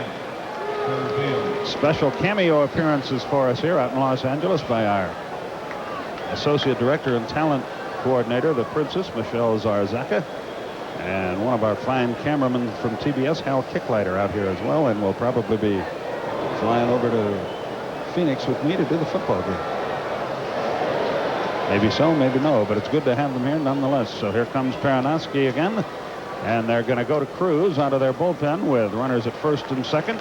Special cameo appearances for us here out in Los Angeles by our associate director and talent coordinator, the Princess, Michelle Zarzaka, and one of our fine cameramen from TBS, Hal Kicklighter, out here as well, and will probably be flying over to Phoenix with me to do the football game. Maybe so, maybe no, but it's good to have them here nonetheless. So here comes Karanowski again, and they're going to go to Cruz out of their bullpen with runners at first and second.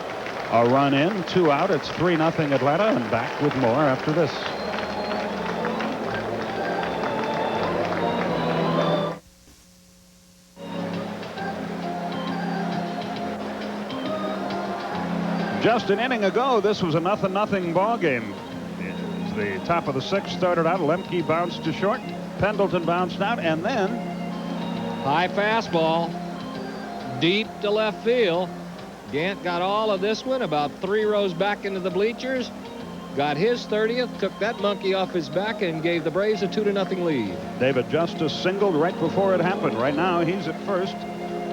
A run in, 2 out. It's 3-0 Atlanta, and back with more after this. Just an inning ago, this was a 0-0 ball game. As the top of the 6th started out, Lemke bounced to short, Pendleton bounced out, and then high fastball, deep to left field. Gant got all of this one, about 3 rows back into the bleachers, got his 30th, took that monkey off his back, and gave the Braves a 2-0 lead. David Justice singled right before it happened. Right now, he's at first.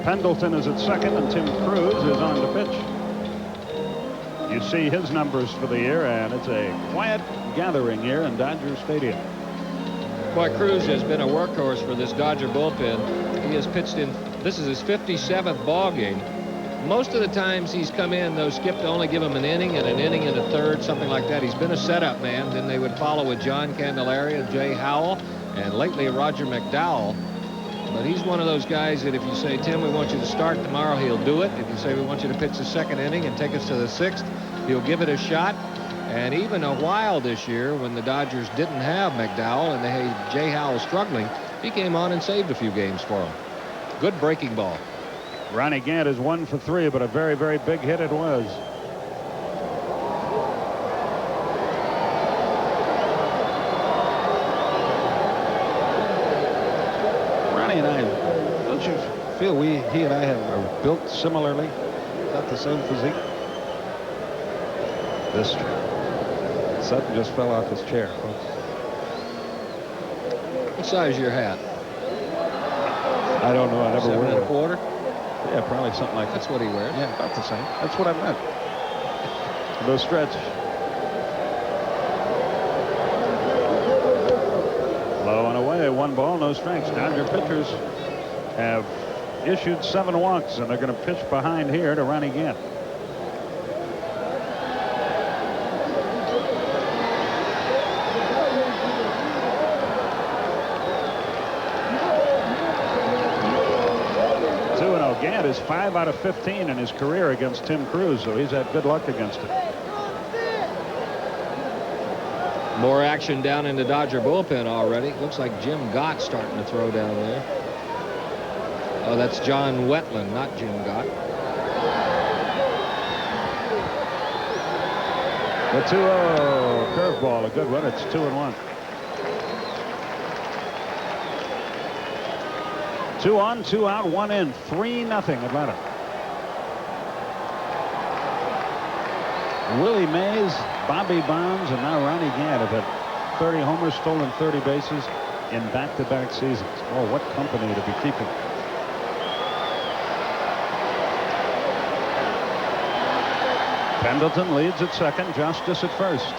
Pendleton is at second, and Tim Cruz is on to pitch. You see his numbers for the year, and it's a quiet gathering here in Dodger Stadium. Boy, Cruz has been a workhorse for this Dodger bullpen. He has pitched in This is his 57th ball game. Most of the times he's come in, though, Skip, to only give him an inning and a third, something like that. He's been a setup man. Then they would follow with John Candelaria and Jay Howell, and lately Roger McDowell. But he's one of those guys that if you say, Tim, we want you to start tomorrow, he'll do it. If you say we want you to pitch the second inning and take us to the 6th, he'll give it a shot. And even a while this year when the Dodgers didn't have McDowell and they had Jay Howell struggling, he came on and saved a few games for them. Good breaking ball. Ronnie Gant is 1 for 3, but a very, very big hit it was. Ronnie and I, don't you feel he and I are built similarly? Got the same physique? This Sutton just fell off his chair, folks. What size is your hat? I don't know. I never 7 wore it. 1/4? Yeah, probably something like that. That's what he wears. Yeah, about the same. That's what I meant. No stretch. Low and away, 1 ball, no strikes. Dodger pitchers have issued 7 walks, and they're going to pitch behind here to Ronnie Gant. Gant is 5 out of 15 in his career against Tim Cruz, so he's had good luck against it. More action down in the Dodger bullpen already. Looks like Jim Gott starting to throw down there. Oh, that's John Wetland, not Jim Gott. The 2-0 curveball, a good one. It's 2-1. 2 on, 2 out, 1 in, 3-0 Atlanta. Willie Mays, Bobby Bonds, and now Ronnie Gant have had 30 homers, stolen 30 bases in back-to-back seasons. Oh, what company to be keeping. Pendleton leads at second, Justice at first.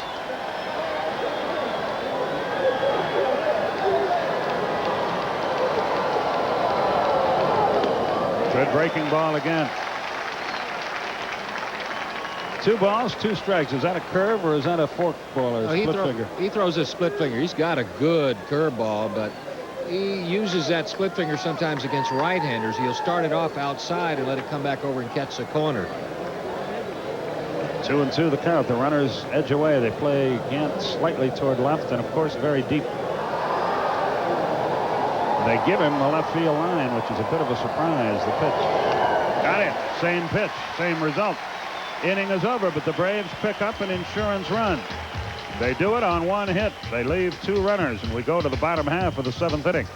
Good breaking ball again. 2 balls, 2 strikes. Is that a curve or is that a fork ball or a split finger? He throws a split finger. He's got a good curveball, but he uses that split finger sometimes against right-handers. He'll start it off outside and let it come back over and catch the corner. 2-2 the count. The runners edge away. They play Gant slightly toward left and, of course, very deep. They give him the left field line, which is a bit of a surprise. The pitch. Got it. Same pitch, same result. Inning is over, but the Braves pick up an insurance run. They do it on 1 hit. They leave 2 runners, and we go to the bottom half of the 7th inning.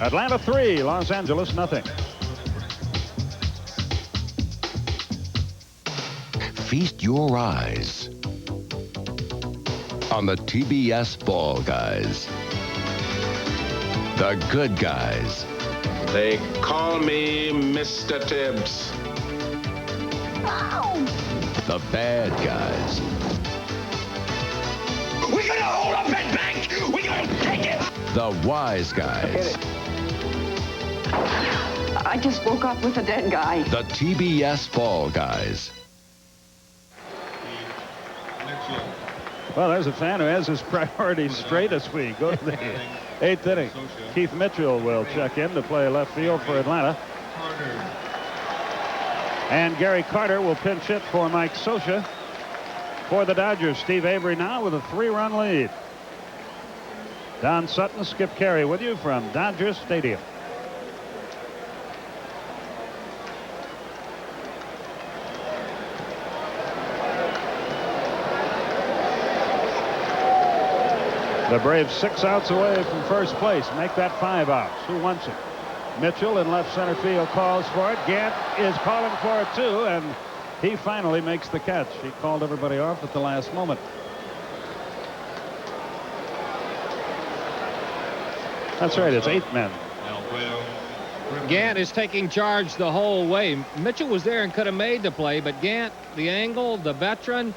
Atlanta 3, Los Angeles nothing. Feast your eyes on the TBS Ball Guys. The good guys. They call me Mr. Tibbs. The bad guys. We're gonna hold up that bank. We're gonna take it. The wise guys. I just woke up with a dead guy. The TBS Ball Guys. Well, there's a fan who has his priorities straight as we go to the 8th inning. Keith Mitchell will check in to play left field for Atlanta. And Gary Carter will pinch hit for Mike Scioscia. For the Dodgers, Steve Avery now with a 3-run lead. Don Sutton, Skip Caray with you from Dodger Stadium. The Braves 6 outs away from first place. Make that 5 outs. Who wants it? Mitchell in left center field calls for it. Gant is calling for it too, and he finally makes the catch. He called everybody off at the last moment. That's right. It's 8 men. Gant is taking charge the whole way. Mitchell was there and could have made the play, but Gant, the angle, the veteran,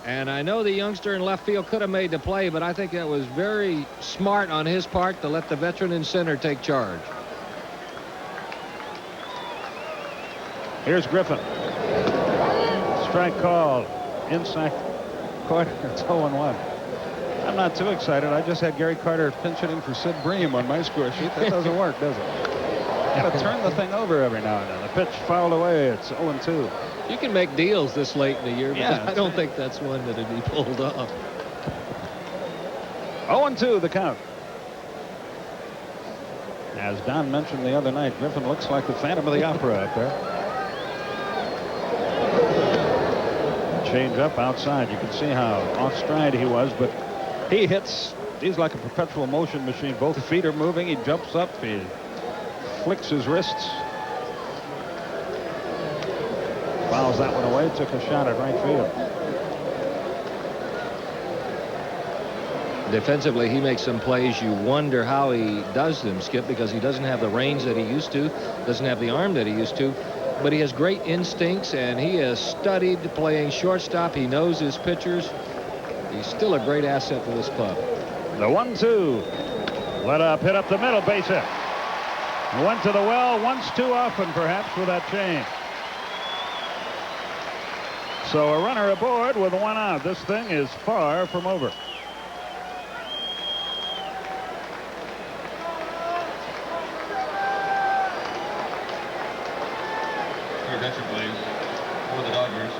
and I know the youngster in left field could have made the play, but I think that was very smart on his part to let the veteran in center take charge. Here's Griffin. Strike called. Inside corner. It's 0-1. I'm not too excited. I just had Gary Carter pinch hitting for Sid Bream on my score sheet. That doesn't work, does it? Got to turn the thing over every now and then. The pitch fouled away. It's 0-2. You can make deals this late in the year, but Yeah, I don't think that's one that'd be pulled off. 0-2 the count. As Don mentioned the other night, Griffin looks like the Phantom of the Opera up there. Change up outside. You can see how off stride he was, but he hits. He's like a perpetual motion machine. Both feet are moving. He jumps up. He flicks his wrists. Fouls that one away. Took a shot at right field. Defensively, he makes some plays. You wonder how he does them, Skip, because he doesn't have the range that he used to, doesn't have the arm that he used to. But he has great instincts, and he has studied playing shortstop. He knows his pitchers. He's still a great asset for this club. The 1-2. Let up, hit up the middle, base hit. Went to the well once too often, perhaps, with that change. So a runner aboard with 1 out. This thing is far from over. Your attention, please. For the Dodgers,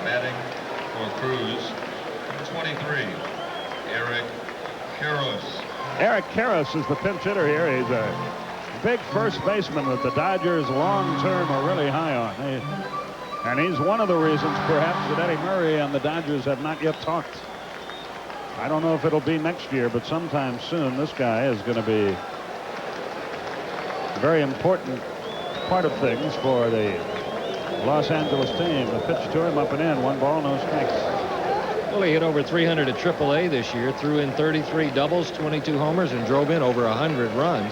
batting for Cruz, 23, Eric Karros. Eric Karros is the pinch hitter here. He's a big first baseman that the Dodgers long-term are really high on. And he's one of the reasons, perhaps, that Eddie Murray and the Dodgers have not yet talked. I don't know if it'll be next year, but sometime soon, this guy is going to be a very important part of things for the Los Angeles team. The pitch to him up and in. 1 ball, no strikes. Well, he hit over 300 at AAA this year, threw in 33 doubles, 22 homers, and drove in over 100 runs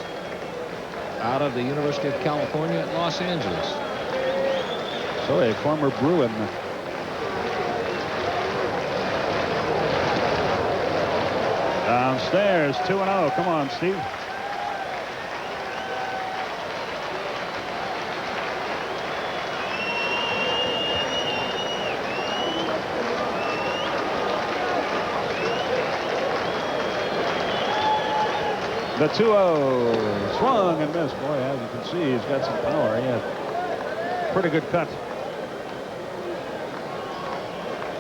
out of the University of California at Los Angeles. So a former Bruin. Downstairs, 2-0. Come on, Steve. The 2-0 swung and missed. Boy, as you can see, he's got some power. He had pretty good cut.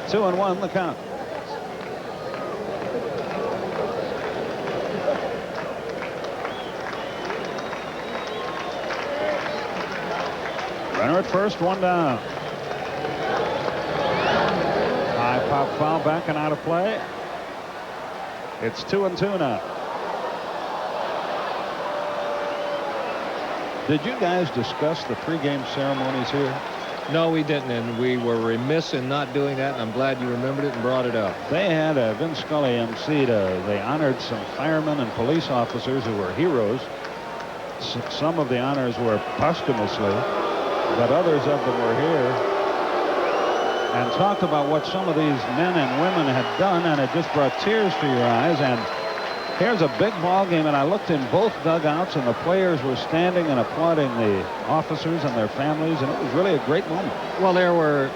2-1 the count. Runner at first, 1 down. High pop foul back and out of play. It's 2-2 now. Did you guys discuss the pregame ceremonies here? No, we didn't, and we were remiss in not doing that, and I'm glad you remembered it and brought it up. They had Vince Scully emceed. They honored some firemen and police officers who were heroes. Some of the honors were posthumously, but others of them were here and talked about what some of these men and women had done, and it just brought tears to your eyes. And here's a big ball game, and I looked in both dugouts, and the players were standing and applauding the officers and their families, and it was really a great moment. Well, there were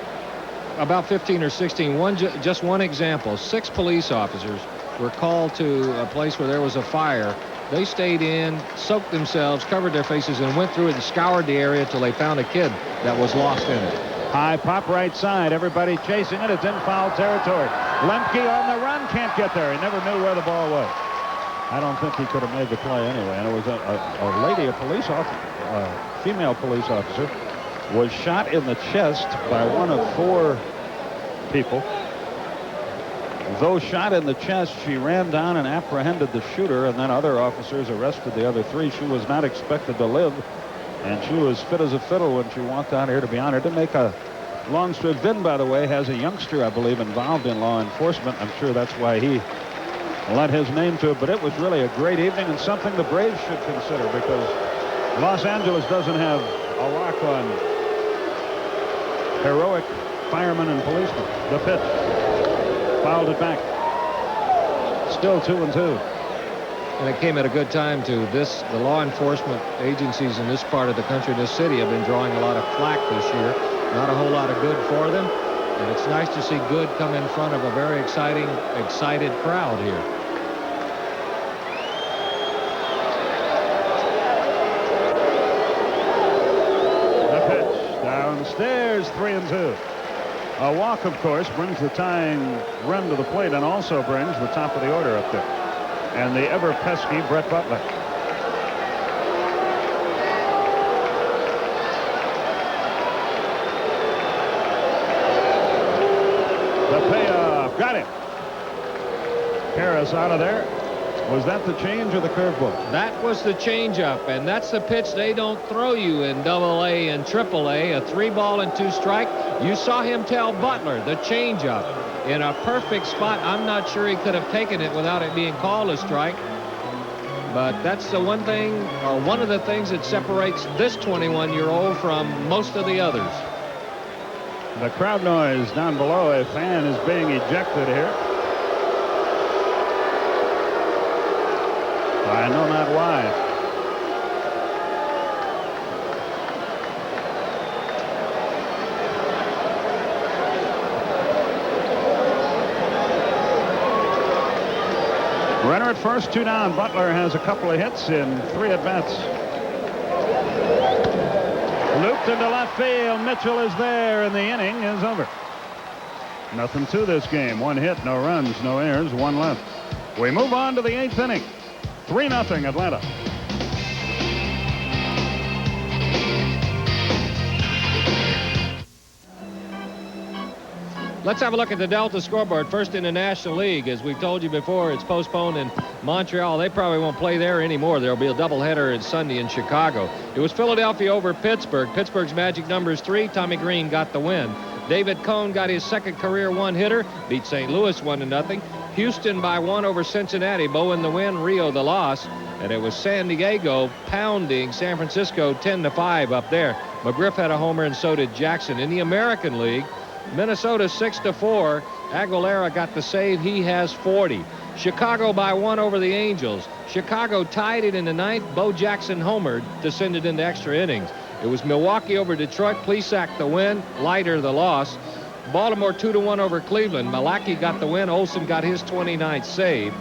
about 15 or 16. Just one example. 6 police officers were called to a place where there was a fire. They stayed in, soaked themselves, covered their faces, and went through it and scoured the area till they found a kid that was lost in it. High pop right side. Everybody chasing it. It's in foul territory. Lemke on the run. Can't get there. He never knew where the ball was. I don't think he could have made the play anyway. And it was a lady, a police officer, female police officer, was shot in the chest by one of 4 people. Though shot in the chest, she ran down and apprehended the shooter, and then other officers arrested the other 3. She was not expected to live, and she was fit as a fiddle when she walked out here to be honored. To make a long story, Vin, by the way, has a youngster, I believe, involved in law enforcement. I'm sure that's why he lent his name to it, but it was really a great evening and something the Braves should consider, because Los Angeles doesn't have a lock on heroic firemen and policemen. The pitch. Fouled it back. Still 2-2. And it came at a good time, too. The law enforcement agencies in this part of the country, this city, have been drawing a lot of flack this year. Not a whole lot of good for them. And it's nice to see good come in front of a very excited crowd here. The pitch downstairs, 3-2. A walk, of course, brings the tying run to the plate and also brings the top of the order up there. And the ever pesky Brett Butler. The payoff. Got him. Harris out of there. Was that the change or the curveball? That was the changeup, and that's the pitch they don't throw you in Double-A and Triple-A. A 3-ball and 2-strike. You saw him tell Butler the changeup in a perfect spot. I'm not sure he could have taken it without it being called a strike. But that's the one thing, or one of the things that separates this 21-year-old from most of the others. The crowd noise down below. A fan is being ejected here. I know not why. Runner at first, 2 down. Butler has a couple of hits in 3 at-bats. Looped into left field. Mitchell is there, and the inning is over. Nothing to this game. 1 hit, no runs, no errors, 1 left. We move on to the 8th inning. 3-0 Atlanta. Let's have a look at the Delta scoreboard. First in the National League. As we've told you before, it's postponed in Montreal. They probably won't play there anymore. There'll be a doubleheader at Sunday in Chicago. It was Philadelphia over Pittsburgh. Pittsburgh's magic number is 3. Tommy Green got the win. David Cone got his second career 1-hitter. Beat St. Louis 1-0. Houston by 1 over Cincinnati. Bowen the win, Rio the loss. And it was San Diego pounding San Francisco 10-5 up there. McGriff had a homer, and so did Jackson. In the American League, Minnesota 6-4. Aguilera got the save. He has 40. Chicago by 1 over the Angels. Chicago tied it in the 9th. Bo Jackson homered to send it into extra innings. It was Milwaukee over Detroit. Plesac the win. Leiter the loss. Baltimore 2-1 over Cleveland. Malacky got the win. Olsen got his 29th save.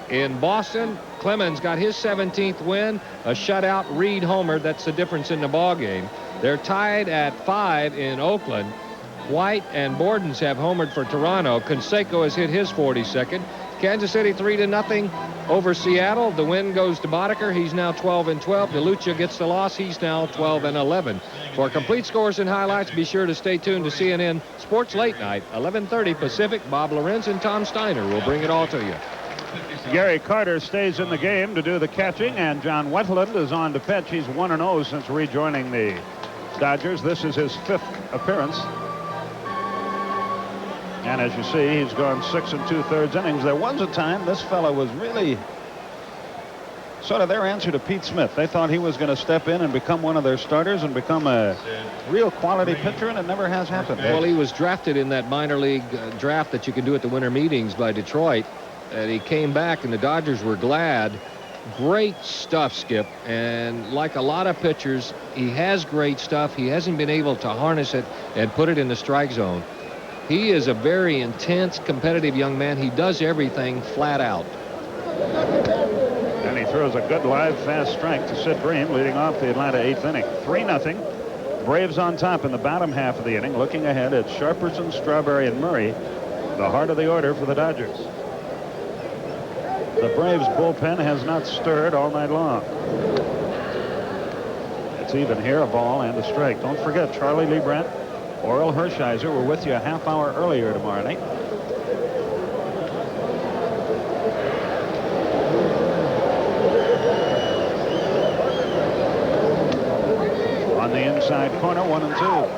In Boston, Clemens got his 17th win. A shutout. Reed homer. That's the difference in the ball game. They're tied at 5 in Oakland. White and Bordens have homered for Toronto. Canseco has hit his 42nd. Kansas City 3-0 over Seattle. The win goes to Boddicker. He's now 12-12. DeLucia gets the loss. He's now 12-11. For complete scores and highlights, be sure to stay tuned to CNN Sports Late Night, 11:30 Pacific. Bob Lorenz and Tom Steiner will bring it all to you. Gary Carter stays in the game to do the catching, and John Wetland is on to pitch. He's 1-0 since rejoining the Dodgers. This is his 5th appearance. And as you see, he's gone 6 2/3 innings. There was a time this fella was really sort of their answer to Pete Smith. They thought he was going to step in and become one of their starters and become a real quality pitcher, and it never has happened. Well, he was drafted in that minor league draft that you can do at the winter meetings by Detroit. And he came back, and the Dodgers were glad. Great stuff, Skip. And like a lot of pitchers, he has great stuff. He hasn't been able to harness it and put it in the strike zone. He is a very intense, competitive young man. He does everything flat out. And he throws a good live fast strike to Sid Bream, leading off the Atlanta 8th inning. 3-0. Braves on top in the bottom half of the inning. Looking ahead at Sharperson, Strawberry, and Murray, the heart of the order for the Dodgers. The Braves bullpen has not stirred all night long. It's even here, a ball and a strike. Don't forget, Charlie Lee Brandt, Orel Hershiser were with you a half hour earlier tomorrow night. On the inside corner, 1-2.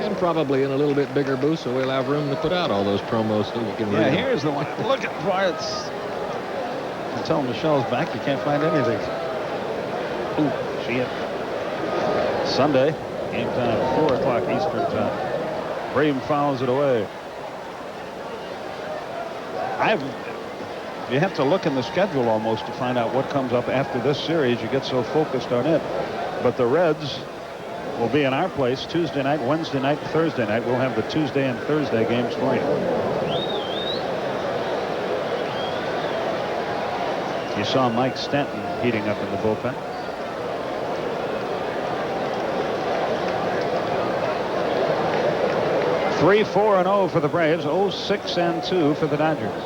And probably in a little bit bigger booth, so we'll have room to put out all those promos so you can read them. Here's the one I'm looking for. It's until Michelle's back, you can't find anything. Ooh, she hit. Sunday. Game time, 4 o'clock Eastern time. Bream fouls it away. You have to look in the schedule almost to find out what comes up after this series. You get so focused on it. But the Reds will be in our place Tuesday night, Wednesday night, Thursday night. We'll have the Tuesday and Thursday games for you. You saw Mike Stanton heating up in the bullpen. 3-4-0 for the Braves. 0-6-2 for the Dodgers.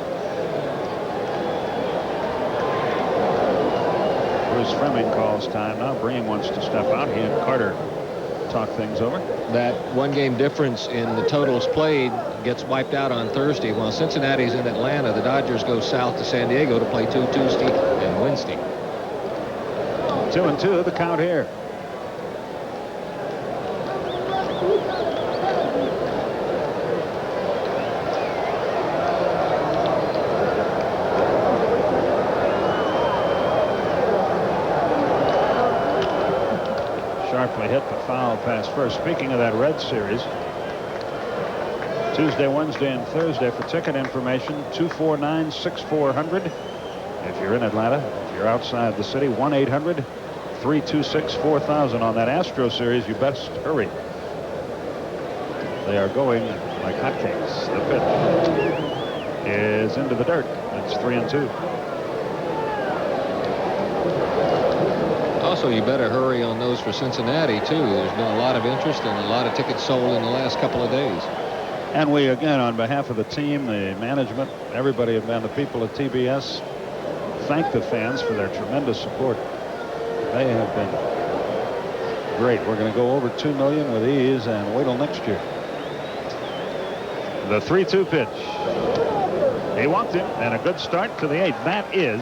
Bruce Fleming calls time now. Breen wants to step out. He and Carter talk things over. That one-game difference in the totals played gets wiped out on Thursday. While Cincinnati's in Atlanta, the Dodgers go south to San Diego to play Tuesday and Wednesday. 2-2 the count here. Sharply hit the foul pass first. Speaking of that Red Series, Tuesday, Wednesday, and Thursday. For ticket information, 249-6400. If you're in Atlanta, if you're outside the city, 1-800-326-4000. On that Astro Series, you best hurry. They are going like hotcakes. The pitch is into the dirt. It's 3-2. Also, you better hurry on those for Cincinnati, too. There's been a lot of interest and a lot of tickets sold in the last couple of days. And we, again, on behalf of the team, the management, everybody, and the people at TBS, thank the fans for their tremendous support. They have been great. We're going to go over 2 million with ease, and wait till next year. The 3-2 pitch. He walked him, and a good start to the 8th. That is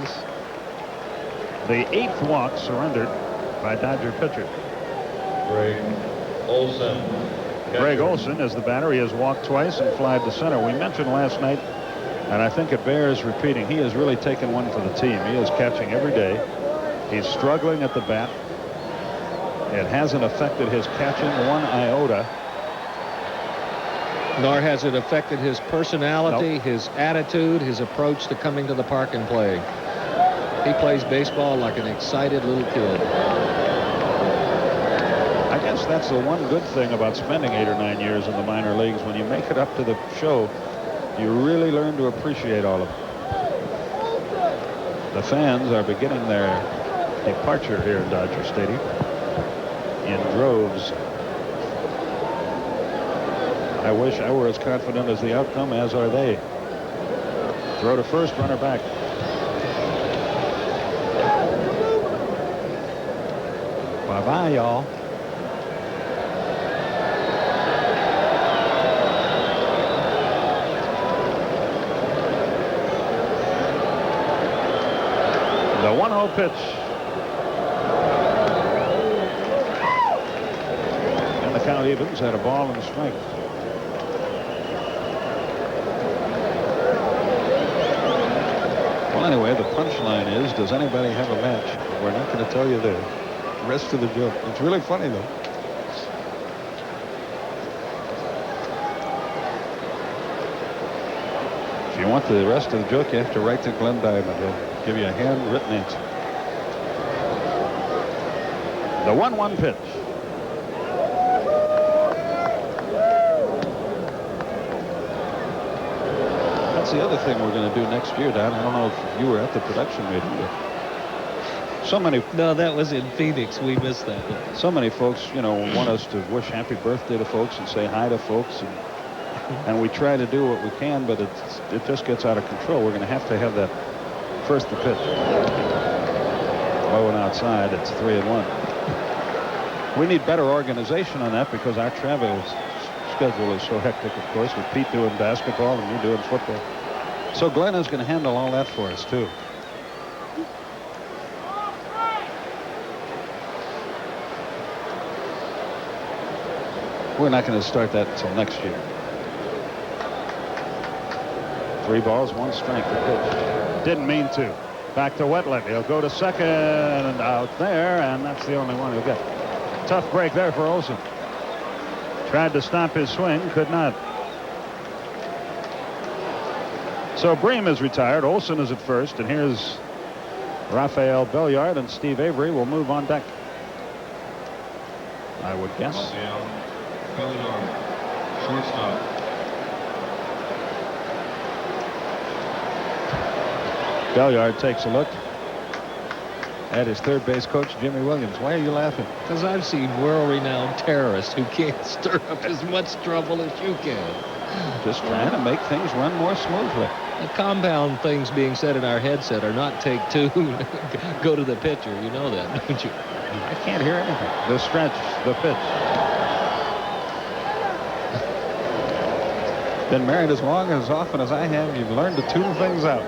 the 8th walk surrendered by Dodger pitcher Greg Olson. Greg Olson is the batter. He has walked twice and flied to center. We mentioned last night, and I think it bears repeating, he has really taken one for the team. He is catching every day. He's struggling at the bat. It hasn't affected his catching one iota. Nor has it affected his personality, his attitude, his approach to coming to the park and playing. He plays baseball like an excited little kid. I guess that's the one good thing about spending 8 or 9 years in the minor leagues. When you make it up to the show, you really learn to appreciate all of it. The fans are beginning their departure here in Dodger Stadium in droves. I wish I were as confident as the outcome, as are they. Throw to first, runner back. Bye-bye, y'all. The 1-0 pitch. And the count evens at a ball and a strike. Well, anyway, the punchline is, does anybody have a match? We're not going to tell you the rest of the joke. It's really funny, though. If you want the rest of the joke, you have to write to Glenn Diamond. He'll give you a handwritten answer. The 1-1 pitch. That's the other thing we're going to do next year, Don. I don't know if you were at the production meeting, but so many. No, that was in Phoenix. We missed that. So many folks, want us to wish happy birthday to folks and say hi to folks, and we try to do what we can, but it just gets out of control. We're going to have that first the pitch. Low and outside. It's 3-1. We need better organization on that because our travel schedule is so hectic, of course, with Pete doing basketball and me doing football. So Glenn is going to handle all that for us, too. We're not going to start that until next year. 3 balls, 1 strike. The pitch. Didn't mean to. Back to Wetland. He'll go to second and out there, and that's the only one he'll get. Tough break there for Olson. Tried to stop his swing, could not. So Bream is retired. Olson is at first, and here's Rafael Belliard, and Steve Avery will move on deck, I would guess. Belliard, shortstop. Belliard takes a look at his third base coach, Jimmy Williams. Why are you laughing? Because I've seen world-renowned terrorists who can't stir up as much trouble as you can. Just trying to make things run more smoothly. The compound things being said in our headset are not take two. Go to the pitcher. You know that, don't you? I can't hear anything. The stretch, the pitch. Been married as long as often as I have. You've learned to tune things out.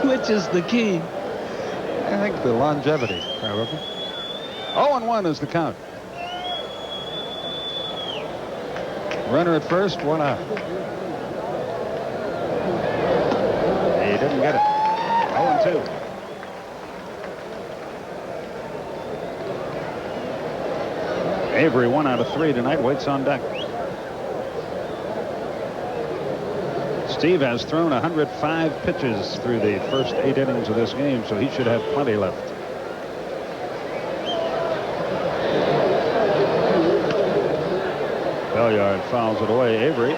Which is the key? I think the longevity, probably. 0-1 is the count. Runner at first, one out. He didn't get it. 0-2. Avery, 1 out of 3 tonight, waits on deck. Steve has thrown 105 pitches through the first 8 innings of this game, so he should have plenty left. Belliard fouls it away. Avery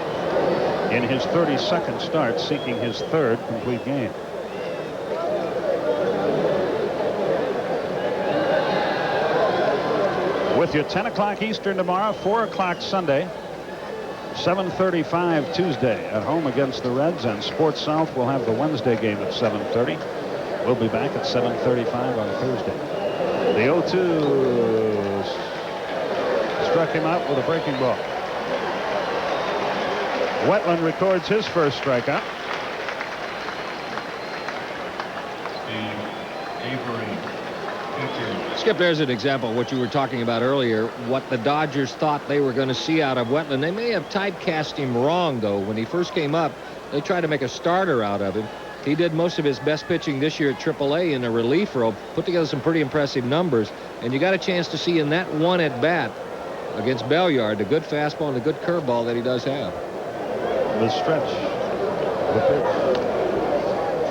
in his 32nd start, seeking his 3rd complete game. With you 10 o'clock Eastern tomorrow, 4 o'clock Sunday, 7:35 Tuesday at home against the Reds, and Sports South will have the Wednesday game at 7:30. We'll be back at 7:35 on Thursday. The 0-2 struck him out with a breaking ball. Wetland records his first strikeout. Steve Avery, pitcher. Skip, there's an example of what you were talking about earlier, what the Dodgers thought they were going to see out of Wetland. They may have typecast him wrong, though. When he first came up, they tried to make a starter out of him. He did most of his best pitching this year at AAA in a relief role, put together some pretty impressive numbers, and you got a chance to see in that one at-bat against Belliard the good fastball and the good curveball that he does have. The stretch, the pitch.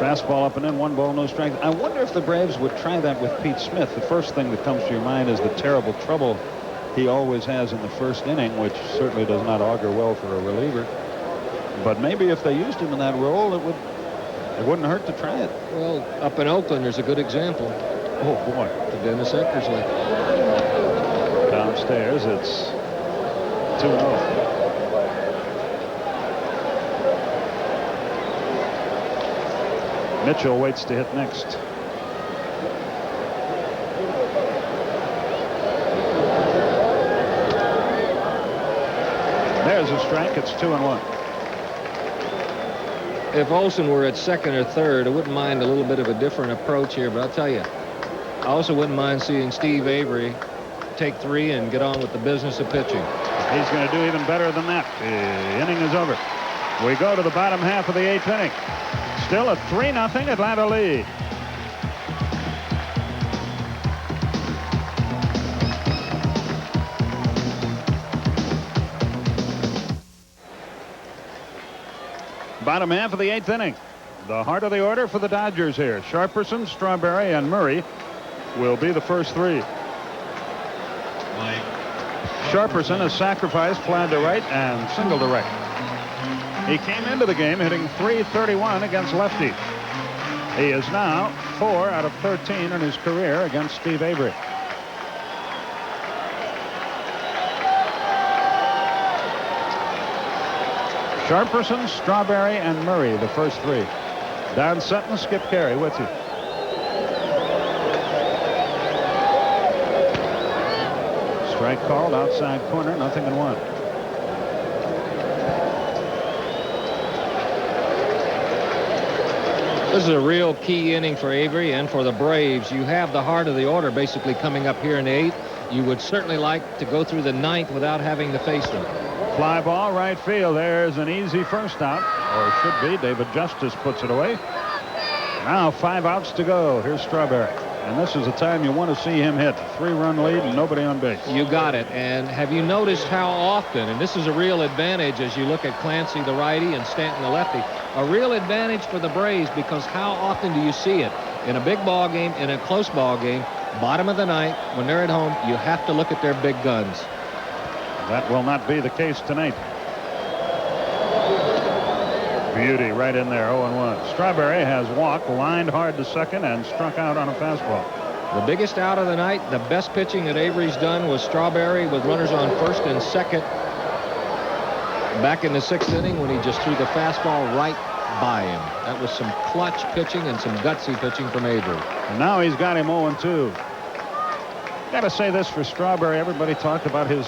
Fastball up and in, 1 ball, no strikes. I wonder if the Braves would try that with Pete Smith. The first thing that comes to your mind is the terrible trouble he always has in the first inning, which certainly does not augur well for a reliever. But maybe if they used him in that role, it wouldn't hurt to try it. Well, up in Oakland, there's a good example. Oh, boy. To Dennis Eckersley. Downstairs, it's 2-0. Mitchell waits to hit next. There's a strike. It's 2-1. If Olson were at second or third, I wouldn't mind a little bit of a different approach here, but I'll tell you, I also wouldn't mind seeing Steve Avery take 3 and get on with the business of pitching. He's going to do even better than that. The inning is over. We go to the bottom half of the 8th inning. Still a 3-0 Atlanta lead. Bottom half of the 8th inning. The heart of the order for the Dodgers here. Sharperson, Strawberry, and Murray will be the first 3. Sharperson has sacrificed, fly to right, and single to right. He came into the game hitting .331 against lefties. He is now 4 out of 13 in his career against Steve Avery. Sharperson, Strawberry, and Murray, the first 3. Don Sutton, Skip Caray with you. Strike called outside corner, 0-1. This is a real key inning for Avery and for the Braves. You have the heart of the order basically coming up here in the 8th. You would certainly like to go through the 9th without having to face them. Fly ball, right field. There's an easy first out, or should be. David Justice puts it away. Now 5 outs to go. Here's Strawberry. And this is the time you want to see him hit. 3-run lead and nobody on base. You got it. And have you noticed how often, and this is a real advantage as you look at Clancy, the righty, and Stanton, the lefty, a real advantage for the Braves, because how often do you see it in a big ball game, in a close ball game, bottom of the ninth, when they're at home, you have to look at their big guns. That will not be the case tonight. Beauty right in there, 0-1. Strawberry has walked, lined hard to second, and struck out on a fastball. The biggest out of the night, the best pitching that Avery's done was Strawberry with runners on first and second back in the 6th inning when he just threw the fastball right by him. That was some clutch pitching and some gutsy pitching from Avery. And now he's got him 0-2. Got to say this for Strawberry. Everybody talked about his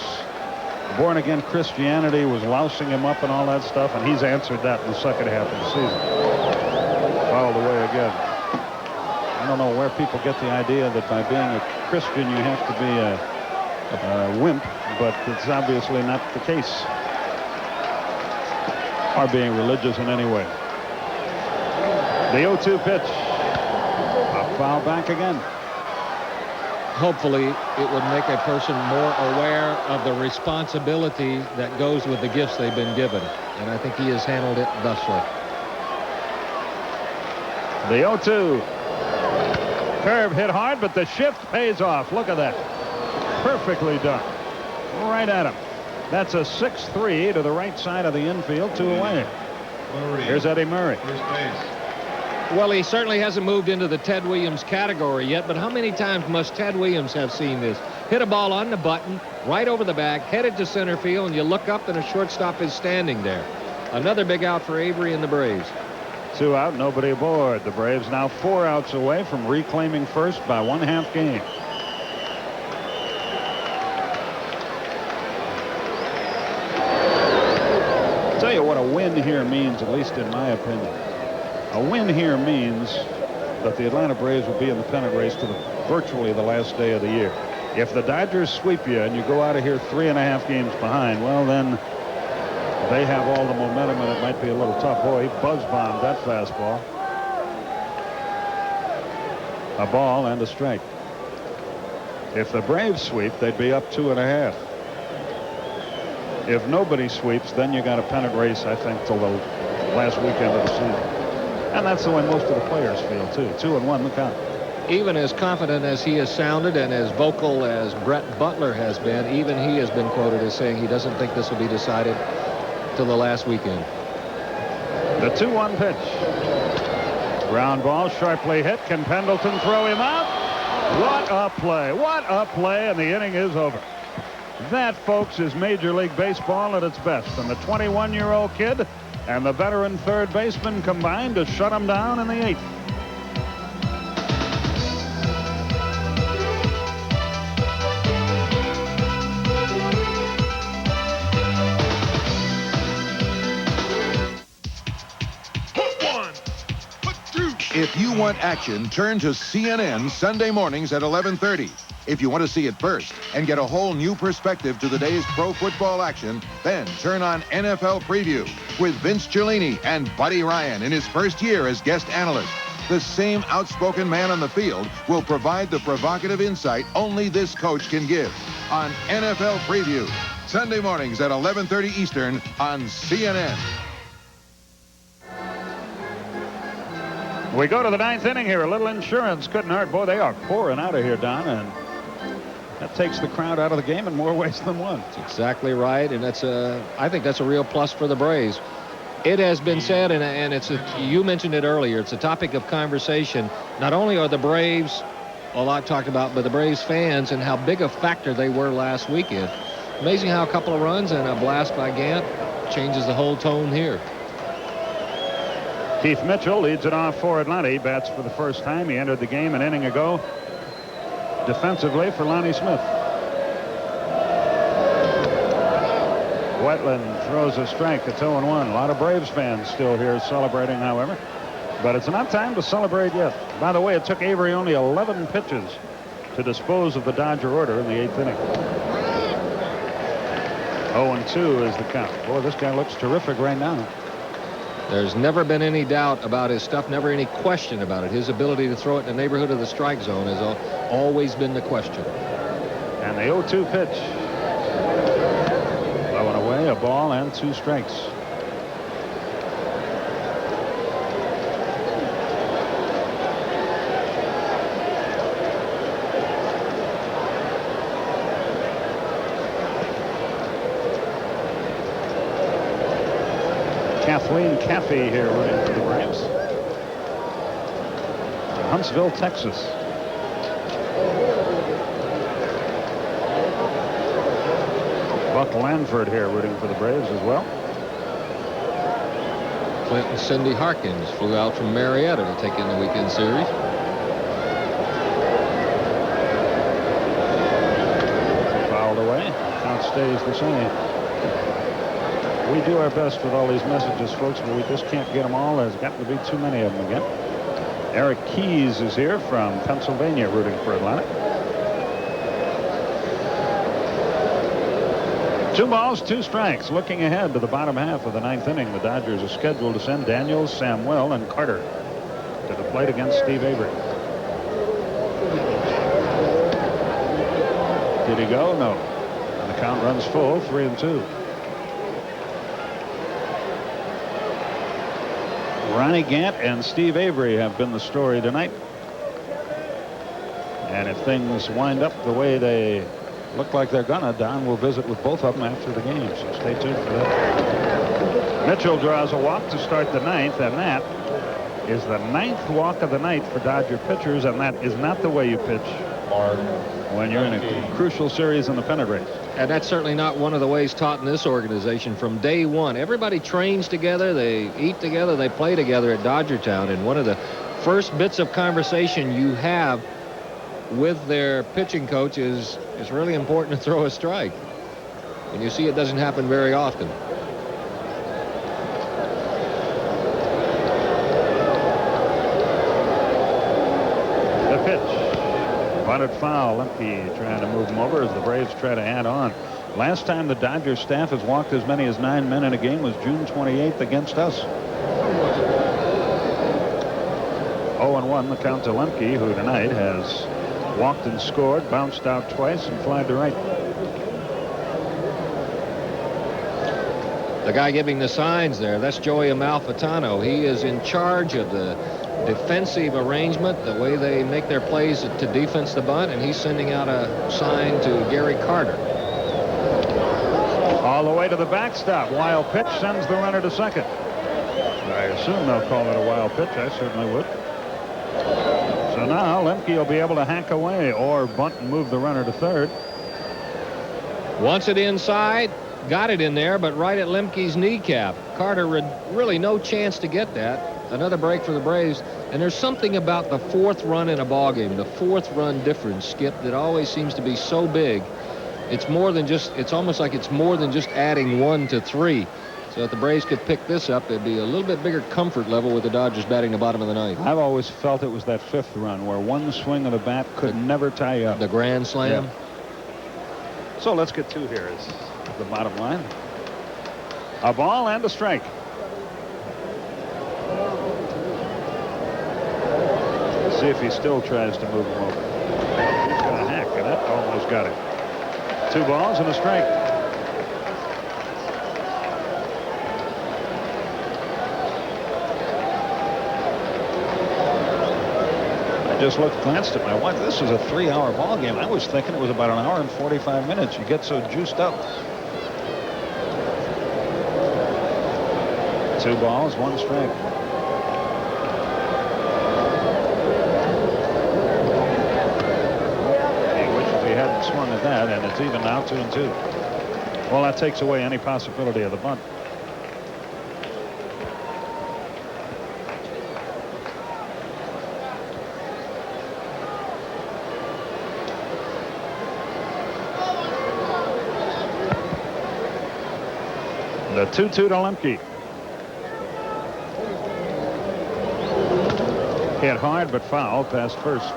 born-again Christianity, was lousing him up and all that stuff, and he's answered that in the second half of the season. Fouled away again. I don't know where people get the idea that by being a Christian you have to be a wimp, but it's obviously not the case. Or being religious in any way. The 0-2 pitch. A foul back again. Hopefully it would make a person more aware of the responsibility that goes with the gifts they've been given. And I think he has handled it thusly. The 0-2. Curve hit hard, but the shift pays off. Look at that. Perfectly done. Right at him. That's a 6-3 to the right side of the infield, 2 away. Here's Eddie Murray. First base. Well, he certainly hasn't moved into the Ted Williams category yet, but how many times must Ted Williams have seen this? Hit a ball on the button, right over the back, headed to center field, and you look up and a shortstop is standing there. Another big out for Avery and the Braves. 2 out, nobody aboard. The Braves now 4 outs away from reclaiming first by 1/2 game. I'll tell you what a win here means, at least in my opinion. A win here means that the Atlanta Braves will be in the pennant race to virtually the last day of the year. If the Dodgers sweep you and you go out of here 3.5 games behind, well, then they have all the momentum and it might be a little tough. Boy, he buzz-bombed that fastball. A ball and a strike. If the Braves sweep, they'd be up 2.5. If nobody sweeps, then you got a pennant race, I think, till the last weekend of the season. And that's the way most of the players feel, too. 2-1 the count. Even as confident as he has sounded and as vocal as Brett Butler has been, even he has been quoted as saying he doesn't think this will be decided till the last weekend. The 2-1 pitch. Ground ball, sharply hit. Can Pendleton throw him out? What a play. What a play, and the inning is over. That, folks, is Major League Baseball at its best. And the 21-year-old kid and the veteran third baseman combined to shut him down in the 8th. If you want action, turn to CNN Sunday mornings at 11:30. If you want to see it first and get a whole new perspective to the day's pro football action, then turn on NFL Preview with Vince Cellini and Buddy Ryan in his first year as guest analyst. The same outspoken man on the field will provide the provocative insight only this coach can give on NFL Preview. Sunday mornings at 11:30 Eastern on CNN. We go to the 9th inning here. A little insurance couldn't hurt. Boy, they are pouring out of here, Don, and that takes the crowd out of the game in more ways than one. That's exactly right, and I think that's a real plus for the Braves. It has been said, and you mentioned it earlier, it's a topic of conversation. Not only are the Braves a lot talked about, but the Braves fans and how big a factor they were last weekend. Amazing how a couple of runs and a blast by Gant changes the whole tone here. Keith Mitchell leads it off for Atlanta. He bats for the first time. He entered the game an inning ago defensively for Lonnie Smith. Wetland throws a strike. It's 0-1. A lot of Braves fans still here celebrating, however. But it's not time to celebrate yet. By the way, it took Avery only 11 pitches to dispose of the Dodger order in the 8th inning. 0-2 is the count. Boy, this guy looks terrific right now. There's never been any doubt about his stuff, never any question about it. His ability to throw it in the neighborhood of the strike zone has always been the question. And the 0-2 pitch. Low and away, a ball and 2 strikes. Kathleen Caffey here rooting for the Braves. Huntsville, Texas. Buck Lanford here rooting for the Braves as well. Clint and Cindy Harkins flew out from Marietta to take in the weekend series. Fouled away. Count stays the same. We do our best with all these messages, folks, but we just can't get them all. There's got to be too many of them again. Eric Keys is here from Pennsylvania rooting for Atlanta. 2 balls, 2 strikes. Looking ahead to the bottom half of the 9th inning, the Dodgers are scheduled to send Daniels, Samuel, and Carter to the plate against Steve Avery. Did he go? No. And the count runs full, 3-2. Ronnie Gant and Steve Avery have been the story tonight. And if things wind up the way they look like they're gonna, Don will visit with both of them after the game, so stay tuned for that. Mitchell draws a walk to start the 9th, and that is the 9th walk of the night for Dodger pitchers, and that is not the way you pitch when you're in a crucial series in the pennant race. And that's certainly not one of the ways taught in this organization from day one. Everybody trains together, they eat together, they play together at Dodgertown, and one of the first bits of conversation you have with their pitching coach is it's really important to throw a strike. And you see it doesn't happen very often. The pitch. Wanted foul. Lemke trying to move him over as the Braves try to add on. Last time the Dodgers staff has walked as many as 9 men in a game was June 28th against us. 0-1 the count to Lemke, who tonight has walked and scored, bounced out twice, and flied to right. The guy giving the signs there, that's Joey Amalfitano. He is in charge of the defensive arrangement, the way they make their plays to defense the bunt, and he's sending out a sign to Gary Carter. All the way to the backstop. Wild pitch sends the runner to second. I assume they'll call it a wild pitch. I certainly would. So now Lemke will be able to hack away or bunt and move the runner to third. Wants it inside, got it in there, but right at Lemke's kneecap. Carter really no chance to get that. Another break for the Braves. And there's something about the 4th run in a ball game, the 4th run difference, Skip, that always seems to be so big. It's more than just, it's almost like it's more than just adding 1 to 3. So if the Braves could pick this up, it'd be a little bit bigger comfort level with the Dodgers batting the bottom of the 9th. I've always felt it was that 5th run where one swing of the bat could never tie you up. The grand slam. Yeah. So let's get to here is the bottom line. A ball and a strike. See if he still tries to move him over. He's got a hack, and that almost got it. 2 balls and a strike. I just glanced at my watch. This was a 3-hour ball game. I was thinking it was about an hour and 45 minutes. You get so juiced up. 2 balls, 1 strike. Hadn't swung at that, and it's even now 2-2. Well, that takes away any possibility of the bunt. The 2-2 to Lemke. Hit hard but foul past first.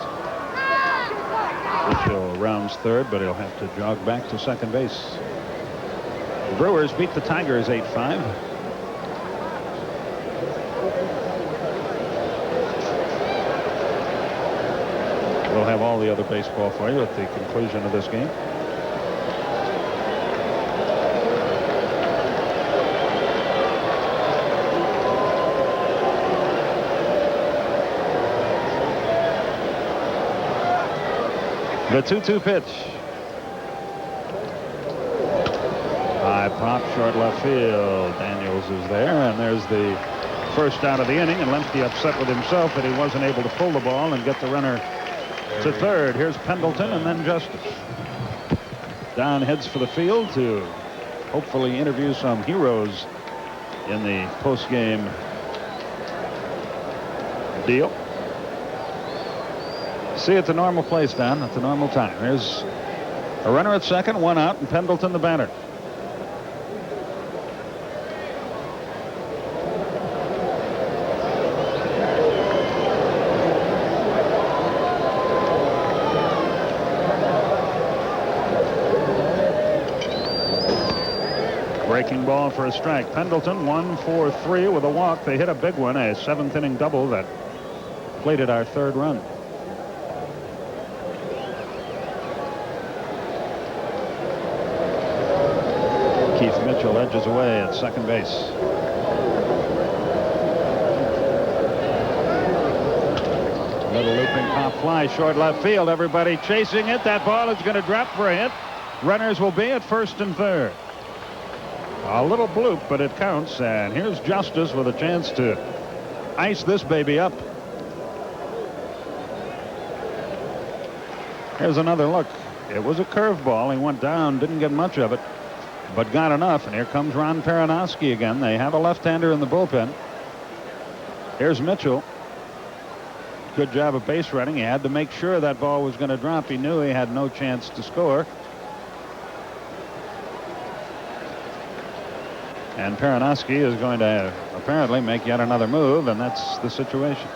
Mitchell rounds third, but he'll have to jog back to second base. The Brewers beat the Tigers 8-5. We'll have all the other baseball for you at the conclusion of this game. The 2-2 pitch. High pop, short left field. Daniels is there, and there's the first out of the inning, and Lemke upset with himself that he wasn't able to pull the ball and get the runner to third. Here's Pendleton and then Justice. Don heads for the field to hopefully interview some heroes in the post-game deal. See, it's a normal place, Don. It's a normal time. There's a runner at second, one out, and Pendleton the batter. Breaking ball for a strike. Pendleton 1-for-3 with a walk. They hit a big one, a seventh inning double that plated our third run. Keith Mitchell edges away at second base. Little looping pop fly, short left field. Everybody chasing it. That ball is going to drop for a hit. Runners will be at first and third. A little bloop, but it counts. And here's Justice with a chance to ice this baby up. Here's another look. It was a curveball. He went down, didn't get much of it, but got enough. And here comes Ron Peronowski again. They have a left-hander in the bullpen. Here's Mitchell. Good job of base running. He had to make sure that ball was going to drop. He knew he had no chance to score. And Peronowski is going to apparently make yet another move, and that's the situation.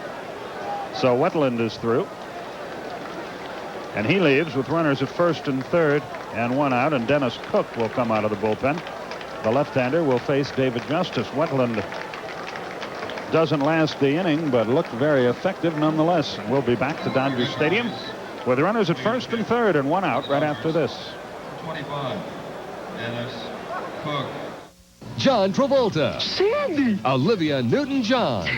So Wetland is through. And he leaves with runners at first and third and one out, and Dennis Cook will come out of the bullpen. The left-hander will face David Justice. Wetland doesn't last the inning, but looked very effective nonetheless. We'll be back to Dodger Stadium with runners at first and third and one out right after this. 25, Dennis Cook. John Travolta. Sandy. Olivia Newton-John.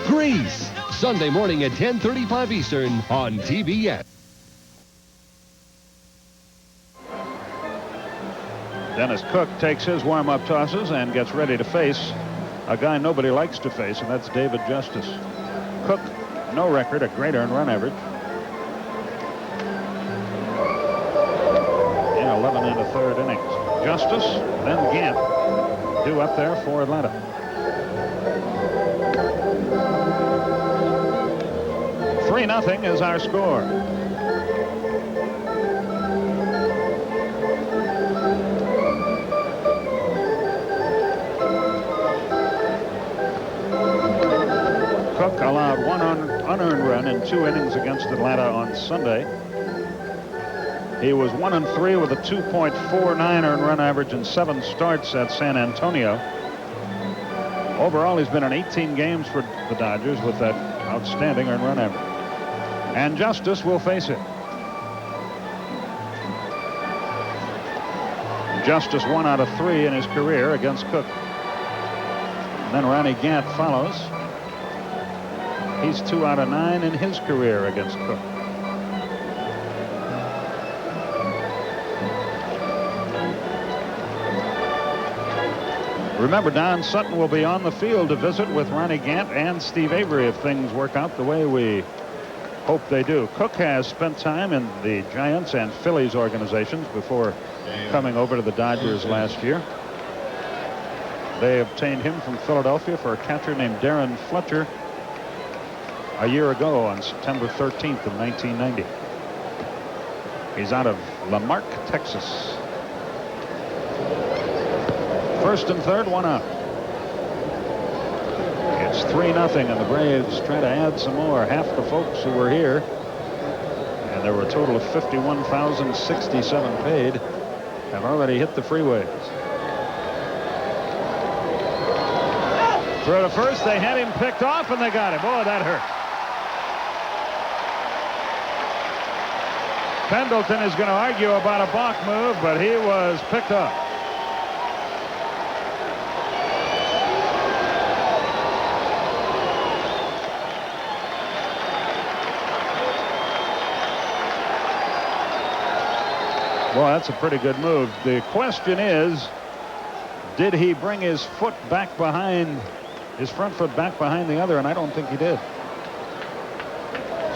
Grease, Sunday morning at 10:35 Eastern on TBS. Dennis Cook takes his warm-up tosses and gets ready to face a guy nobody likes to face, and that's David Justice. Cook, no record, a great earned run average. In 11 and a third innings. Justice, then Gant, due up there for Atlanta. Nothing is our score. Cook allowed one unearned run in 2 innings against Atlanta on Sunday. He was 1-3 with a 2.49 earned run average in 7 starts at San Antonio. Overall, he's been in 18 games for the Dodgers with that outstanding earned run average. And Justice will face it. Justice 1 out of 3 in his career against Cook. And then Ronnie Gant follows. He's 2 out of 9 in his career against Cook. Remember, Don Sutton will be on the field to visit with Ronnie Gant and Steve Avery if things work out the way we hope they do. Cook has spent time in the Giants and Phillies organizations before coming over to the Dodgers last year. They obtained him from Philadelphia for a catcher named Darren Fletcher a year ago on September 13th of 1990. He's out of Lamarck, Texas. First and third, one out. It's 3-0, and the Braves try to add some more. Half the folks who were here, and there were a total of 51,067 paid, have already hit the freeways. Throw to first, they had him picked off, and they got him. Boy, that hurt. Pendleton is going to argue about a balk move, but he was picked up. Well, that's a pretty good move. The question is, did he bring his foot back behind, his front foot back behind the other? And I don't think he did.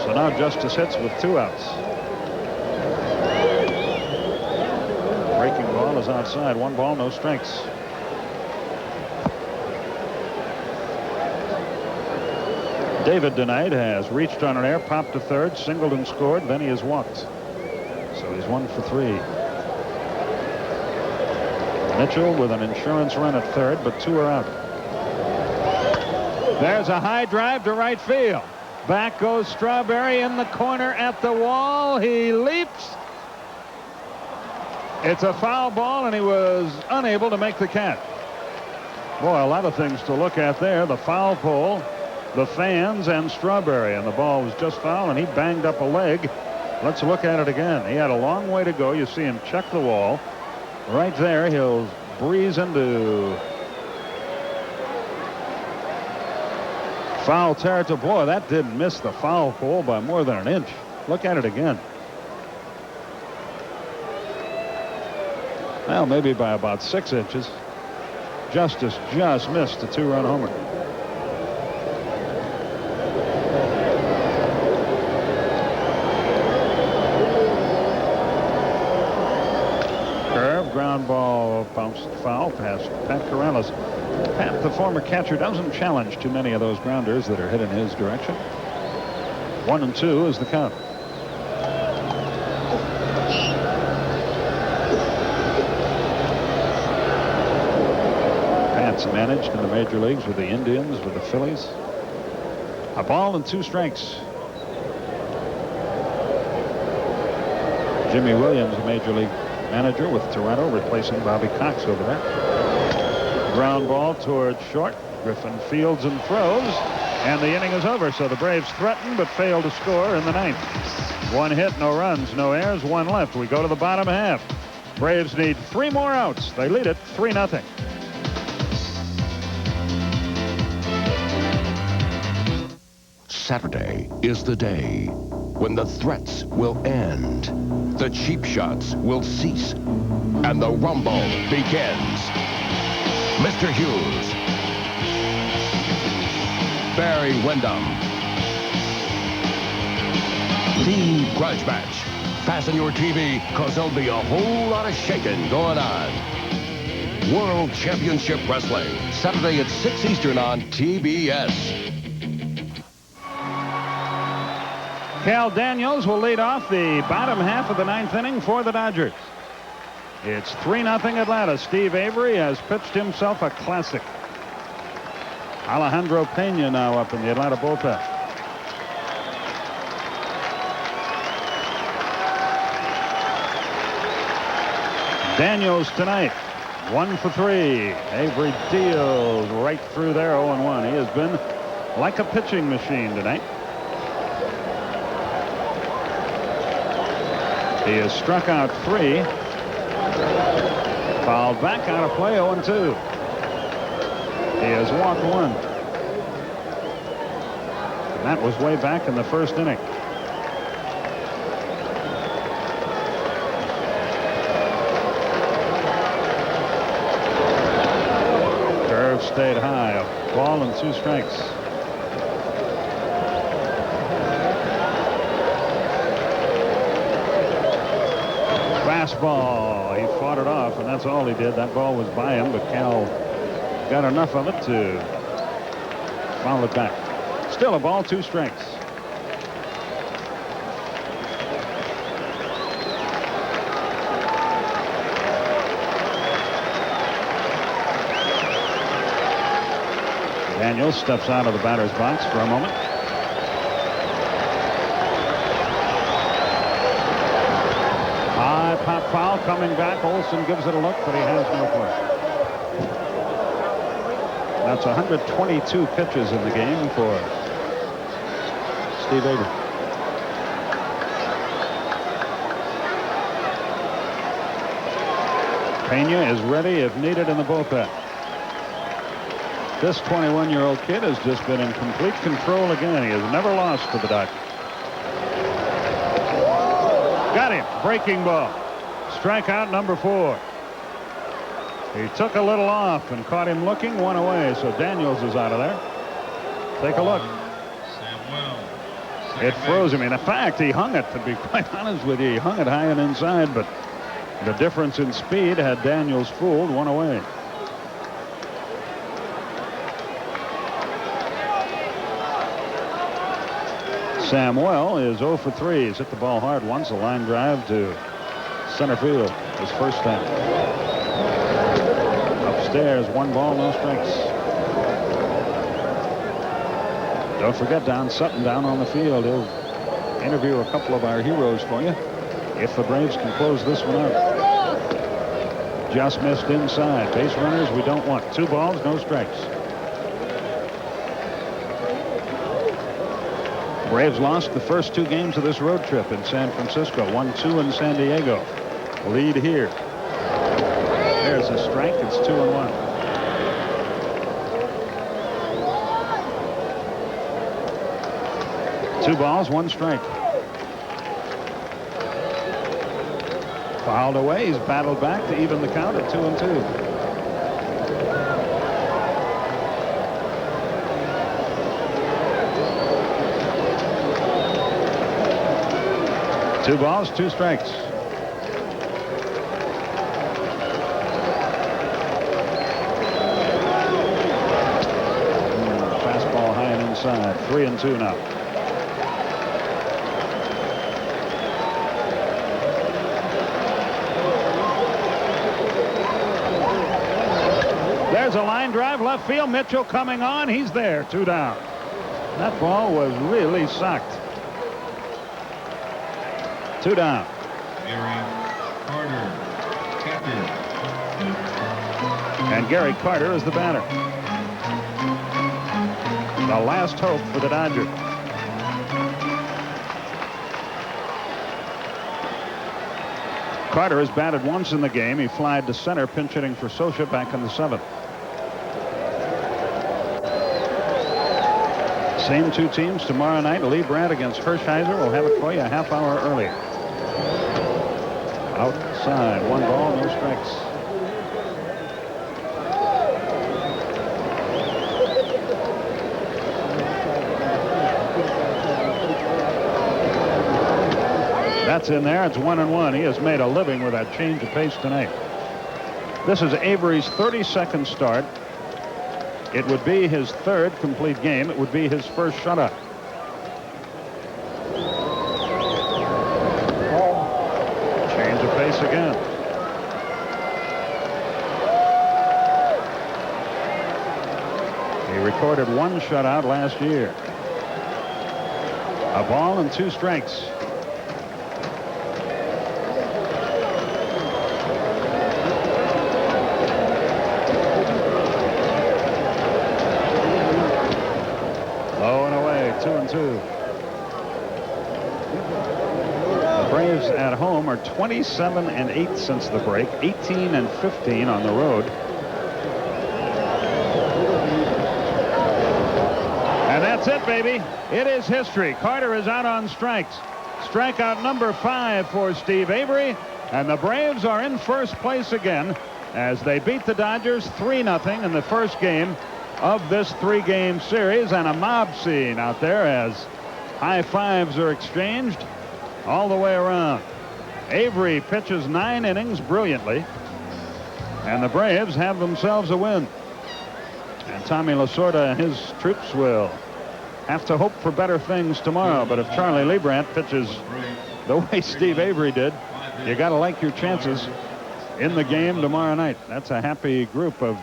So now Justice hits with 2 outs. Breaking ball is outside. 1 ball, no strikes. David tonight has reached on an air, popped to third, singled and scored. Then he has walked. So he's 1 for 3. Mitchell with an insurance run at third, but 2 are out. There's a high drive to right field. Back goes Strawberry in the corner at the wall. He leaps. It's a foul ball, and he was unable to make the catch. Boy, a lot of things to look at there. The foul pole, the fans, and Strawberry. And the ball was just foul, and he banged up a leg. Let's look at it again. He had a long way to go. You see him check the wall. Right there, he'll breeze into foul territory. Boy, that didn't miss the foul pole by more than an inch. Look at it again. Well, maybe by about 6 inches. Justice just missed a 2-run homer. Ground ball bounced foul past Pat Corrales. Pat, the former catcher, doesn't challenge too many of those grounders that are hit in his direction. 1-2 is the count. Pat's managed in the major leagues with the Indians, with the Phillies. A ball and 2 strikes. Jimmy Williams, a major league manager with Toronto, replacing Bobby Cox over there. Ground ball towards short. Griffin fields and throws, and the inning is over. So the Braves threaten but fail to score in the 9th. 1 hit, no runs, no errors, 1 left. We go to the bottom half. Braves need 3 more outs. They lead it 3-0. Saturday is the day when the threats will end, the cheap shots will cease, and the rumble begins. Mr. Hughes, Barry Windham, the grudge match. Fasten your TV, because there'll be a whole lot of shaking going on. World Championship Wrestling, Saturday at 6 Eastern on TBS. Cal Daniels will lead off the bottom half of the 9th inning for the Dodgers. It's 3-0 Atlanta. Steve Avery has pitched himself a classic. Alejandro Pena now up in the Atlanta bullpen. Daniels tonight, 1 for 3. Avery deals right through there, 0-1. He has been like a pitching machine tonight. He has struck out 3. Fouled back out of play, 0-2. He has walked 1. And that was way back in the 1st inning. Curve stayed high. A ball and 2 strikes. Fastball. He fought it off, and that's all he did. That ball was by him, but Cal got enough of it to foul it back. Still a ball, 2 strikes. Daniels steps out of the batter's box for a moment. High pop foul coming back. Olson gives it a look, but he has no play. That's 122 pitches in the game for Steve Avery. Phenia is ready if needed in the bullpen. This 21-year-old kid has just been in complete control again. He has never lost to the Dodgers. Got him. Breaking ball. Strikeout number 4. He took a little off and caught him looking, one away. So Daniels is out of there. Take a look. It froze him. In fact, he hung it, to be quite honest with you. He hung it high and inside, but the difference in speed had Daniels fooled, one away. Samuel is 0 for 3. He's hit the ball hard once, a line drive to center field his first time. Upstairs, 1 ball, no strikes. Don't forget Don Sutton down on the field. He'll interview a couple of our heroes for you if the Braves can close this one out. Just missed inside. Base runners we don't want. 2 balls, no strikes. Braves lost the first 2 games of this road trip in San Francisco. 1-2 in San Diego. Lead here. There's a strike. It's 2-1. Two balls, 1 strike. Fouled away. He's battled back to even the count at 2-2. Two balls, 2 strikes. Fastball high and inside. 3-2 now. There's a line drive left field. Mitchell coming on. He's there. 2 down. That ball was really sucked. 2 down. And Gary Carter is the batter. The last hope for the Dodgers. Carter has batted once in the game. He flied to center, pinch hitting for Socha back in the 7th. Same 2 teams tomorrow night. Lee Brandt against Hershiser. We'll have it for you a half hour earlier. Outside, 1 ball, no strikes. That's in there. It's 1-1. He has made a living with that change of pace tonight. This is Avery's 32nd start. It would be his 3rd complete game. It would be his first shutout. Change of pace again. He recorded 1 shutout last year. A ball and 2 strikes. The Braves at home are 27-8 since the break, 18-15 on the road. And that's it, baby. It is history. Carter is out on strikes. Strikeout number 5 for Steve Avery, and the Braves are in first place again as they beat the Dodgers 3-0 in the first game of this 3-game series, and a mob scene out there as high fives are exchanged all the way around. Avery pitches 9 innings brilliantly, and the Braves have themselves a win. And Tommy Lasorda and his troops will have to hope for better things tomorrow. But if Charlie Leibrandt pitches the way Steve Avery did, you got to like your chances in the game tomorrow night. That's a happy group of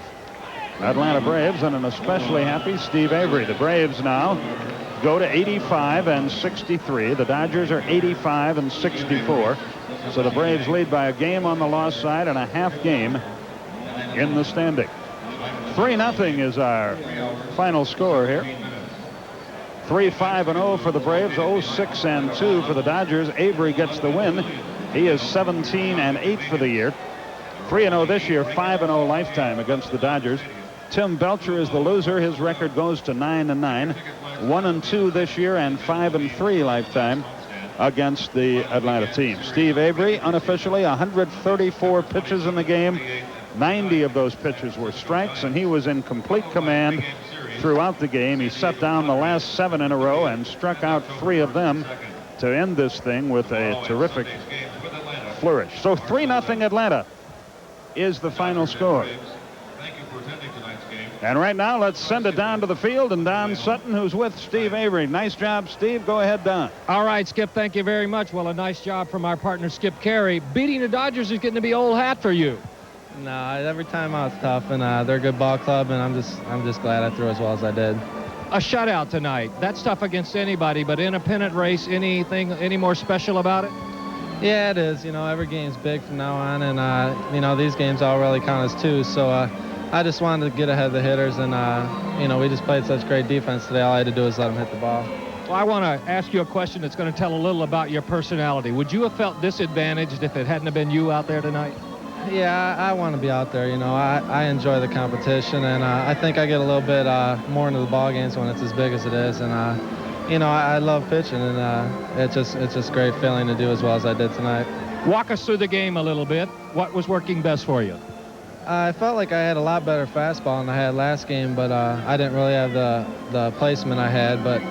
Atlanta Braves, and an especially happy Steve Avery. The Braves now go to 85 and 63. The Dodgers are 85 and 64. So the Braves lead by a game on the loss side and a half game in the standing. 3-0 is our final score here. 3-5-0 for the Braves, 0-6-2 for the Dodgers. Avery gets the win. He is 17 and 8 for the year. 3-0 this year, 5-0 lifetime against the Dodgers. Tim Belcher is the loser. His record goes to 9-9. 1-2 this year and 5-3 lifetime against the Atlanta team. Steve Avery, unofficially, 134 pitches in the game. 90 of those pitches were strikes, and he was in complete command throughout the game. He set down the last 7 in a row and struck out 3 of them to end this thing with a terrific flourish. So 3-0 Atlanta is the final score. And right now, let's send it down to the field, and Don Sutton, who's with Steve Avery. Nice job, Steve. Go ahead, Don. All right, Skip, thank you very much. Well, a nice job from our partner, Skip Caray. Beating the Dodgers is getting to be old hat for you. No, every time out's tough, and they're a good ball club, and I'm just glad I threw as well as I did. A shutout tonight. That's tough against anybody, but in a pennant race, any more special about it? Yeah, it is. You know, every game's big from now on, and you know, these games all really count as 2. So I just wanted to get ahead of the hitters, and you know, we just played such great defense today. All I had to do was let them hit the ball. Well, I want to ask you a question that's going to tell a little about your personality. Would you have felt disadvantaged if it hadn't have been you out there tonight? Yeah, I want to be out there. You know, I enjoy the competition, and I think I get a little bit more into the ball games when it's as big as it is. And you know, I love pitching, and it's just great feeling to do as well as I did tonight. Walk us through the game a little bit. What was working best for you? I felt like I had a lot better fastball than I had last game, but I didn't really have the placement I had. But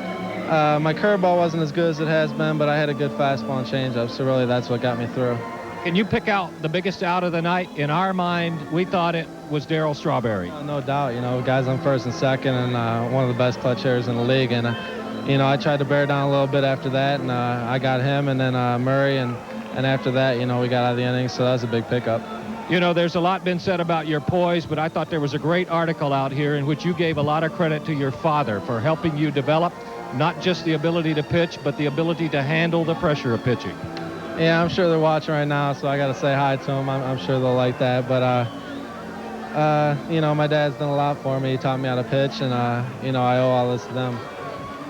my curveball wasn't as good as it has been, but I had a good fastball and changeup, so really that's what got me through. Can you pick out the biggest out of the night? In our mind, we thought it was Darryl Strawberry. No doubt. You know, guys on first and second, and one of the best clutch hitters in the league. And you know, I tried to bear down a little bit after that, and I got him, and then Murray, and after that, you know, we got out of the innings, so that was a big pickup. You know, there's a lot been said about your poise, but I thought there was a great article out here in which you gave a lot of credit to your father for helping you develop not just the ability to pitch, but the ability to handle the pressure of pitching. Yeah, I'm sure they're watching right now, so I got to say hi to them. I'm sure they'll like that. But, you know, my dad's done a lot for me. He taught me how to pitch, and, you know, I owe all this to them.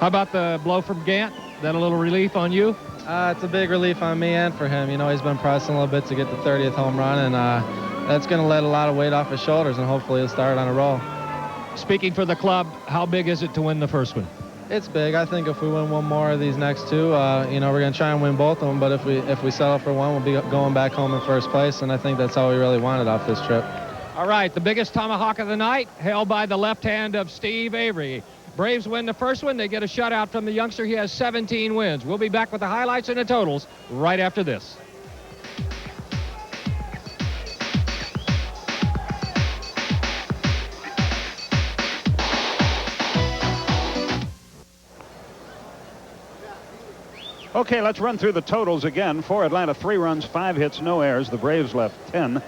How about the blow from Gant? That a little relief on you? It's a big relief on me and for him. You know, he's been pressing a little bit to get the 30th home run, and that's going to let a lot of weight off his shoulders, and hopefully he'll start on a roll. Speaking for the club, how big is it to win the first one? It's big. I think if we win one more of these next 2, you know, we're going to try and win both of them. But if we settle for one, we'll be going back home in first place, and I think that's all we really wanted off this trip. All right, the biggest tomahawk of the night, held by the left hand of Steve Avery. Braves win the first one. They get a shutout from the youngster. He has 17 wins. We'll be back with the highlights and the totals right after this. Okay, let's run through the totals again. For Atlanta, 3 runs, 5 hits, no errors. The Braves left 10.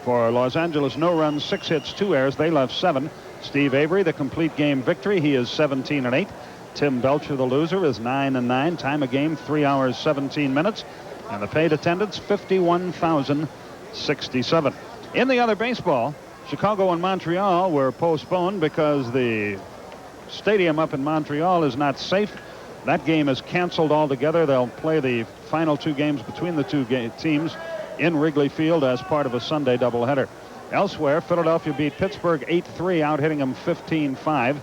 For Los Angeles, no runs, 6 hits, 2 errors. They left 7. Steve Avery, the complete game victory. He is 17 and 8. Tim Belcher, the loser, is 9 and 9. Time of game, 3 hours, 17 minutes. And the paid attendance, 51,067. In the other baseball, Chicago and Montreal were postponed because the stadium up in Montreal is not safe. That game is canceled altogether. They'll play the final 2 games between the 2 teams in Wrigley Field as part of a Sunday doubleheader. Elsewhere, Philadelphia beat Pittsburgh 8-3, out hitting them 15-5.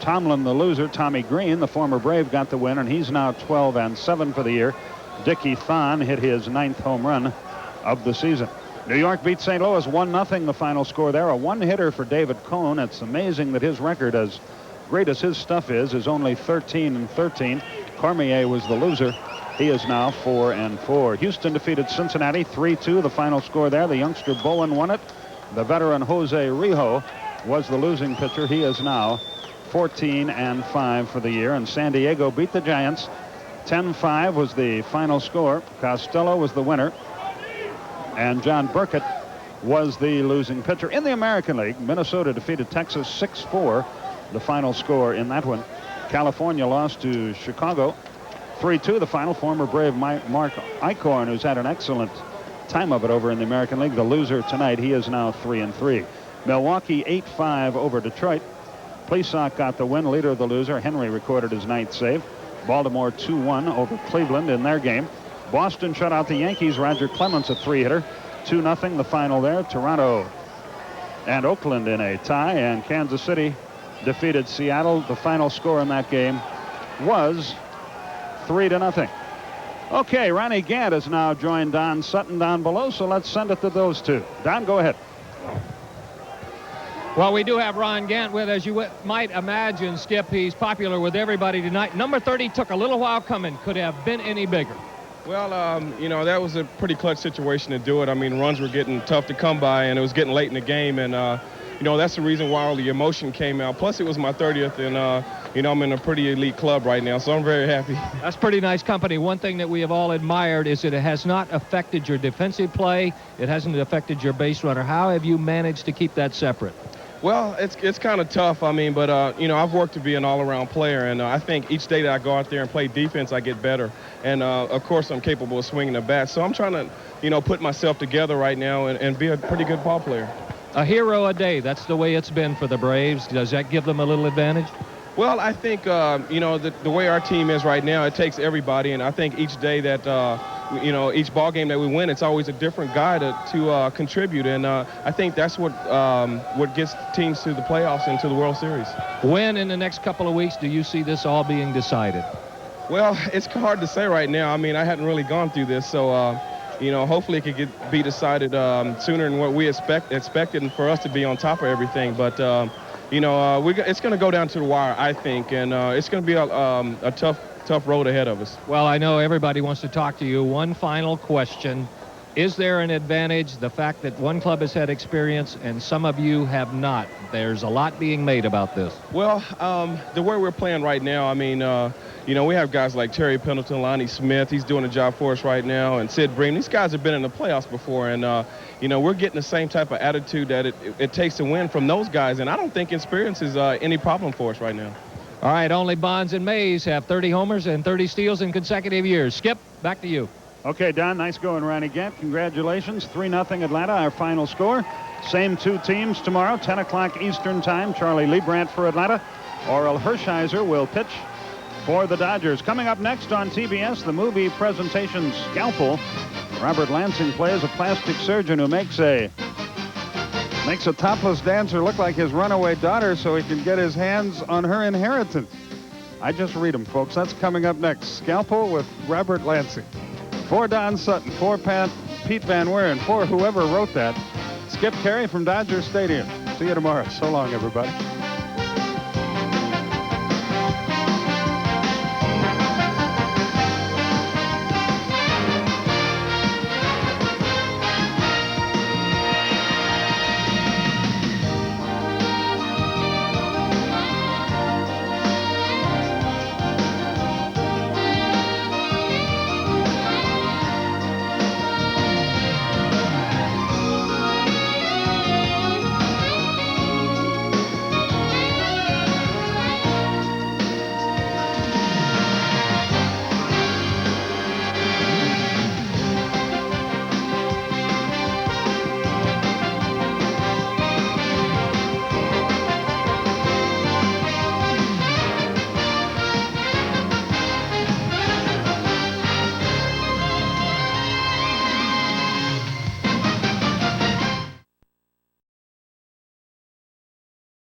Tomlin, the loser, Tommy Green, the former Brave, got the win, and he's now 12 and 7 for the year. Dickie Thon hit his 9th home run of the season. New York beat St. Louis 1-0, the final score there. A one-hitter for David Cone. It's amazing that his record, as great as his stuff is only 13 and 13. Cormier was the loser. He is now 4 and 4. Houston defeated Cincinnati 3-2, the final score there. The youngster Bowen won it. The veteran Jose Rijo was the losing pitcher. He is now 14 and 5 for the year. And San Diego beat the Giants 10-5 was the final score. Costello was the winner, and John Burkett was the losing pitcher. In the American League, Minnesota defeated Texas 6-4, the final score in that one. California lost to Chicago 3-2, the final. Former Brave Mark Eichhorn, who's had an excellent time of it over in the American League, the loser tonight. He is now 3-3. Milwaukee 8-5 over Detroit. Plesac got the win, leader of the loser. Henry recorded his 9th save. Baltimore 2-1 over Cleveland in their game. Boston shut out the Yankees. Roger Clemens, a 3-hitter. 2-0 the final there. Toronto and Oakland in a tie, and Kansas City defeated Seattle. The final score in that game was 3-0. Okay, Ronnie Gant has now joined Don Sutton down below, so let's send it to those two. Don, go ahead. Well, we do have Ron Gant with, as you might imagine, Skip. He's popular with everybody tonight. Number 30 took a little while coming. Could have been any bigger. Well, you know, that was a pretty clutch situation to do it. I mean, runs were getting tough to come by, and it was getting late in the game. And, you know, that's the reason why all the emotion came out. Plus, it was my 30th, and, you know, I'm in a pretty elite club right now, so I'm very happy. That's pretty nice company. One thing that we have all admired is that it has not affected your defensive play. It hasn't affected your base runner. How have you managed to keep that separate? Well, it's kind of tough. I mean, but, you know, I've worked to be an all-around player, and I think each day that I go out there and play defense, I get better. And, of course, I'm capable of swinging the bat. So I'm trying to, you know, put myself together right now and be a pretty good ball player. A hero a day, that's the way it's been for the Braves. Does that give them a little advantage? Well, I think, you know, the way our team is right now, it takes everybody. And I think each day that, you know, each ball game that we win, it's always a different guy to contribute. And I think that's what gets teams to the playoffs and to the World Series. When in the next couple of weeks do you see this all being decided? Well, it's hard to say right now. I mean, I hadn't really gone through this. So, you know, hopefully it could be decided sooner than what we expected and for us to be on top of everything. But, you know, it's going to go down to the wire, I think. And it's going to be a tough road ahead of us. Well, I know everybody wants to talk to you. One final question. Is there an advantage, the fact that one club has had experience and some of you have not? There's a lot being made about this. Well, the way we're playing right now, I mean, you know, we have guys like Terry Pendleton, Lonnie Smith. He's doing a job for us right now, and Sid Bream. These guys have been in the playoffs before, and, you know, we're getting the same type of attitude that it takes to win from those guys, and I don't think experience is any problem for us right now. All right, only Bonds and Mays have 30 homers and 30 steals in consecutive years. Skip, back to you. Okay, Don, nice going, Ronnie Gant. Congratulations. 3-0 Atlanta, our final score. Same two teams tomorrow, 10 o'clock Eastern time. Charlie Liebrandt for Atlanta. Orel Hershiser will pitch for the Dodgers. Coming up next on TBS, the movie presentation Scalpel. Robert Lansing plays a plastic surgeon who makes a topless dancer look like his runaway daughter so he can get his hands on her inheritance. I just read them, folks. That's coming up next. Scalpel with Robert Lansing. For Don Sutton, for Pete Van Wieren, for whoever wrote that, Skip Caray from Dodger Stadium. See you tomorrow. So long, everybody.